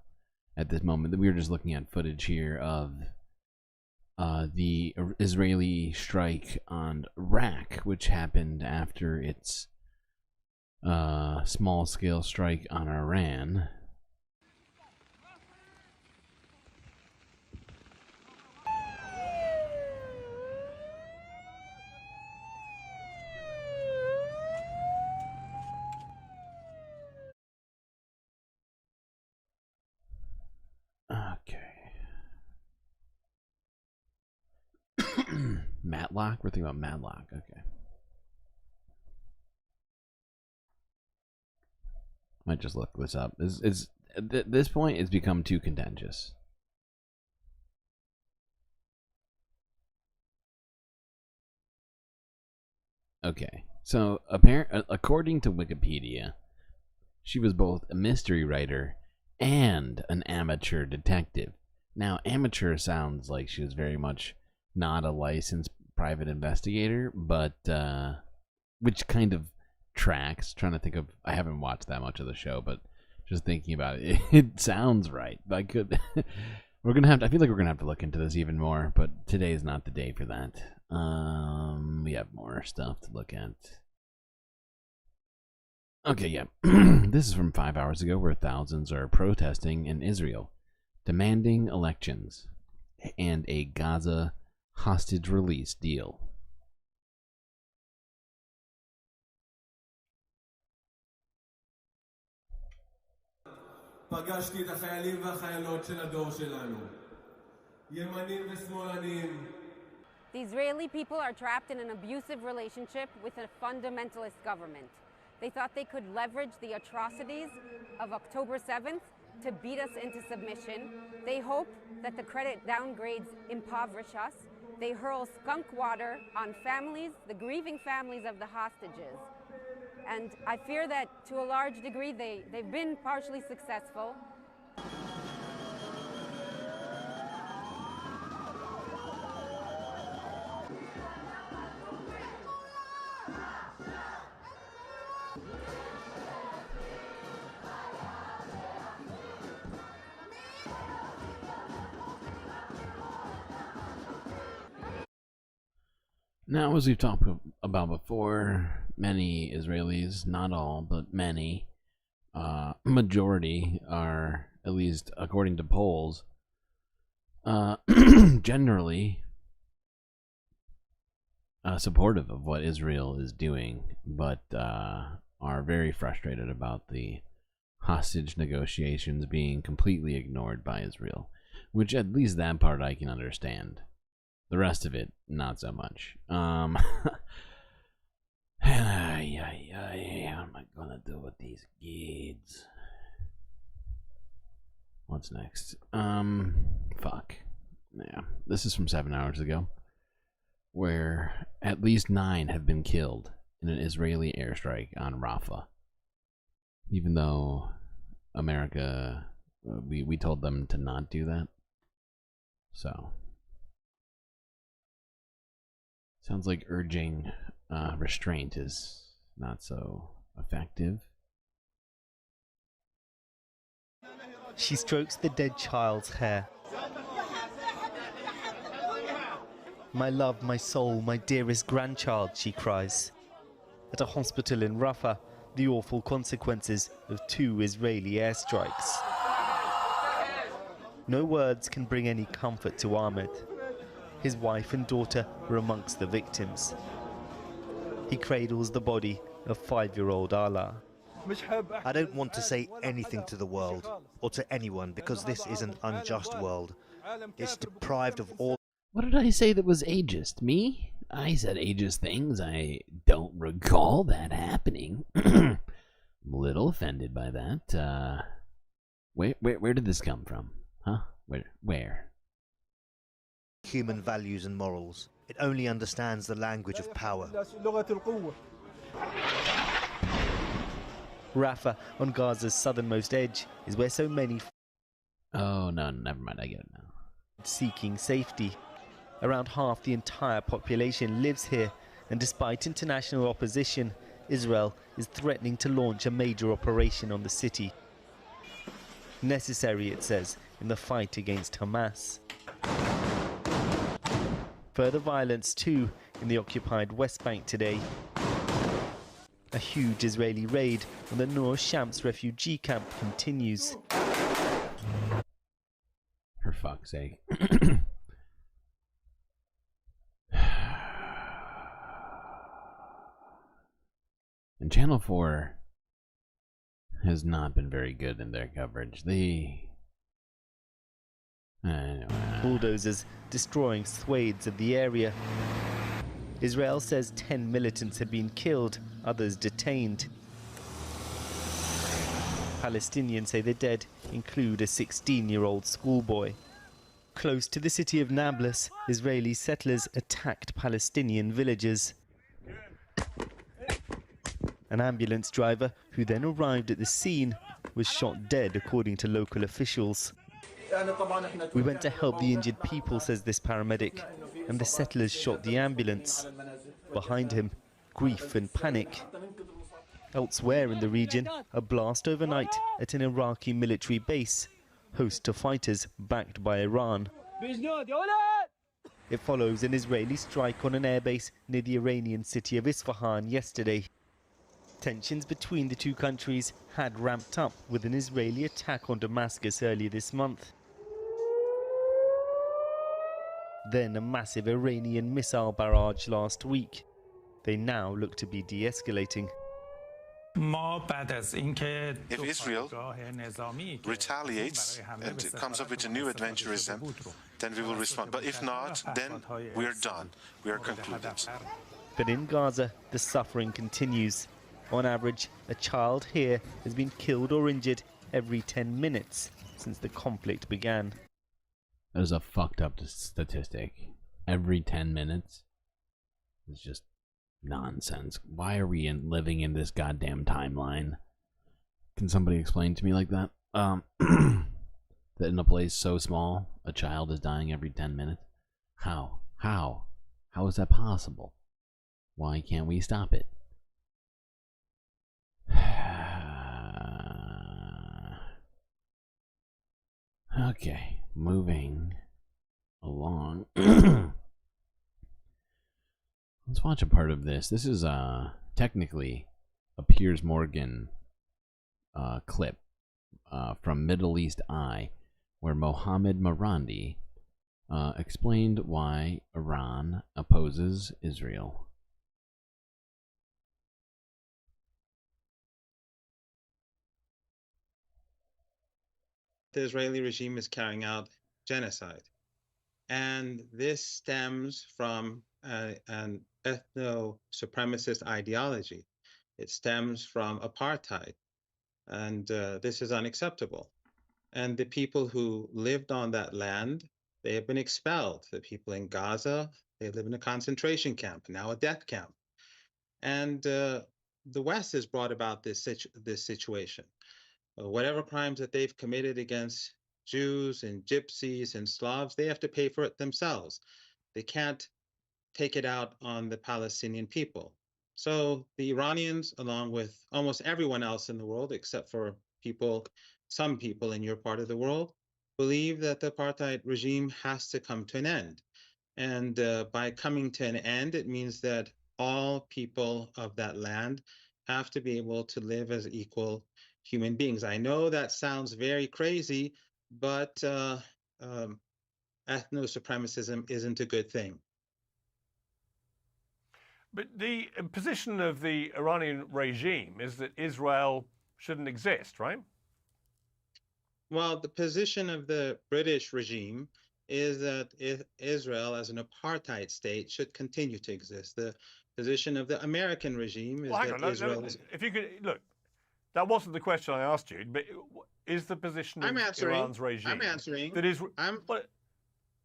at this moment, we were just looking at footage here of the Israeli strike on Iraq, which happened after its small-scale strike on Iran. Okay. Matlock? We're thinking about Matlock. Okay. Might just look this up. At this point, it's become too contentious. Okay, so according to Wikipedia, she was both a mystery writer and an amateur detective. Now, amateur sounds like she was very much not a licensed private investigator, but which kind of tracks. Trying to think of, I haven't watched that much of the show, but just thinking about it, it sounds right. I could we're gonna have to, I feel like we're gonna have to look into this even more, but today is not the day for that. We have more stuff to look at. Okay, yeah. This is from 5 hours ago, where thousands are protesting in Israel, demanding elections and a Gaza hostage release deal. פגשתי את החיילים והחיילות של הדור שלנו. ימנים ושמאלנים. The Israeli people are trapped in an abusive relationship with a fundamentalist government. They thought they could leverage the atrocities of October 7th to beat us into submission. They hope that the credit downgrades impoverish us. They hurl skunk water on families, the grieving families of the hostages. And I fear that to a large degree they've been partially successful. Now, as we've talked about before, many Israelis, not all, but many, majority are, at least according to polls, generally supportive of what Israel is doing. But are very frustrated about the hostage negotiations being completely ignored by Israel, which at least that part I can understand. The rest of it, not so much. What am I gonna do with these kids? What's next? Fuck. Yeah, this is from 7 hours ago, where at least 9 have been killed in an Israeli airstrike on Rafah. Even though America, we told them to not do that. So, sounds like urging restraint is not so effective. She strokes the dead child's hair. My love, my soul, my dearest grandchild, she cries. At a hospital in Rafah, the awful consequences of 2 Israeli airstrikes. No words can bring any comfort to Ahmed. His wife and daughter were amongst the victims. He cradles the body of 5-year-old Ala. I don't want to say anything to the world or to anyone because this is an unjust world. It's deprived of all. What did I say that was ageist? Me? I said ageist things. I don't recall that happening. I'm a little offended by that. Where did this come from? Huh? Where? Human values and morals. It only understands the language of power. Rafah, on Gaza's southernmost edge, is where so many Oh, no, never mind, I get it now. Seeking safety. Around half the entire population lives here, and despite international opposition, Israel is threatening to launch a major operation on the city. Necessary, it says, in the fight against Hamas. Further violence, too, in the occupied West Bank today. A huge Israeli raid on the Nur Shams refugee camp continues. For fuck's sake. And Channel 4 has not been very good in their coverage. Bulldozers destroying swathes of the area. Israel says 10 militants have been killed, others detained. Palestinians say the dead include a 16-year-old schoolboy. Close to the city of Nablus, Israeli settlers attacked Palestinian villagers. An ambulance driver, who then arrived at the scene, was shot dead, according to local officials. We went to help the injured people, says this paramedic, and the settlers shot the ambulance. Behind him, grief and panic. Elsewhere in the region, a blast overnight at an Iraqi military base, host to fighters backed by Iran. It follows an Israeli strike on an airbase near the Iranian city of Isfahan yesterday. Tensions between the two countries had ramped up with an Israeli attack on Damascus earlier this month. Then a massive Iranian missile barrage last week. They now look to be de-escalating. If Israel retaliates and comes up with a new adventurism, then we will respond. But if not, then we're done. We are concluded. But in Gaza, the suffering continues. On average, a child here has been killed or injured every 10 minutes since the conflict began. That is a fucked up statistic. Every 10 minutes? It's just nonsense. Why are we living in this goddamn timeline? Can somebody explain to me like that? That in a place so small, a child is dying every 10 minutes? How? How is that possible? Why can't we stop it? Okay, moving along. Let's watch a part of this. This is technically a Piers Morgan clip from Middle East Eye, where Mohammed Marandi explained why Iran opposes Israel. the Israeli regime is carrying out genocide. And this stems from an ethno-supremacist ideology. It stems from apartheid. And this is unacceptable. And the people who lived on that land, they have been expelled. The people in Gaza, they live in a concentration camp, now a death camp. And the West has brought about this situation. Whatever crimes that they've committed against Jews and Gypsies and Slavs, they have to pay for it themselves. They can't take it out on the Palestinian people. So the Iranians, along with almost everyone else in the world, except for some people in your part of the world, believe that the apartheid regime has to come to an end. And by coming to an end, it means that all people of that land have to be able to live as equal human beings. I know that sounds very crazy, but ethno-supremacism isn't a good thing. But the position of the Iranian regime is that Israel shouldn't exist, right? Well, the position of the British regime is that Israel as an apartheid state should continue to exist. The position of the American regime is that Israel is... If you could, look, that wasn't the question I asked you, but is the position of Iran's regime... I'm answering. That is,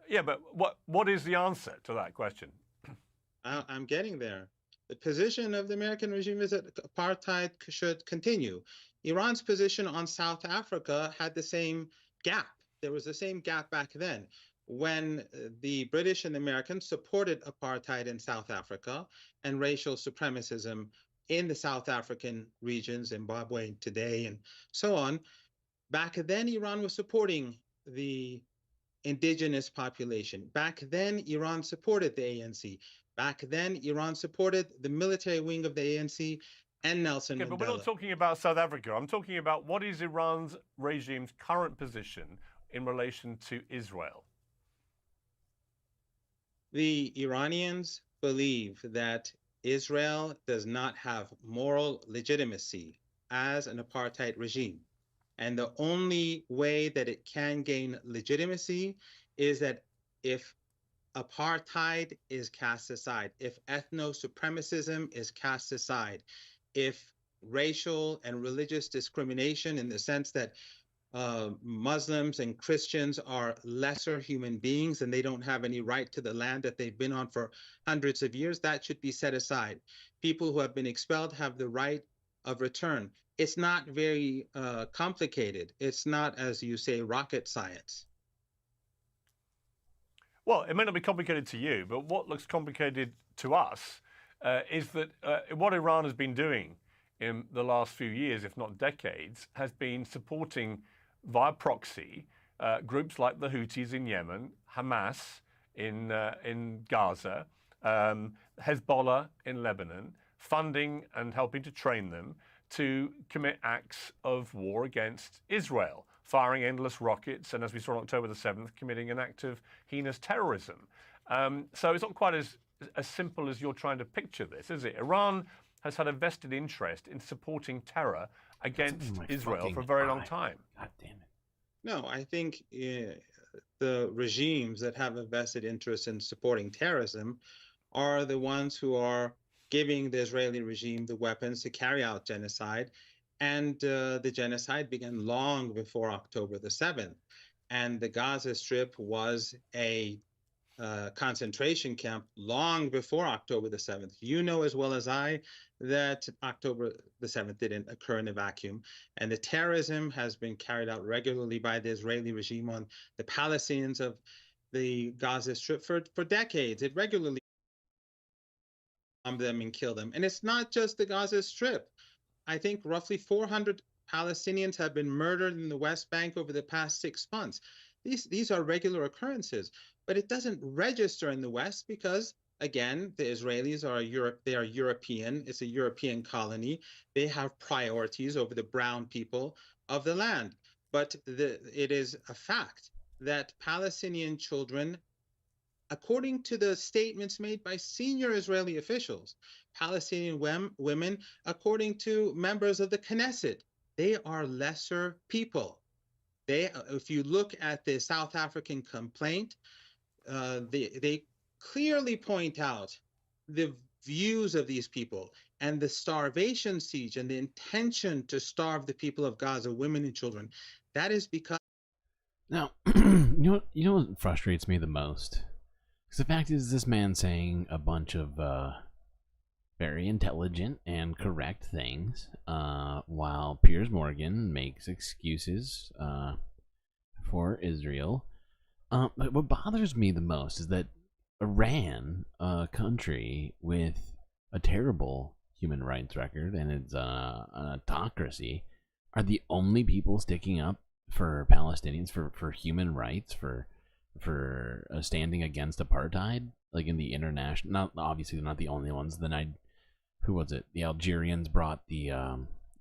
yeah, but what is the answer to that question? I'm getting there. The position of the American regime is that apartheid should continue. Iran's position on South Africa had the same gap. There was the same gap back then when the British and the Americans supported apartheid in South Africa and racial supremacism in the South African region, Zimbabwe today, and so on. Back then, Iran was supporting the indigenous population. Back then, Iran supported the ANC. Back then, Iran supported the military wing of the ANC and Nelson Mandela. But we're not talking about South Africa. I'm talking about what is Iran's regime's current position in relation to Israel? The Iranians believe that Israel does not have moral legitimacy as an apartheid regime. And the only way that it can gain legitimacy is that if apartheid is cast aside, if ethno-supremacism is cast aside, if racial and religious discrimination in the sense that Muslims and Christians are lesser human beings and they don't have any right to the land that they've been on for hundreds of years, that should be set aside. People who have been expelled have the right of return. It's not very complicated. It's not, as you say, rocket science. Well, it may not be complicated to you, but what looks complicated to us is that what Iran has been doing in the last few years, if not decades, has been supporting via proxy groups like the Houthis in Yemen, Hamas in Gaza, Hezbollah in Lebanon, funding and helping to train them to commit acts of war against Israel, firing endless rockets, and as we saw on October the 7th, committing an act of heinous terrorism. So it's not quite as simple as you're trying to picture this, is it? Iran has had a vested interest in supporting terror against Israel for a very long time. God damn it. No, I think the regimes that have a vested interest in supporting terrorism are the ones who are giving the Israeli regime the weapons to carry out genocide. And the genocide began long before October the 7th. And the Gaza Strip was a concentration camp long before October the 7th. You know as well as I that October the 7th didn't occur in a vacuum. And the terrorism has been carried out regularly by the Israeli regime on the Palestinians of the Gaza Strip for decades. It regularly bombed them and killed them. And it's not just the Gaza Strip. I think roughly 400 Palestinians have been murdered in the West Bank over the past 6 months. These are regular occurrences, but it doesn't register in the West because, again, the Israelis are European. It's a European colony. They have priorities over the brown people of the land. But it is a fact that Palestinian children, according to the statements made by senior Israeli officials, Palestinian women, according to members of the Knesset, they are lesser people. if you look at the South African complaint, they clearly point out the views of these people and the starvation siege and the intention to starve the people of Gaza, women and children. That is because. Now, you know what frustrates me the most? Because the fact is, this man saying a bunch of very intelligent and correct things, while Piers Morgan makes excuses for Israel. But what bothers me the most is that Iran, a country with a terrible human rights record and it's an autocracy, are the only people sticking up for Palestinians, for human rights, for standing against apartheid, like in the international. Not obviously, they're not the only ones. Then who was it? The Algerians brought the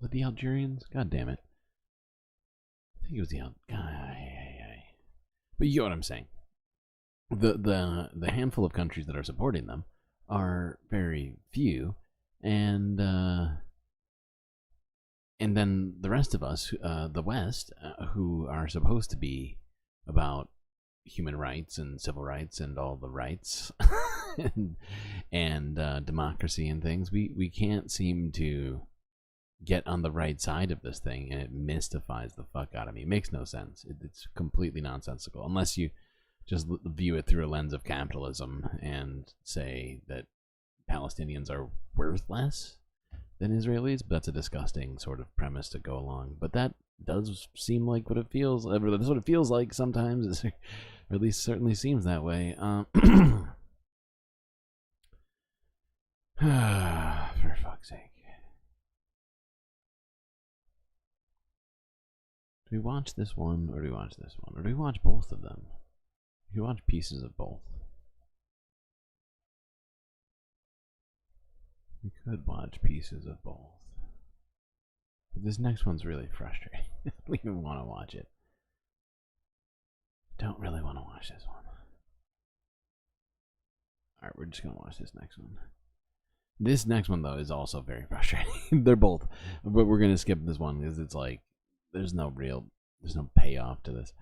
the Algerians. God damn it! I think it was the But you get what I'm saying. The handful of countries that are supporting them are very few, and then the rest of us, the West, who are supposed to be about human rights and civil rights and all the rights and democracy and things, we can't seem to get on the right side of this thing, and it mystifies the fuck out of me. It makes no sense. It's completely nonsensical, unless you just view it through a lens of capitalism and say that Palestinians are worth less than Israelis. But that's a disgusting sort of premise to go along. But that does seem like what it feels. That's what it feels like sometimes, or at least certainly seems that way. For fuck's sake. Do we watch this one, or do we watch this one, or do we watch both of them? Do we watch pieces of both? We could watch pieces of both. But this next one's really frustrating. I don't even want to watch it. Don't really want to watch this one. Alright, we're just going to watch this next one. This next one, though, is also very frustrating. They're both. But we're going to skip this one because it's like, there's no payoff to this.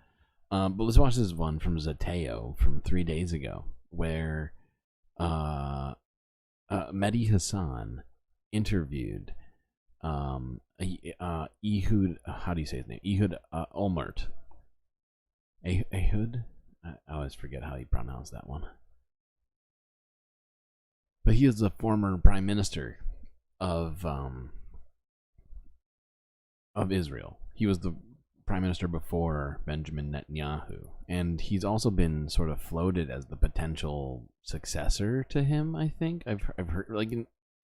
But let's watch this one from Zateo from 3 days ago, where Mehdi Hassan interviewed Ehud, how do you say his name? Ehud Olmert. Ehud? I always forget how you pronounce that one. But he is the former prime minister of Israel. He was the prime minister before Benjamin Netanyahu, and he's also been sort of floated as the potential successor to him. I think I've heard, like,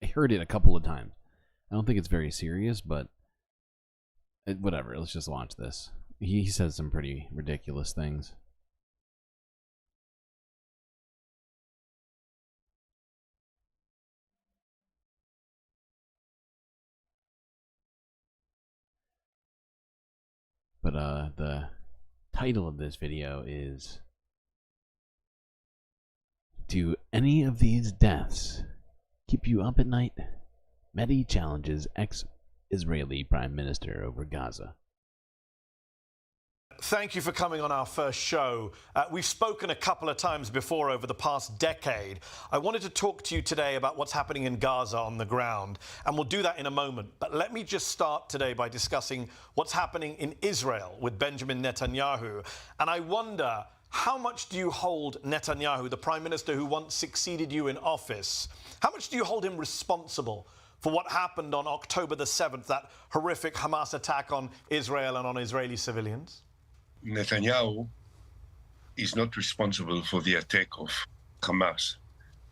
I heard it a couple of times. I don't think it's very serious, but whatever. Let's just watch this. He says some pretty ridiculous things. But the title of this video is, "Do any of these deaths keep you up at night? Mehdi challenges ex-Israeli Prime Minister over Gaza." Thank you for coming on our first show. We've spoken a couple of times before over the past decade. I wanted to talk to you today about what's happening in Gaza on the ground, and we'll do that in a moment. But let me just start today by discussing what's happening in Israel with Benjamin Netanyahu. And I wonder, how much do you hold Netanyahu, the prime minister who once succeeded you in office, how much do you hold him responsible for what happened on October the 7th, that horrific Hamas attack on Israel and on Israeli civilians? Netanyahu is not responsible for the attack of Hamas.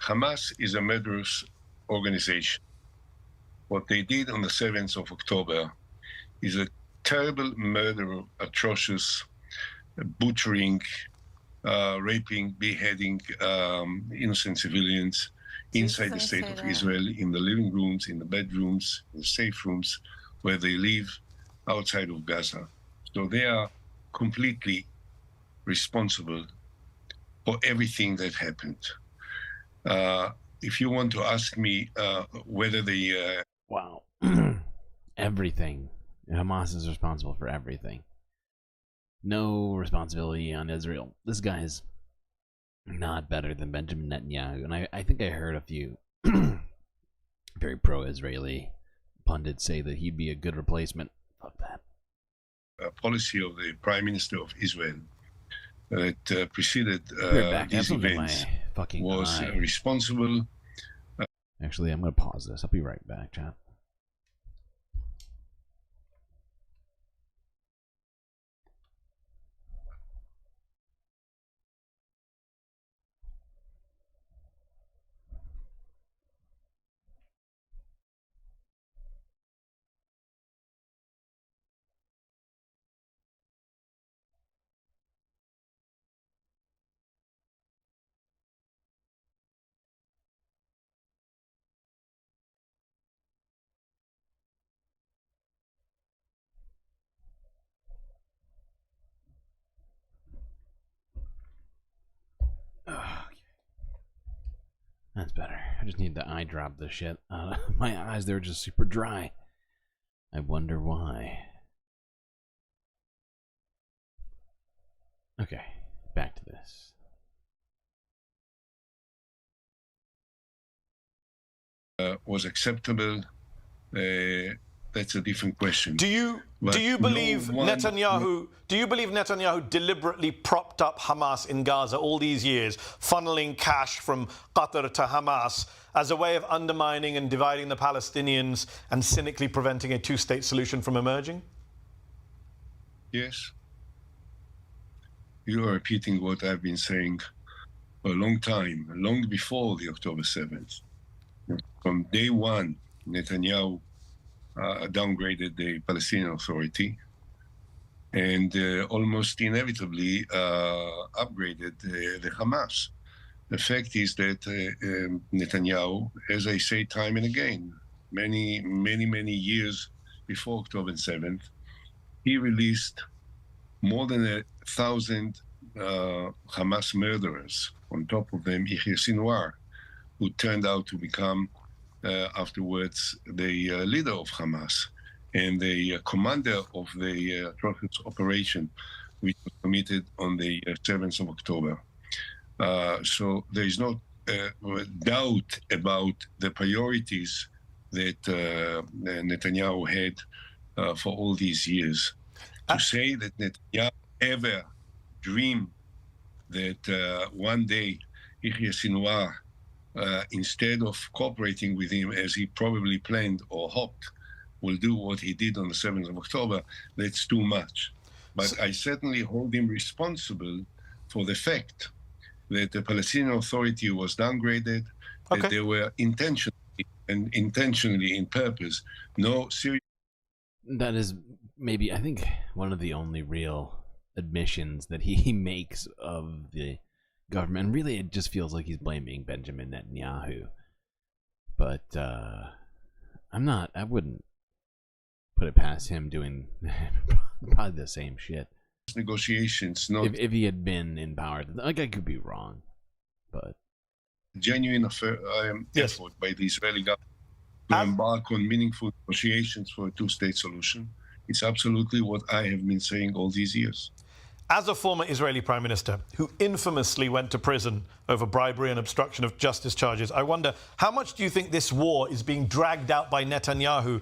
Hamas is a murderous organization. What they did on the 7th of October is a terrible murder, atrocious butchering, raping, beheading innocent civilians inside the state of Israel, in the living rooms, in the bedrooms, in the safe rooms where they live outside of Gaza. So they are completely responsible for everything that happened. If you want to ask me whether the... Wow. Everything. Hamas is responsible for everything. no responsibility on Israel. This guy is not better than Benjamin Netanyahu. And I think I heard a few very pro-Israeli pundits say that he'd be a good replacement. Fuck that. Policy of the Prime Minister of Israel that preceded these events was responsible. Actually, I'm going to pause this. I'll be right back, chat. That's better. I just need to eye drop this shit. My eyes, they're just super dry. I wonder why. Okay, back to this. Was acceptable. That's a different question. Do you believe Netanyahu? Do you believe Netanyahu deliberately propped up Hamas in Gaza all these years, funneling cash from Qatar to Hamas as a way of undermining and dividing the Palestinians and cynically preventing a two-state solution from emerging? Yes. You are repeating what I've been saying for a long time, long before the October 7th. From day one, Netanyahu downgraded the Palestinian Authority and almost inevitably upgraded the Hamas. The fact is that Netanyahu, as I say time and again, many years before October 7th, he released more than 1,000 Hamas murderers, on top of them Yahya Sinwar, who turned out to become afterwards the leader of Hamas and the commander of the atrocious operation which was committed on the 7th of October. So there is no doubt about the priorities that Netanyahu had for all these years. To say that Netanyahu ever dreamed that one day Yahya Sinwar, instead of cooperating with him as he probably planned or hoped, will do what he did on the 7th of October, that's too much. But I certainly hold him responsible for the fact that the Palestinian Authority was downgraded, that there were intentionally in purpose, no serious... That is maybe, I think, one of the only real admissions that he makes of the government. And really, it just feels like he's blaming Benjamin Netanyahu. But I wouldn't put it past him doing probably the same shit. Negotiations, not if he had been in power. Like, I could be wrong, but genuine effort by the Israeli government to embark on meaningful negotiations for a two-state solution. It's absolutely what I have been saying all these years. As a former Israeli Prime Minister who infamously went to prison over bribery and obstruction of justice charges, I wonder, how much do you think this war is being dragged out by Netanyahu,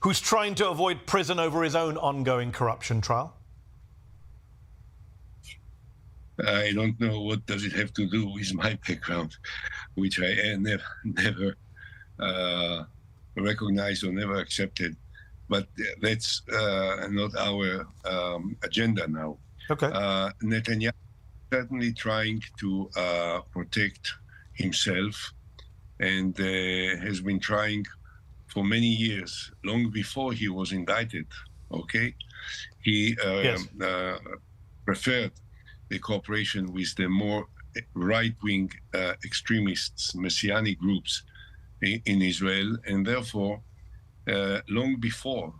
who's trying to avoid prison over his own ongoing corruption trial? I don't know what does it have to do with my background, which I never recognized or never accepted. But that's not our agenda now. Okay. Netanyahu certainly trying to protect himself and has been trying for many years, long before he was indicted. Okay, he preferred the cooperation with the more right-wing extremists, messianic groups in Israel, and therefore, long before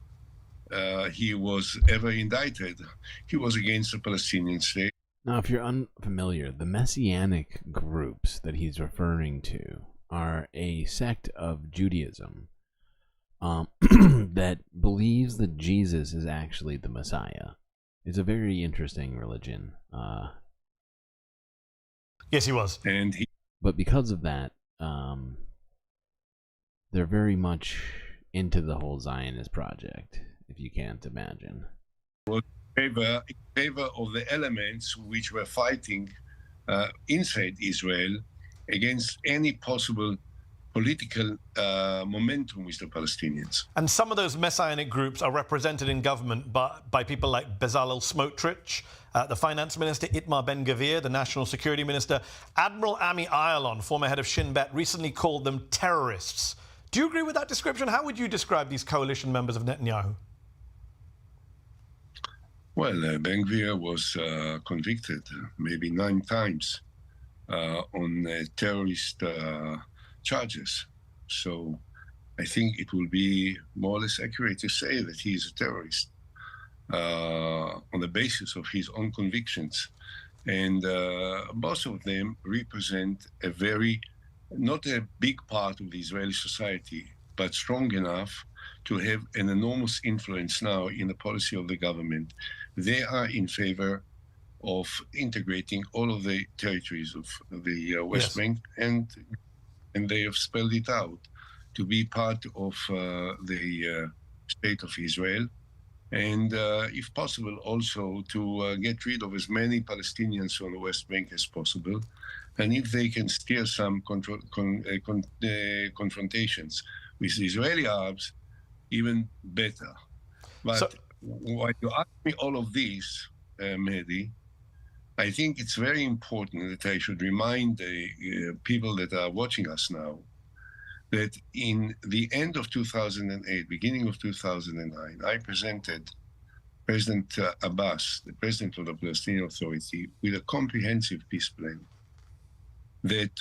he was ever indicted, he was against the Palestinian state. Now, if you're unfamiliar, the messianic groups that he's referring to are a sect of Judaism that believes that Jesus is actually the Messiah. It's a very interesting religion. Yes, he was. But because of that, they're very much into the whole Zionist project, if you can't imagine. In favor of the elements which were fighting inside Israel against any possible political momentum with the Palestinians. And some of those messianic groups are represented in government by people like Bezalel Smotrich, the finance minister, Itmar Ben-Gvir, the national security minister. Admiral Ami Ayalon, former head of Shin Bet, recently called them terrorists. Do you agree with that description? How would you describe these coalition members of Netanyahu? Well, Ben-Gvir was convicted maybe 9 times on terrorist charges. So I think it will be more or less accurate to say that he is a terrorist on the basis of his own convictions. And both of them represent a very, not a big part of the Israeli society, but strong enough to have an enormous influence now in the policy of the government. They are in favor of integrating all of the territories of the West Bank, and they have spelled it out to be part of the state of Israel, and if possible also to get rid of as many Palestinians on the West Bank as possible, and if they can steer some confrontations with the Israeli Arabs, even better. But when you ask me all of this, Mehdi, I think it's very important that I should remind the people that are watching us now that in the end of 2008, beginning of 2009, I presented President Abbas, the president of the Palestinian Authority, with a comprehensive peace plan that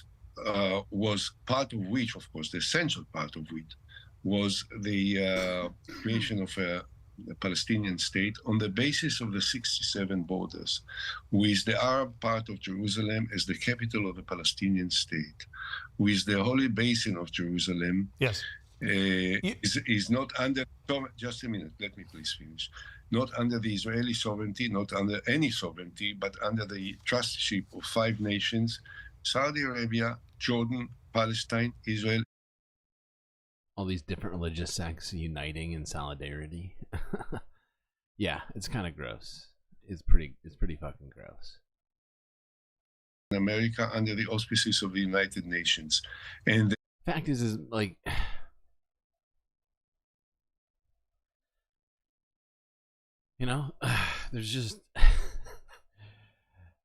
was part of which, of course, the essential part of which was the creation of a Palestinian state on the basis of the 67 borders, with the Arab part of Jerusalem as the capital of the Palestinian state, with the Holy Basin of Jerusalem. Yes. Is not under, just a minute, let me please finish, not under the Israeli sovereignty, not under any sovereignty, but under the trusteeship of 5 nations, Saudi Arabia, Jordan, Palestine, Israel. All these different religious sects uniting in solidarity. Yeah, it's kind of gross. It's pretty fucking gross. America under the auspices of the United Nations. And the fact is like, you know, there's just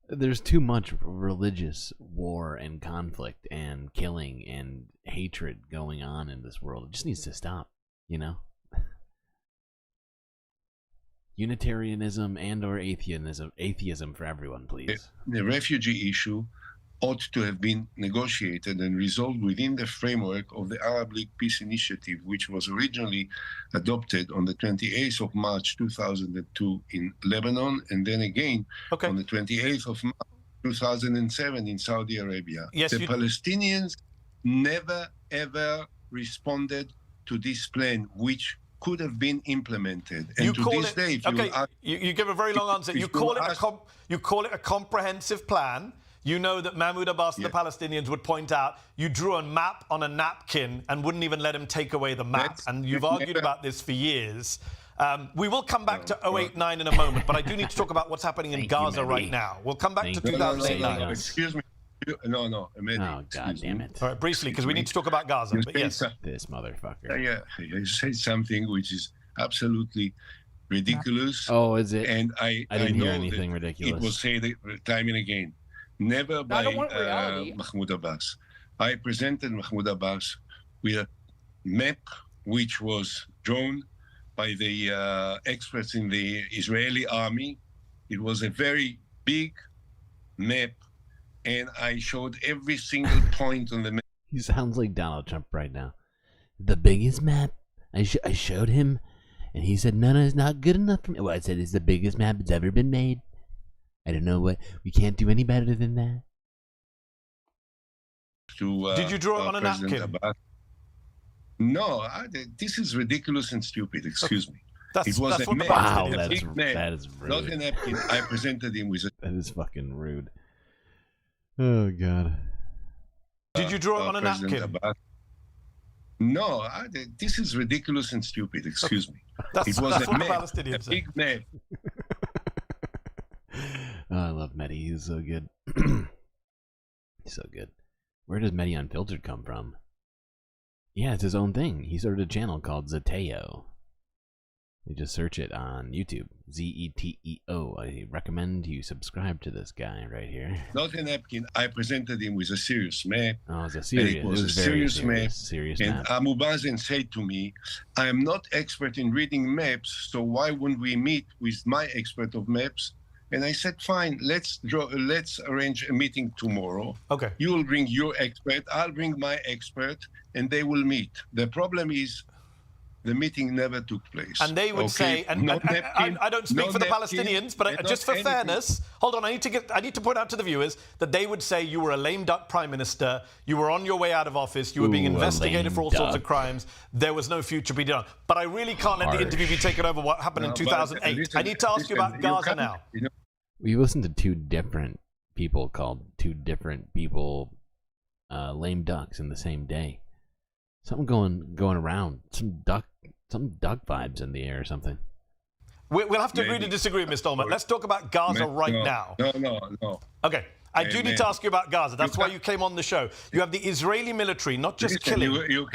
there's too much religious war and conflict and killing and hatred going on in this world. It just needs to stop, you know? Unitarianism and or atheism for everyone, please. The refugee issue ought to have been negotiated and resolved within the framework of the Arab League Peace Initiative, which was originally adopted on the 28th of March 2002 in Lebanon, and then again on the 28th of March 2007 in Saudi Arabia. Yes, the Palestinians never, ever responded to this plan, which could have been implemented. And you to call this it, day, you give a very long answer. You call it a comprehensive plan. You know that Mahmoud Abbas and the Palestinians would point out you drew a map on a napkin and wouldn't even let him take away the map. And you've argued about this for years. We will come back to 08-09 in a moment, but I do need to talk about what's happening in Gaza right now. We'll come back to 2008-09. No, excuse me. No, oh, God damn it. All right, briefly, because we need to talk about Gaza. But yes. This motherfucker. Yeah, you said something which is absolutely ridiculous. Oh, is it? And I didn't know hear anything ridiculous. It was said time and again. Never by Mahmoud Abbas. I presented Mahmoud Abbas with a map which was drawn by the experts in the Israeli army. It was a very big map, and I showed every single point on the map. He sounds like Donald Trump right now. The biggest map? I showed him, and he said, no, it's not good enough for me. Well, I said, it's the biggest map that's ever been made. I don't know what. We can't do any better than that. Did you draw it on a napkin? No, this is ridiculous and stupid. Excuse me. That's it was what a the map. Wow, Palestinians a say. big map, that is rude. not a napkin. I presented him with a. That is fucking rude. Oh god. Did you draw it on a President napkin? Abbas. No, this is ridiculous and stupid. Excuse me. That's It was what a the map, Palestinians a say. big map. Oh, I love Mehdi. He's so good. He's so good. Where does Mehdi Unfiltered come from? Yeah, it's his own thing. He started a channel called Zeteo. You just search it on YouTube. Zeteo. I recommend you subscribe to this guy right here. Not a napkin. I presented him with a serious map. Oh, it's a And serious. it was a very serious map. Serious And map. Abu Mazen said to me, I am not expert in reading maps, so why wouldn't we meet with my expert of maps? And I said, fine, let's arrange a meeting tomorrow. Okay. You will bring your expert, I'll bring my expert, and they will meet. The problem is the meeting never took place. And they would say, and I don't speak for the Palestinians, but just for fairness, hold on, I need to point out to the viewers that they would say you were a lame duck prime minister, you were on your way out of office, you were being investigated for all sorts of crimes, there was no future to be done. But I really can't let the interview be taken over what happened in 2008. I need to ask you about Gaza now. We listened to two different people called two different people lame ducks in the same day. Something going around. Some duck vibes in the air or something. We'll have to agree to disagree, Mr. Olmert. Let's talk about Gaza now. No. Okay. I do need to ask you about Gaza. That's why you came on the show. You have the Israeli military not just killing. You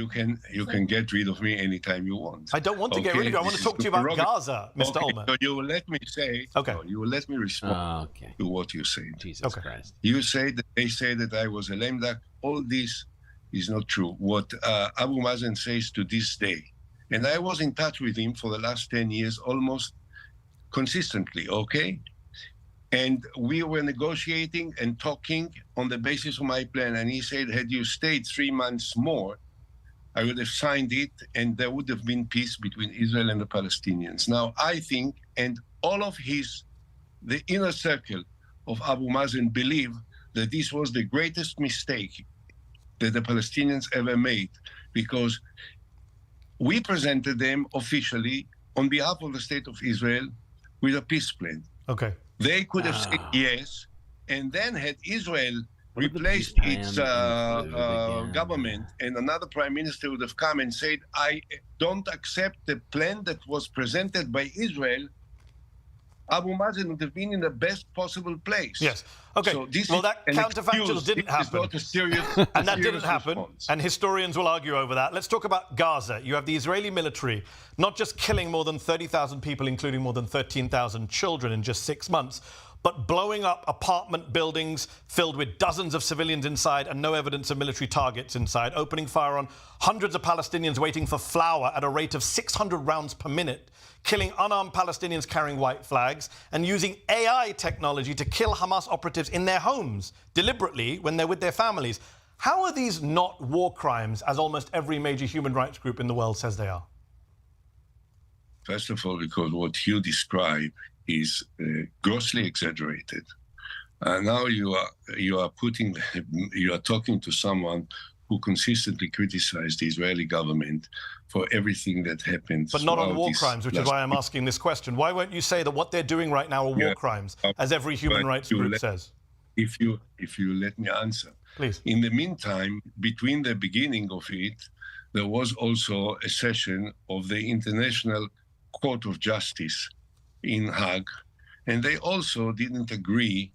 can get rid of me anytime you want. I don't want to get rid of you. I want to talk to you about Gaza, Mr. Olmert. So you will let me say. Okay. You will let me respond to what you say. Jesus Christ. You say that they say that I was a lame duck. All this is not true. What Abu Mazen says to this day, and I was in touch with him for the last 10 years, almost consistently. Okay. And we were negotiating and talking on the basis of my plan. And he said, had you stayed 3 months more, I would have signed it and there would have been peace between Israel and the Palestinians. Now, I think, and all of the inner circle of Abu Mazen believe that this was the greatest mistake that the Palestinians ever made, because we presented them officially on behalf of the state of Israel with a peace plan. Okay. They could have said yes, and then had Israel replaced its government, and another prime minister would have come and said, I don't accept the plan that was presented by Israel, Abu Mazen would have been in the best possible place. Yes. Okay. So this well, that counterfactual didn't happen. Not a serious, and that didn't happen. Response. And historians will argue over that. Let's talk about Gaza. You have the Israeli military not just killing more than 30,000 people, including more than 13,000 children in just 6 months, but blowing up apartment buildings filled with dozens of civilians inside and no evidence of military targets inside, opening fire on hundreds of Palestinians waiting for flour at a rate of 600 rounds per minute, killing unarmed Palestinians carrying white flags, and using AI technology to kill Hamas operatives in their homes, deliberately, when they're with their families. How are these not war crimes, as almost every major human rights group in the world says they are? First of all, because what you describe is grossly exaggerated. Now you are talking to someone who consistently criticized the Israeli government for everything that happened. But not on war crimes, which is why I'm asking this question. Why won't you say that what they're doing right now are war crimes, as every human rights group says? If you let me answer. Please. In the meantime, between the beginning of it, there was also a session of the International Court of Justice in Hague, and they also didn't agree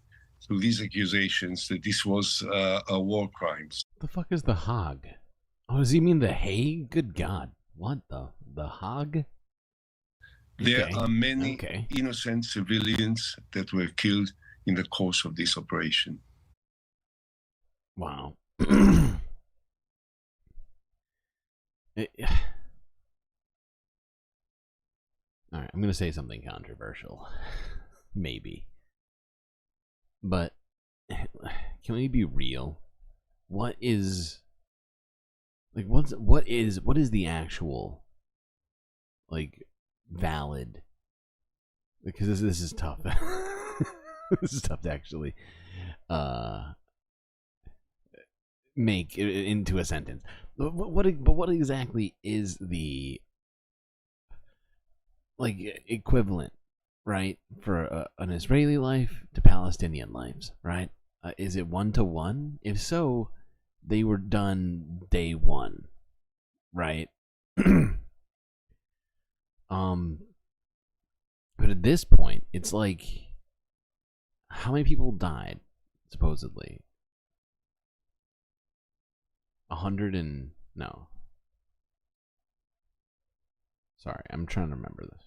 to these accusations that this was a war crimes. The fuck is the Hague? Oh, does he mean the Hague? Good God. What the Hague? There are many innocent civilians that were killed in the course of this operation. Wow. All right, I'm going to say something controversial. Maybe. But can we be real? What is the actual valid, because this is tough. This is tough to actually make into a sentence. But what exactly is the like equivalent, right, for an Israeli life to Palestinian lives, right? Is it 1-to-1? If so, they were done day one, right? But at this point, it's like, how many people died, supposedly? 100 and... no. Sorry, I'm trying to remember this.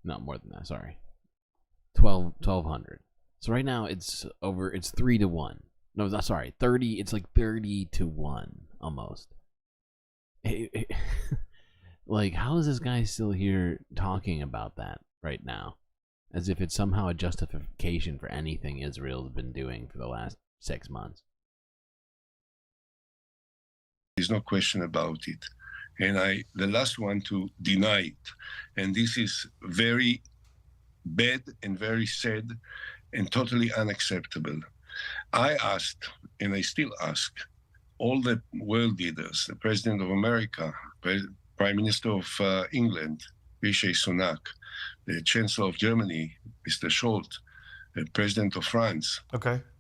No, more than that, sorry. 1,200. So right now it's 3-to-1. No, sorry, 30, it's like 30-to-1, almost. Like, how is this guy still here talking about that right now? As if it's somehow a justification for anything Israel's been doing for the last 6 months. There's no question about it. And the last one to deny it. And this is very bad and very sad and totally unacceptable. I asked, and I still ask, all the world leaders, the President of America, Prime Minister of England, Rishi Sunak, the Chancellor of Germany, Mr. Scholz, the President of France,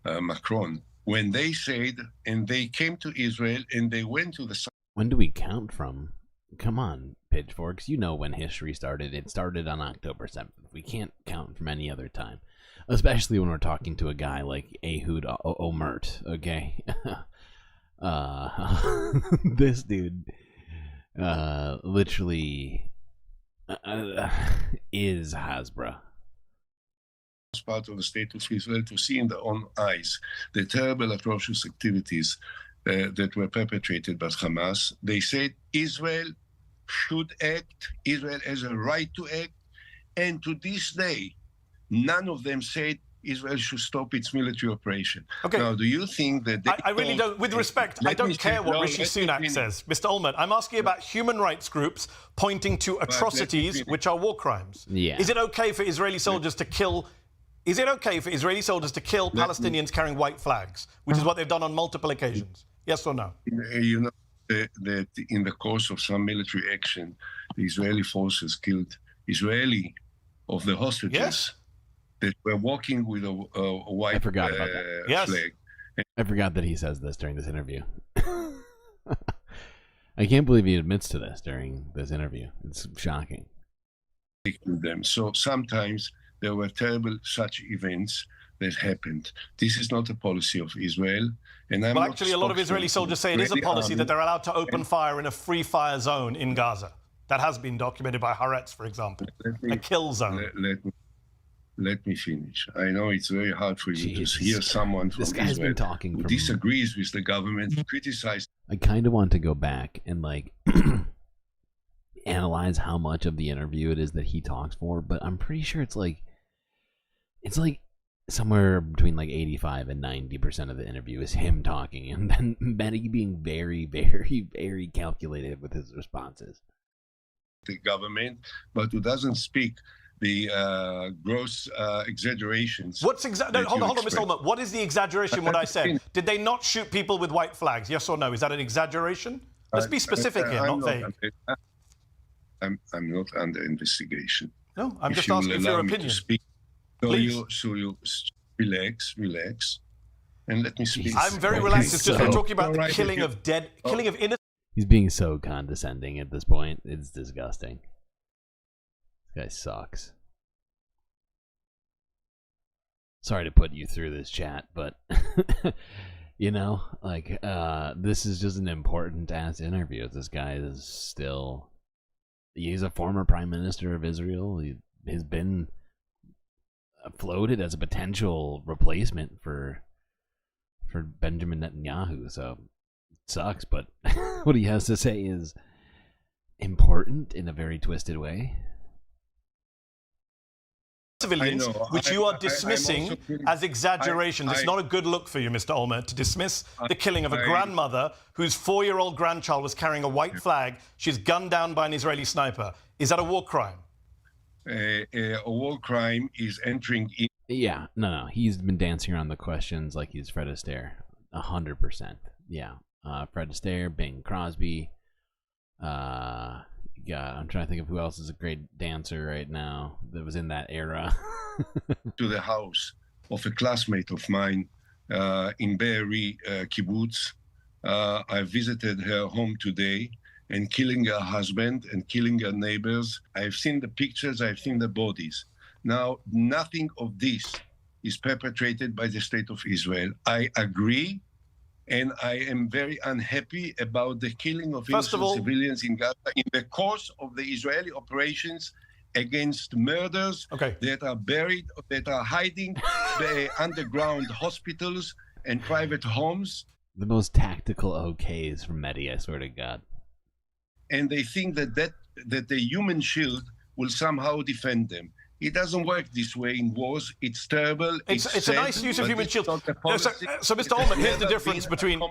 Macron, when they said, and they came to Israel and they went to the... When do we count from? Come on, pitchforks. You know when history started. It started on October 7th. We can't count from any other time. Especially when we're talking to a guy like Ehud Olmert, okay? This dude literally is Hasbro. Part of the state of Israel to see in their own eyes the terrible, atrocious activities that were perpetrated by Hamas. They said Israel should act, Israel has a right to act, and to this day, none of them said Israel should stop its military operation. Okay. Now, do you think that... I really don't, with respect, I don't care what Rishi Sunak says. Mr. Olmert, I'm asking about human rights groups pointing to atrocities which are war crimes. Yeah. Is it okay for Israeli soldiers to kill... Is it okay for Israeli soldiers to kill Palestinians carrying white flags, which is what they've done on multiple occasions? Yes or no? You know that in the course of some military action, the Israeli forces killed Israeli of the hostages that were walking with a white I forgot about that. flag. I forgot that he says this during this interview. I can't believe he admits to this during this interview. It's shocking. Them. So sometimes there were terrible such events that happened. This is not a policy of Israel. And I'm well, actually, a lot of Israeli soldiers say it is a policy that they're allowed to open fire in a free fire zone in Gaza. That has been documented by Haaretz, for example. A kill zone. Let me finish. I know it's very hard for you to hear someone from Israel who disagrees with the government, criticize. I kind of want to go back and like analyze how much of the interview it is that he talks for, but I'm pretty sure it's like somewhere between like 85 and 90% of the interview is him talking, and then Benny being very, very, very calculated with his responses. The government, but who doesn't speak the gross exaggerations. What's exactly? Hold on, Mr. Olmert. What is the exaggeration? What I said? Did they not shoot people with white flags? Yes or no? Is that an exaggeration? Let's be specific here, not vague. I'm not under investigation. No, I'm just asking for your opinion. Please. So you relax, and let me speak. I'm very relaxed. It's just we're talking about the killing of innocent. He's being so condescending at this point. It's disgusting. This guy sucks. Sorry to put you through this chat, but you know, like this is just an important ass interview. This guy is still. He's a former prime minister of Israel. He has been floated as a potential replacement for Benjamin Netanyahu. So it sucks, but what he has to say is important in a very twisted way. Civilians, which you are dismissing as exaggerations. It's not a good look for you, Mr. Olmert, to dismiss the killing of a grandmother whose 4-year-old grandchild was carrying a white flag. She's gunned down by an Israeli sniper. Is that a war crime? A war crime is entering in. Yeah, no. He's been dancing around the questions like he's Fred Astaire. 100%. Yeah. Fred Astaire, Bing Crosby. I'm trying to think of who else is a great dancer right now that was in that era. To the house of a classmate of mine in Be'eri kibbutz. I visited her home today, and killing her husband and killing her neighbors. I've seen the pictures, I've seen the bodies. Now, nothing of this is perpetrated by the state of Israel. I agree, and I am very unhappy about the killing of innocent civilians in Gaza in the course of the Israeli operations against murders that are buried, that are hiding the underground hospitals and private homes. The most tactical OKs from Mehdi, I swear to God. And they think that the human shield will somehow defend them. It doesn't work this way in wars. It's terrible. It's a nice use of human shield. So, Mr. Ullman, here's the difference between.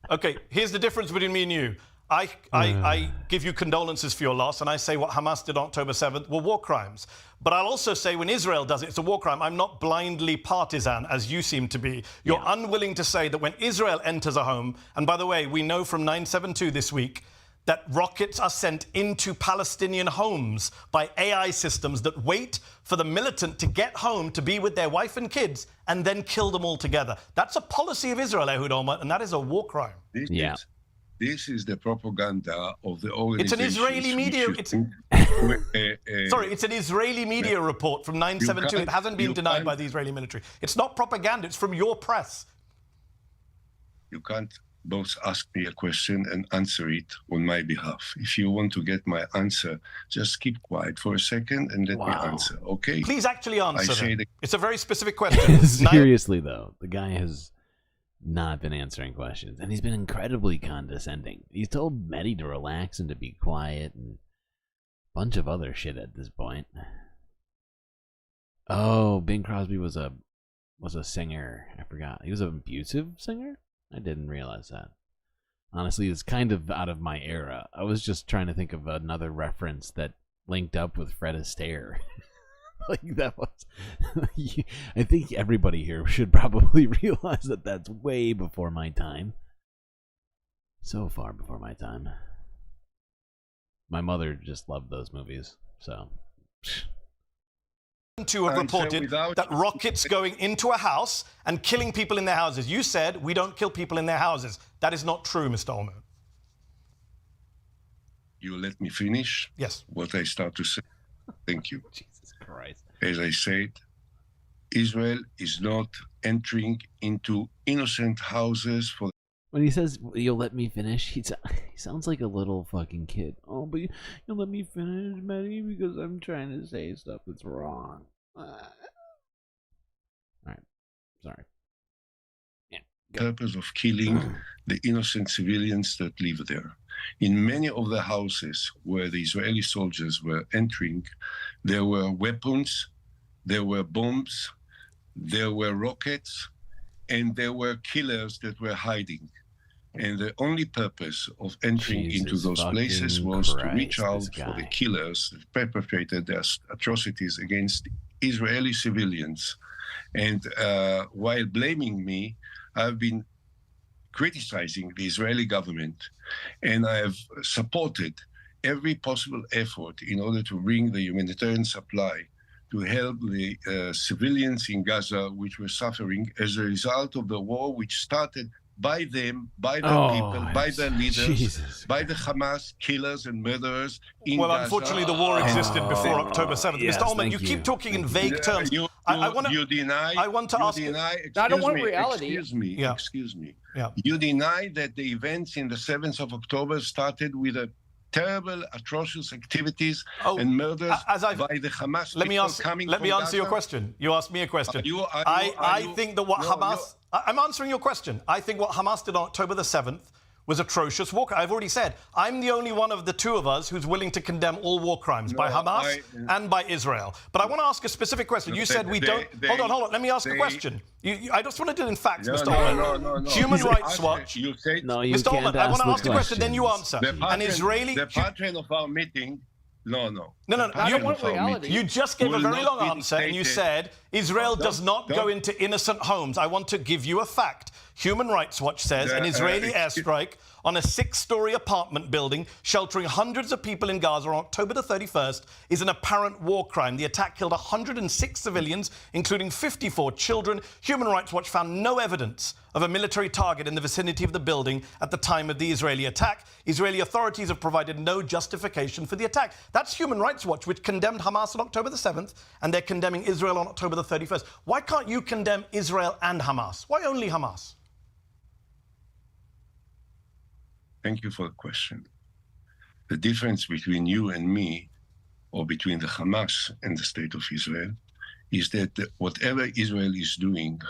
Okay, here's the difference between me and you. I give you condolences for your loss, and I say what Hamas did on October 7th were war crimes. But I'll also say when Israel does it, it's a war crime. I'm not blindly partisan, as you seem to be. You're unwilling to say that when Israel enters a home, and by the way, we know from 9/7/2 this week that rockets are sent into Palestinian homes by AI systems that wait for the militant to get home to be with their wife and kids and then kill them all together. That's a policy of Israel, Ehud Olmert, and that is a war crime. This is the propaganda of the organization. It's an Israeli media. Sorry, it's an Israeli media report from 9/7/2. It hasn't been denied by the Israeli military. It's not propaganda. It's from your press. You can't both ask me a question and answer it on my behalf. If you want to get my answer, just keep quiet for a second and let me answer, okay? Please actually answer. It's a very specific question. Seriously, though, the guy has not been answering questions, and he's been incredibly condescending. He's told Mehdi to relax and to be quiet and a bunch of other shit at this point. Oh, Bing Crosby was a singer. I forgot. He was an abusive singer? I didn't realize that. Honestly, it's kind of out of my era. I was just trying to think of another reference that linked up with Fred Astaire. Like that was. I think everybody here should probably realize that that's way before my time. So far before my time. My mother just loved those movies, so. To have reported that rockets going into a house and killing people in their houses. You said we don't kill people in their houses. That is not true, Mr. Olmert. You let me finish? Yes. What I start to say. Thank you. Jesus Christ. As I said, Israel is not entering into innocent houses for. When he says, "You'll let me finish," he sounds like a little fucking kid. Oh, but you'll let me finish, Mehdi, because I'm trying to say stuff that's wrong. Alright, sorry. Yeah. Purpose of killing the innocent civilians that live there. In many of the houses where the Israeli soldiers were entering, there were weapons, there were bombs, there were rockets, and there were killers that were hiding. And the only purpose of entering into those places was to reach out for the killers that perpetrated their atrocities against Israeli civilians. And while blaming me, I've been criticizing the Israeli government, and I have supported every possible effort in order to bring the humanitarian supply to help the civilians in Gaza, which were suffering as a result of the war, which started by them, by their people, by their leaders, by the Hamas killers and murderers in Gaza. Well, unfortunately, the war existed before October 7th. Mr. Olmert, you keep talking in vague terms. I want to ask. I don't want reality. Excuse me. You deny that the events in the 7th of October started with a terrible, atrocious activities and murders by the Hamas. Let me answer your question. You asked me a question. I think that what Hamas. I'm answering your question. I think what Hamas did on October the 7th was atrocious war crime. I've already said I'm the only one of the two of us who's willing to condemn all war crimes by Hamas and by Israel. But I want to ask a specific question. You said we don't. Hold on. Let me ask a question. I just want to do it in facts, Mr. Olmert. No. Human Rights Watch. Mr. Olmert, I want to ask a question, then you answer. The pattern of our meeting. No. I don't want reality. You just gave a very long answer, and you said Israel does not go into innocent homes. I want to give you a fact. Human Rights Watch says an Israeli airstrike on a 6-story apartment building sheltering hundreds of people in Gaza on October the 31st is an apparent war crime. The attack killed 106 civilians, including 54 children. Human Rights Watch found no evidence of a military target in the vicinity of the building at the time of the Israeli attack. Israeli authorities have provided no justification for the attack. That's Human Rights Watch, which condemned Hamas on October the 7th, and they're condemning Israel on October the 31st. Why can't you condemn Israel and Hamas? Why only Hamas? Thank you for the question. The difference between you and me, or between the Hamas and the State of Israel, is that whatever Israel is doing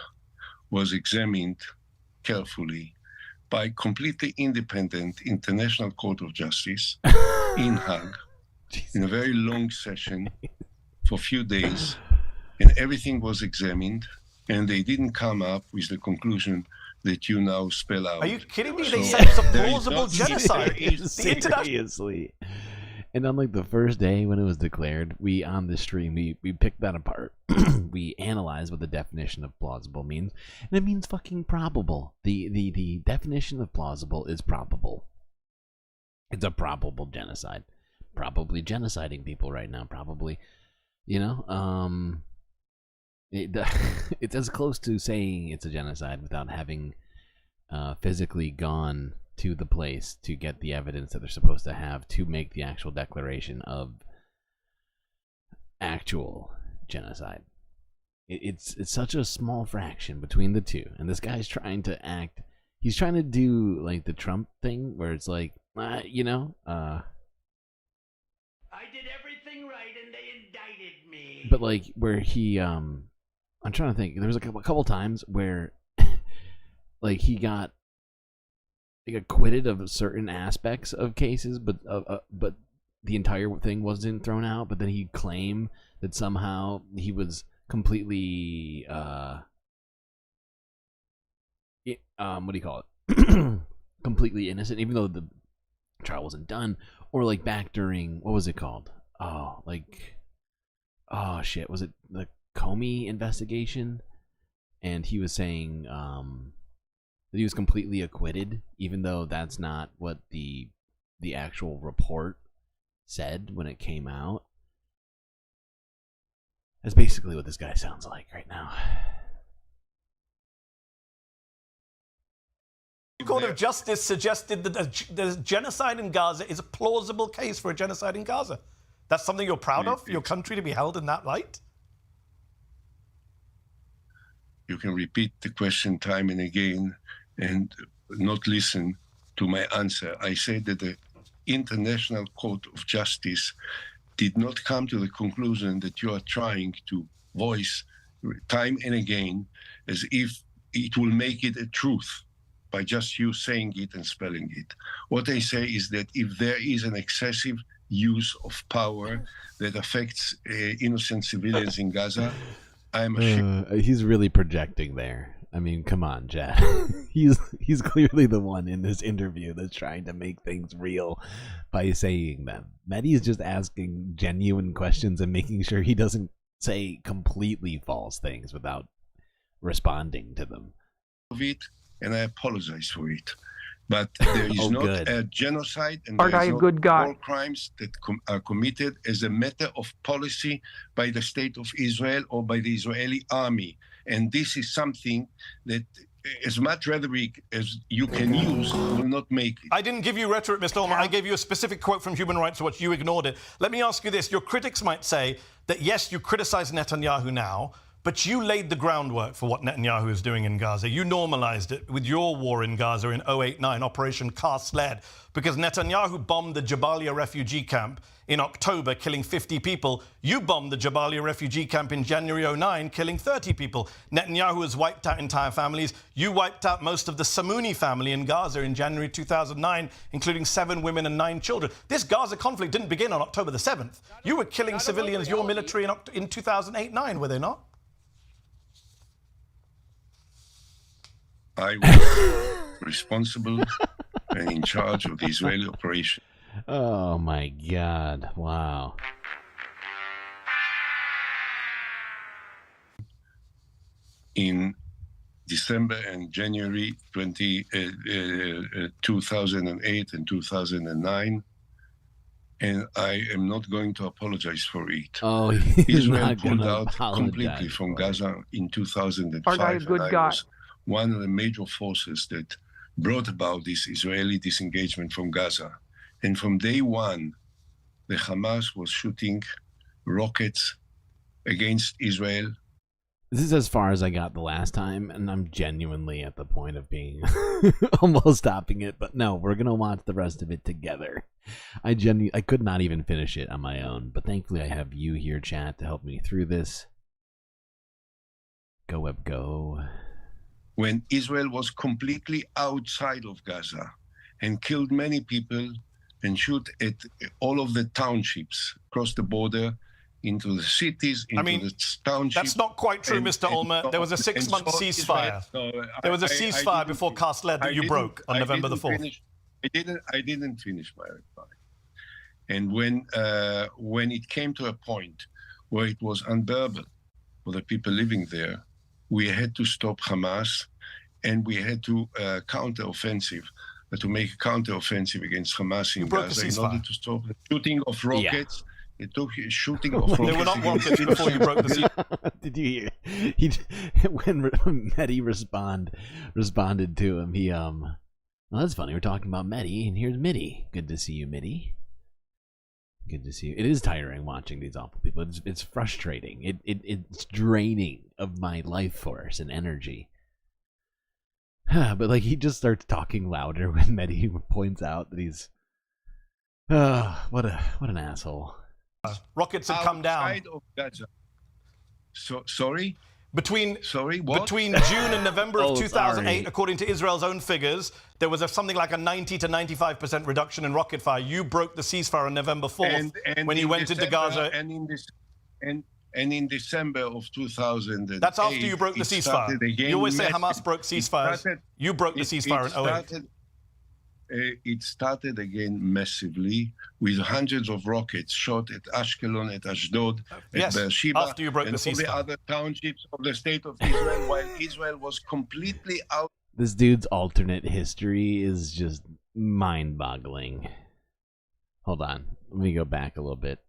was examined carefully by completely independent International Court of Justice in Hague in a very long session for a few days, and everything was examined, and they didn't come up with the conclusion that you now spell out. Are you kidding me? They said it's a plausible genocide. Seriously. And on like the first day when it was declared, we on the stream, we picked that apart. We analyzed what the definition of plausible means, and it means fucking probable. The definition of plausible is probable. It's a probable genocide. Probably genociding people right now, probably. You know, it's as close to saying it's a genocide without having physically gone to the place to get the evidence that they're supposed to have to make the actual declaration of actual genocide. It's such a small fraction between the two, and this guy's trying to act. He's trying to do like the Trump thing, where it's like, you know, I did everything right, and they indicted me. but like where he, I'm trying to think. There was a couple times where, like, he got like acquitted of certain aspects of cases, but the entire thing wasn't thrown out. But then he'd claim that somehow he was completely what do you call it? Completely innocent, even though the trial wasn't done. Or like back during, what was it called? Oh shit, was it the Comey investigation? And he was saying that he was completely acquitted, even though that's not what the actual report said when it came out. That's basically what this guy sounds like right now. The Court of Justice suggested that the genocide in Gaza is a plausible case for a genocide in Gaza. That's something you're proud of, your country to be held in that light? You can repeat the question time and again and not listen to my answer. I said that the International Court of Justice did not come to the conclusion that you are trying to voice time and again as if it will make it a truth by just you saying it and spelling it. What I say is that if there is an excessive use of power that affects innocent civilians in Gaza, I'm ashamed. He's really projecting there. I mean, come on, Chad. he's clearly the one in this interview that's trying to make things real by saying them. Mehdi's just asking genuine questions and making sure he doesn't say completely false things without responding to them. And I apologize for it. But there is not good. a genocide and Aren't there I is a not good guy? war crimes that are committed as a matter of policy by the State of Israel or by the Israeli army. And this is something that as much rhetoric as you can use will not make it. I didn't give you rhetoric, Mr. Ullman. I gave you a specific quote from Human Rights Watch. You ignored it. Let me ask you this. Your critics might say that, yes, you criticize Netanyahu now, but you laid the groundwork for what Netanyahu is doing in Gaza. You normalized it with your war in Gaza in 2008-09, Operation Cast Lead, because Netanyahu bombed the Jabalia refugee camp in October, killing 50 people. You bombed the Jabalia refugee camp in January 2009, killing 30 people. Netanyahu has wiped out entire families. You wiped out most of the Samuni family in Gaza in January 2009, including 7 women and 9 children. This Gaza conflict didn't begin on October the 7th. You were killing civilians, your military, in 2008-09, were they not? I was responsible and in charge of the Israeli operation. Oh my God. Wow. In December and January 2008 and 2009. And I am not going to apologize for it. Oh, he's Israel not pulled gonna out completely apologize from for it. Gaza in 2005. Our guy is a good and I guy. was one of the major forces that brought about this Israeli disengagement from Gaza. And from day one, the Hamas was shooting rockets against Israel. This is as far as I got the last time, and I'm genuinely at the point of being almost stopping it. But no, we're gonna watch the rest of it together. I could not even finish it on my own, but thankfully I have you here, chat, to help me through this. Go web go. When Israel was completely outside of Gaza and killed many people and shoot at all of the townships across the border into the cities, into the townships. That's not quite true, Mr. Olmert. There was a 6-month ceasefire. There was a ceasefire before Cast led that you broke on November the 4th. I didn't finish my reply. And when it came to a point where it was unbearable for the people living there, we had to stop Hamas, and we had to counter-offensive, to make a counter-offensive against Hamas in Gaza in order to stop the shooting of rockets. It took shooting of rockets. They were not rockets before you broke the ceasefire. Did you hear? When Mehdi responded to him, he well, that's funny. We're talking about Mehdi, and here's Midi. Good to see you, Midi. Good to see you. It is tiring watching these awful people. It's frustrating. It's draining of my life force and energy. But like, he just starts talking louder when Mehdi points out that he's what an asshole. Rockets had come down. Outside of Gaza. So sorry. Between June and November of 2008, according to Israel's own figures, there was something like a 90 to 95% reduction in rocket fire. You broke the ceasefire on November 4th when you went into Gaza. And in December of 2008, that's after you broke the ceasefire. You always say Hamas broke ceasefires. You broke the ceasefire in 2008. It started again massively with hundreds of rockets shot at Ashkelon, at Ashdod, at Beersheba, after you broke and the all the other townships of the state of Israel, while Israel was completely out. This dude's alternate history is just mind-boggling. Hold on. Let me go back a little bit.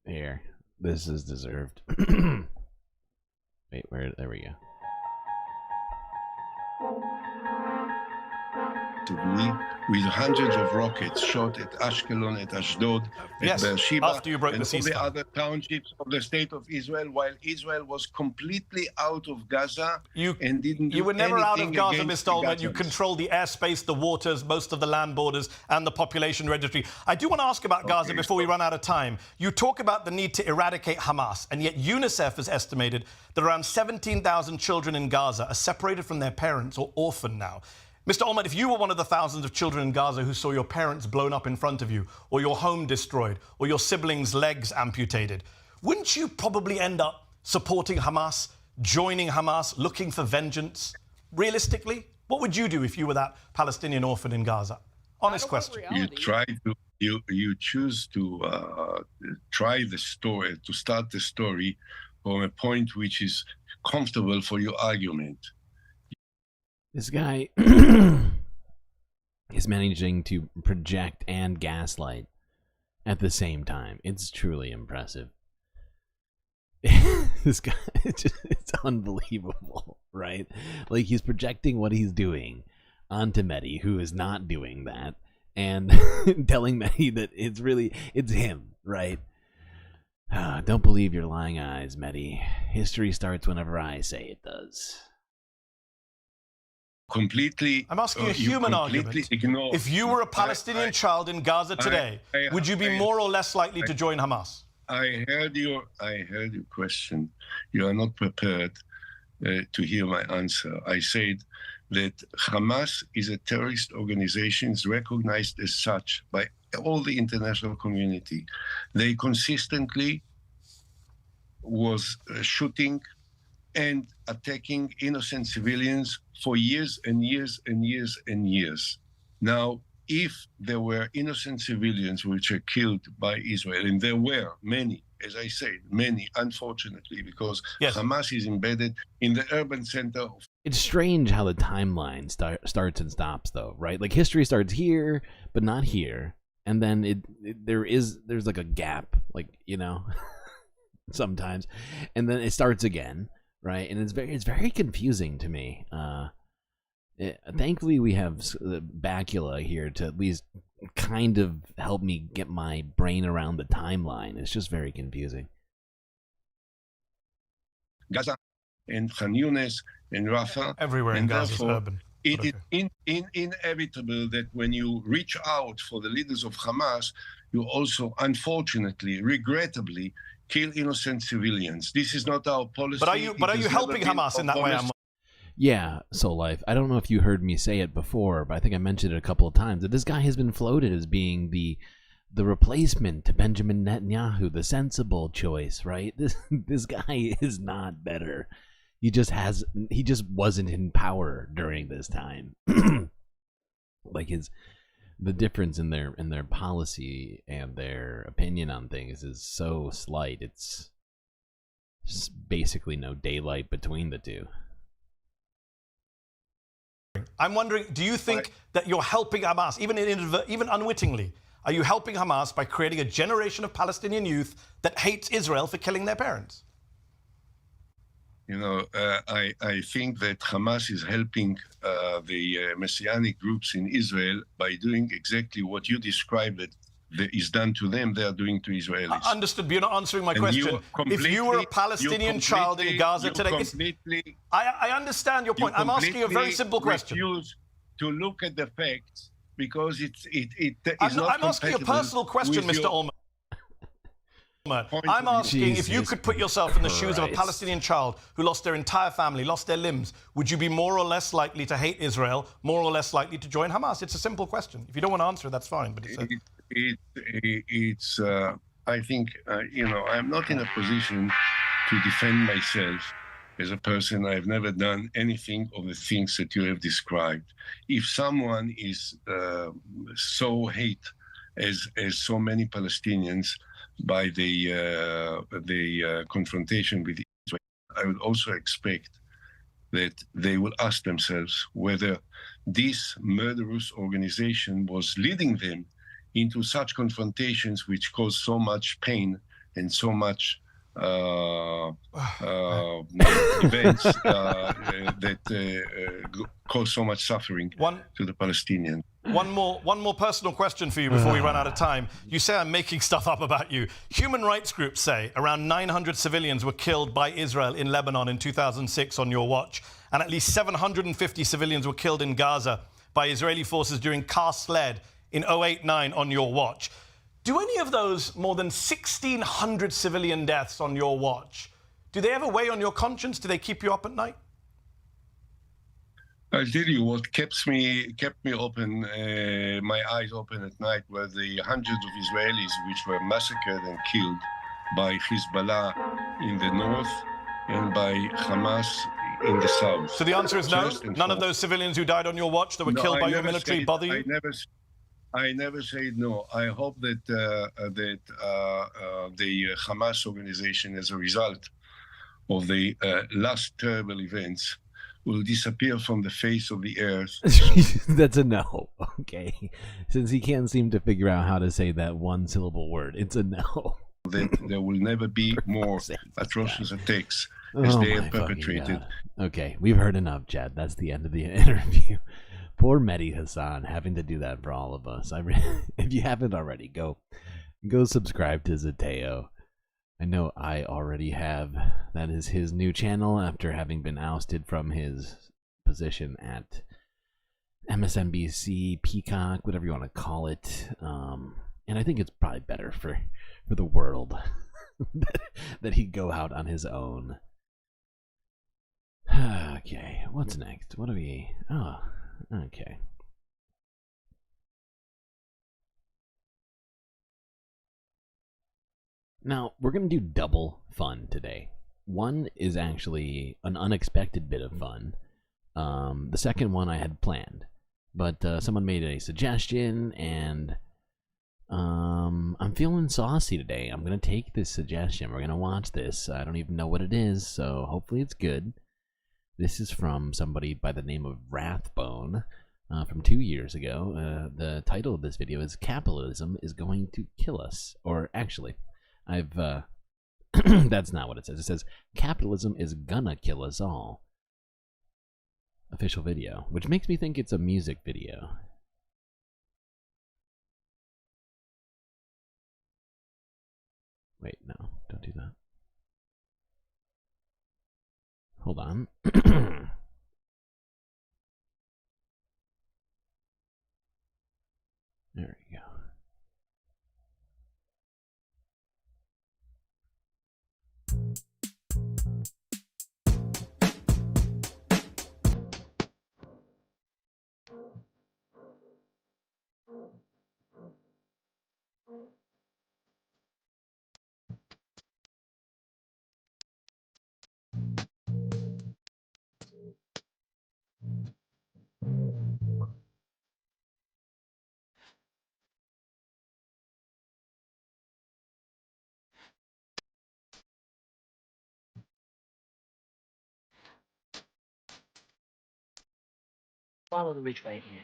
Here. This is deserved. Wait, where? There we go. With hundreds of rockets shot at Ashkelon, at Ashdod, at Beersheba, after you broke and the all the ceasefire. other townships of the state of Israel, while Israel was completely out of Gaza and didn't do You were never out of anything Gaza, against Mr. Olmert. the You Gazans. controlled the airspace, the waters, most of the land borders, and the population registry. I do want to ask about Gaza before we run out of time. You talk about the need to eradicate Hamas, and yet UNICEF has estimated that around 17,000 children in Gaza are separated from their parents or orphaned now. Mr. Olmert, if you were one of the thousands of children in Gaza who saw your parents blown up in front of you, or your home destroyed, or your siblings' legs amputated, wouldn't you probably end up supporting Hamas, joining Hamas, looking for vengeance? Realistically, what would you do if you were that Palestinian orphan in Gaza? Honest question. You choose to try the story, to start the story from a point which is comfortable for your argument. This guy is managing to project and gaslight at the same time. It's truly impressive. This guy, it's unbelievable, right? Like, he's projecting what he's doing onto Mehdi, who is not doing that, and telling Mehdi that it's him, right? Don't believe your lying eyes, Mehdi. History starts whenever I say it does. Completely. I'm asking a human argument. If you were a Palestinian child in Gaza today, would you be more or less likely to join Hamas? I heard your question. You are not prepared to hear my answer. I said that Hamas is a terrorist organization, is recognized as such by all the international community. They consistently was shooting and attacking innocent civilians for years and years and years and years. Now, if there were innocent civilians which were killed by Israel, and there were many, as I said, many, unfortunately, because Hamas is embedded in the urban center of. It's strange how the timeline starts and stops, though, right? Like history starts here, but not here, and then there's like a gap, like, you know, sometimes, and then it starts again, right? And it's very confusing to me. Thankfully, we have Bacula here to at least kind of help me get my brain around the timeline. It's just very confusing. Gaza and Khan Yunis and Rafah. Everywhere in Gaza is urban. It is inevitable that when you reach out for the leaders of Hamas, you also, unfortunately, regrettably, kill innocent civilians. This is not our policy. But are you helping Hamas in that way? Yeah, Soul Life. I don't know if you heard me say it before, but I think I mentioned it a couple of times, that this guy has been floated as being the replacement to Benjamin Netanyahu, the sensible choice, right? This guy is not better. He just wasn't in power during this time. Like the difference in their policy and their opinion on things is so slight. It's basically no daylight between the two. I'm wondering, do you think that you're helping Hamas, even unwittingly? Are you helping Hamas by creating a generation of Palestinian youth that hates Israel for killing their parents? You know, I think that Hamas is helping the Messianic groups in Israel by doing exactly what you described that is done to them, they are doing to Israelis. Understood, but you're not answering my question. If you were a Palestinian child in Gaza today, I understand your point. I'm asking you a very simple question. Refuse to look at the facts because it is not. I'm asking a personal question, Mr. Ullman. I'm asking if you could put yourself in the shoes of a Palestinian child who lost their entire family, lost their limbs, would you be more or less likely to hate Israel, more or less likely to join Hamas? It's a simple question. If you don't want to answer it, that's fine. But it's I think, you know, I'm not in a position to defend myself as a person. I've never done anything of the things that you have described. If someone is so hate as so many Palestinians by the confrontation with Israel, I would also expect that they will ask themselves whether this murderous organization was leading them into such confrontations which cause so much pain and so much events that cause so much suffering to the Palestinians. One more personal question for you before we run out of time. You say I'm making stuff up about you. Human rights groups say around 900 civilians were killed by Israel in Lebanon in 2006 on your watch, and at least 750 civilians were killed in Gaza by Israeli forces during Car-Sled in 2008-09 on your watch. Do any of those more than 1,600 civilian deaths on your watch, do they ever weigh on your conscience? Do they keep you up at night? I'll tell you what kept me open, my eyes open at night, were the hundreds of Israelis which were massacred and killed by Hezbollah in the north and by Hamas in the south. So the answer is no? None of those civilians who died on your watch that were killed by your military bother you? I never said no. I hope that the Hamas organization, as a result of the last terrible events, will disappear from the face of the earth. That's a no. Okay. Since he can't seem to figure out how to say that one syllable word, it's a no. That there will never be more atrocious attacks as they have perpetrated. Okay, we've heard enough, Chad. That's the end of the interview. Poor Mehdi Hassan having to do that for all of us. If you haven't already, go subscribe to Zateo. I know I already have. That is his new channel after having been ousted from his position at MSNBC, Peacock, whatever you want to call it. And I think it's probably better for the world that he go out on his own. Okay, what's next? What do we... Oh, okay. Now, we're going to do double fun today. One is actually an unexpected bit of fun. The second one I had planned. But someone made a suggestion, and I'm feeling saucy today. I'm gonna take this suggestion. We're gonna watch this. I don't even know what it is, so hopefully it's good. This is from somebody by the name of Wrathbone from 2 years ago. The title of this video is "Capitalism is Going to Kill Us." Or actually, I've that's not what it says. It says "Capitalism is gonna kill us all." Official video, which makes me think it's a music video. Wait, no, don't do that. Hold on. There we go. Follow the Ridgeway here.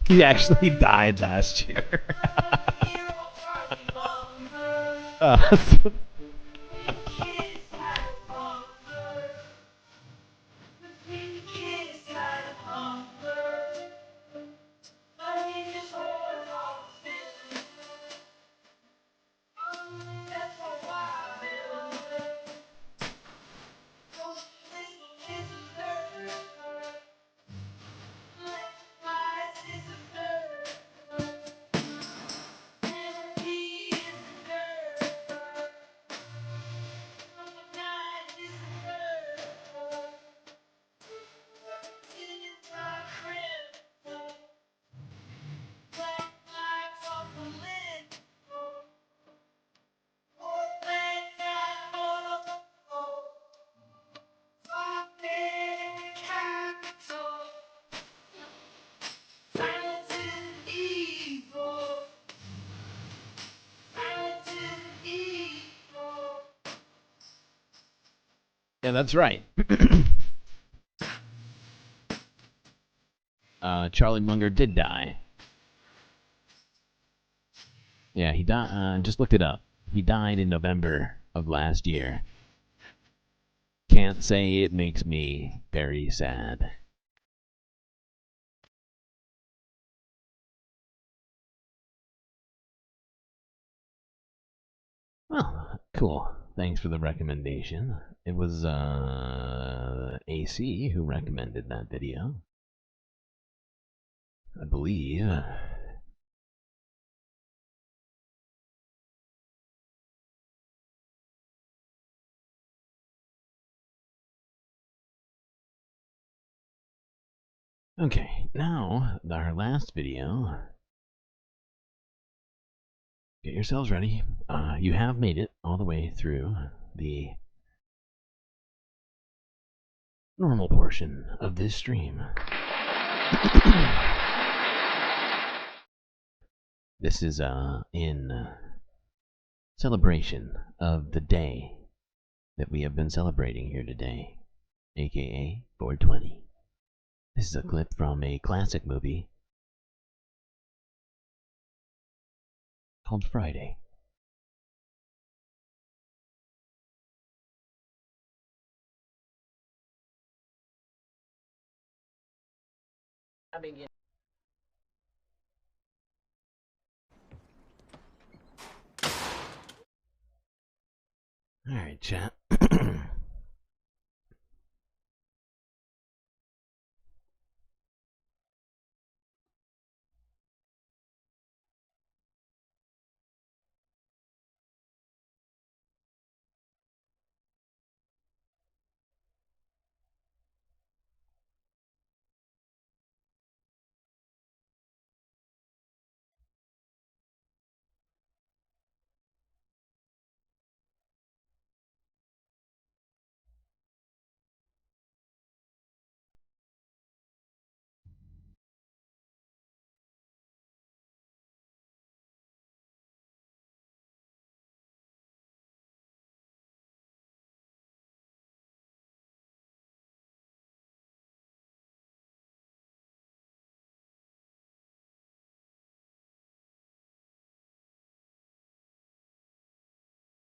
He actually died last year. Yeah, that's right. Charlie Munger did die. Yeah, he died. Just looked it up. He died in November of last year. Can't say it makes me very sad. Well, cool. Thanks for the recommendation. It was AC who recommended that video, I believe. Okay, now our last video. Get yourselves ready. You have made it all the way through the normal portion of this stream. This is in celebration of the day that we have been celebrating here today, aka 420. This is a clip from a classic movie called Friday. Alright, chat.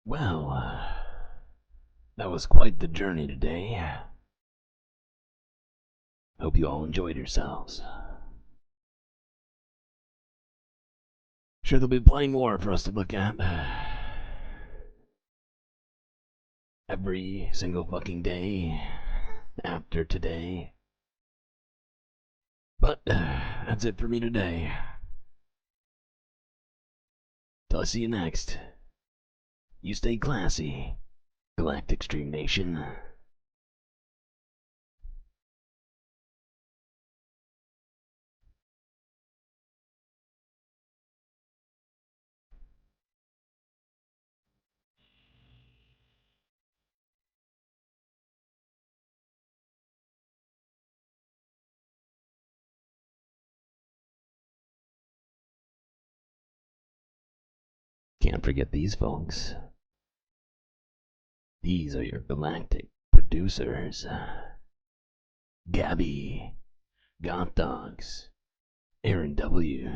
Well, that was quite the journey today. Hope you all enjoyed yourselves. Sure, there'll be plenty more for us to look at. Every single fucking day after today. But that's it for me today. Till I see you next. You stay classy, Galactic Stream Nation. Can't forget these folks. These are your Galactic producers. Gabby, Goth Dogs, Aaron W,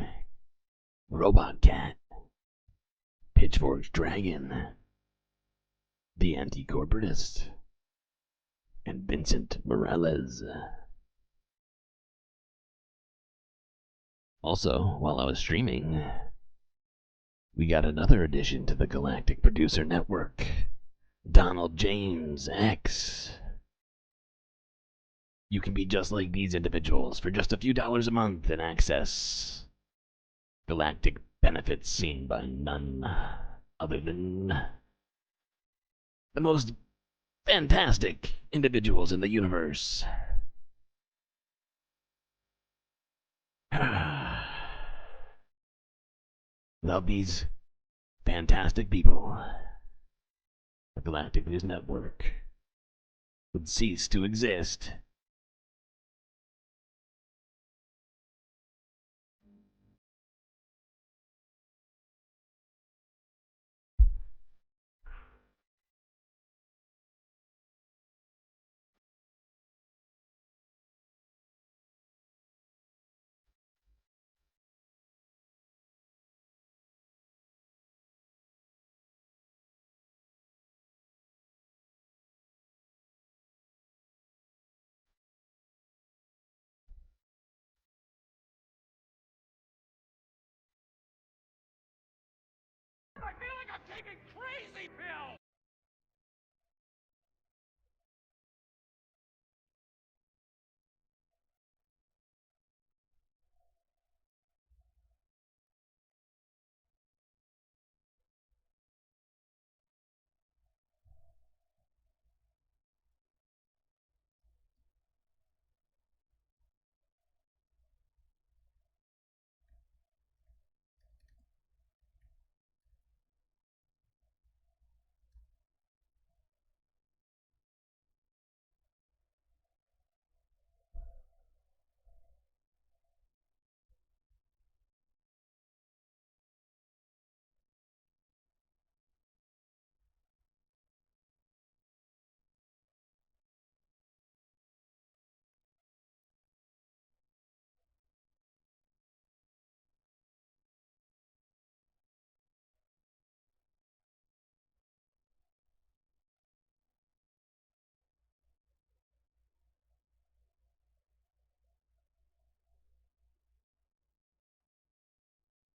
Robot Cat, Pitchfork's Dragon, The Anti-Corporatist, and Vincent Morales. Also, while I was streaming, we got another addition to the Galactic Producer Network. Donald James X. You can be just like these individuals for just a few dollars a month and access galactic benefits seen by none other than the most fantastic individuals in the universe. Without these fantastic people, the Galactic News Network would cease to exist. I feel like I'm taking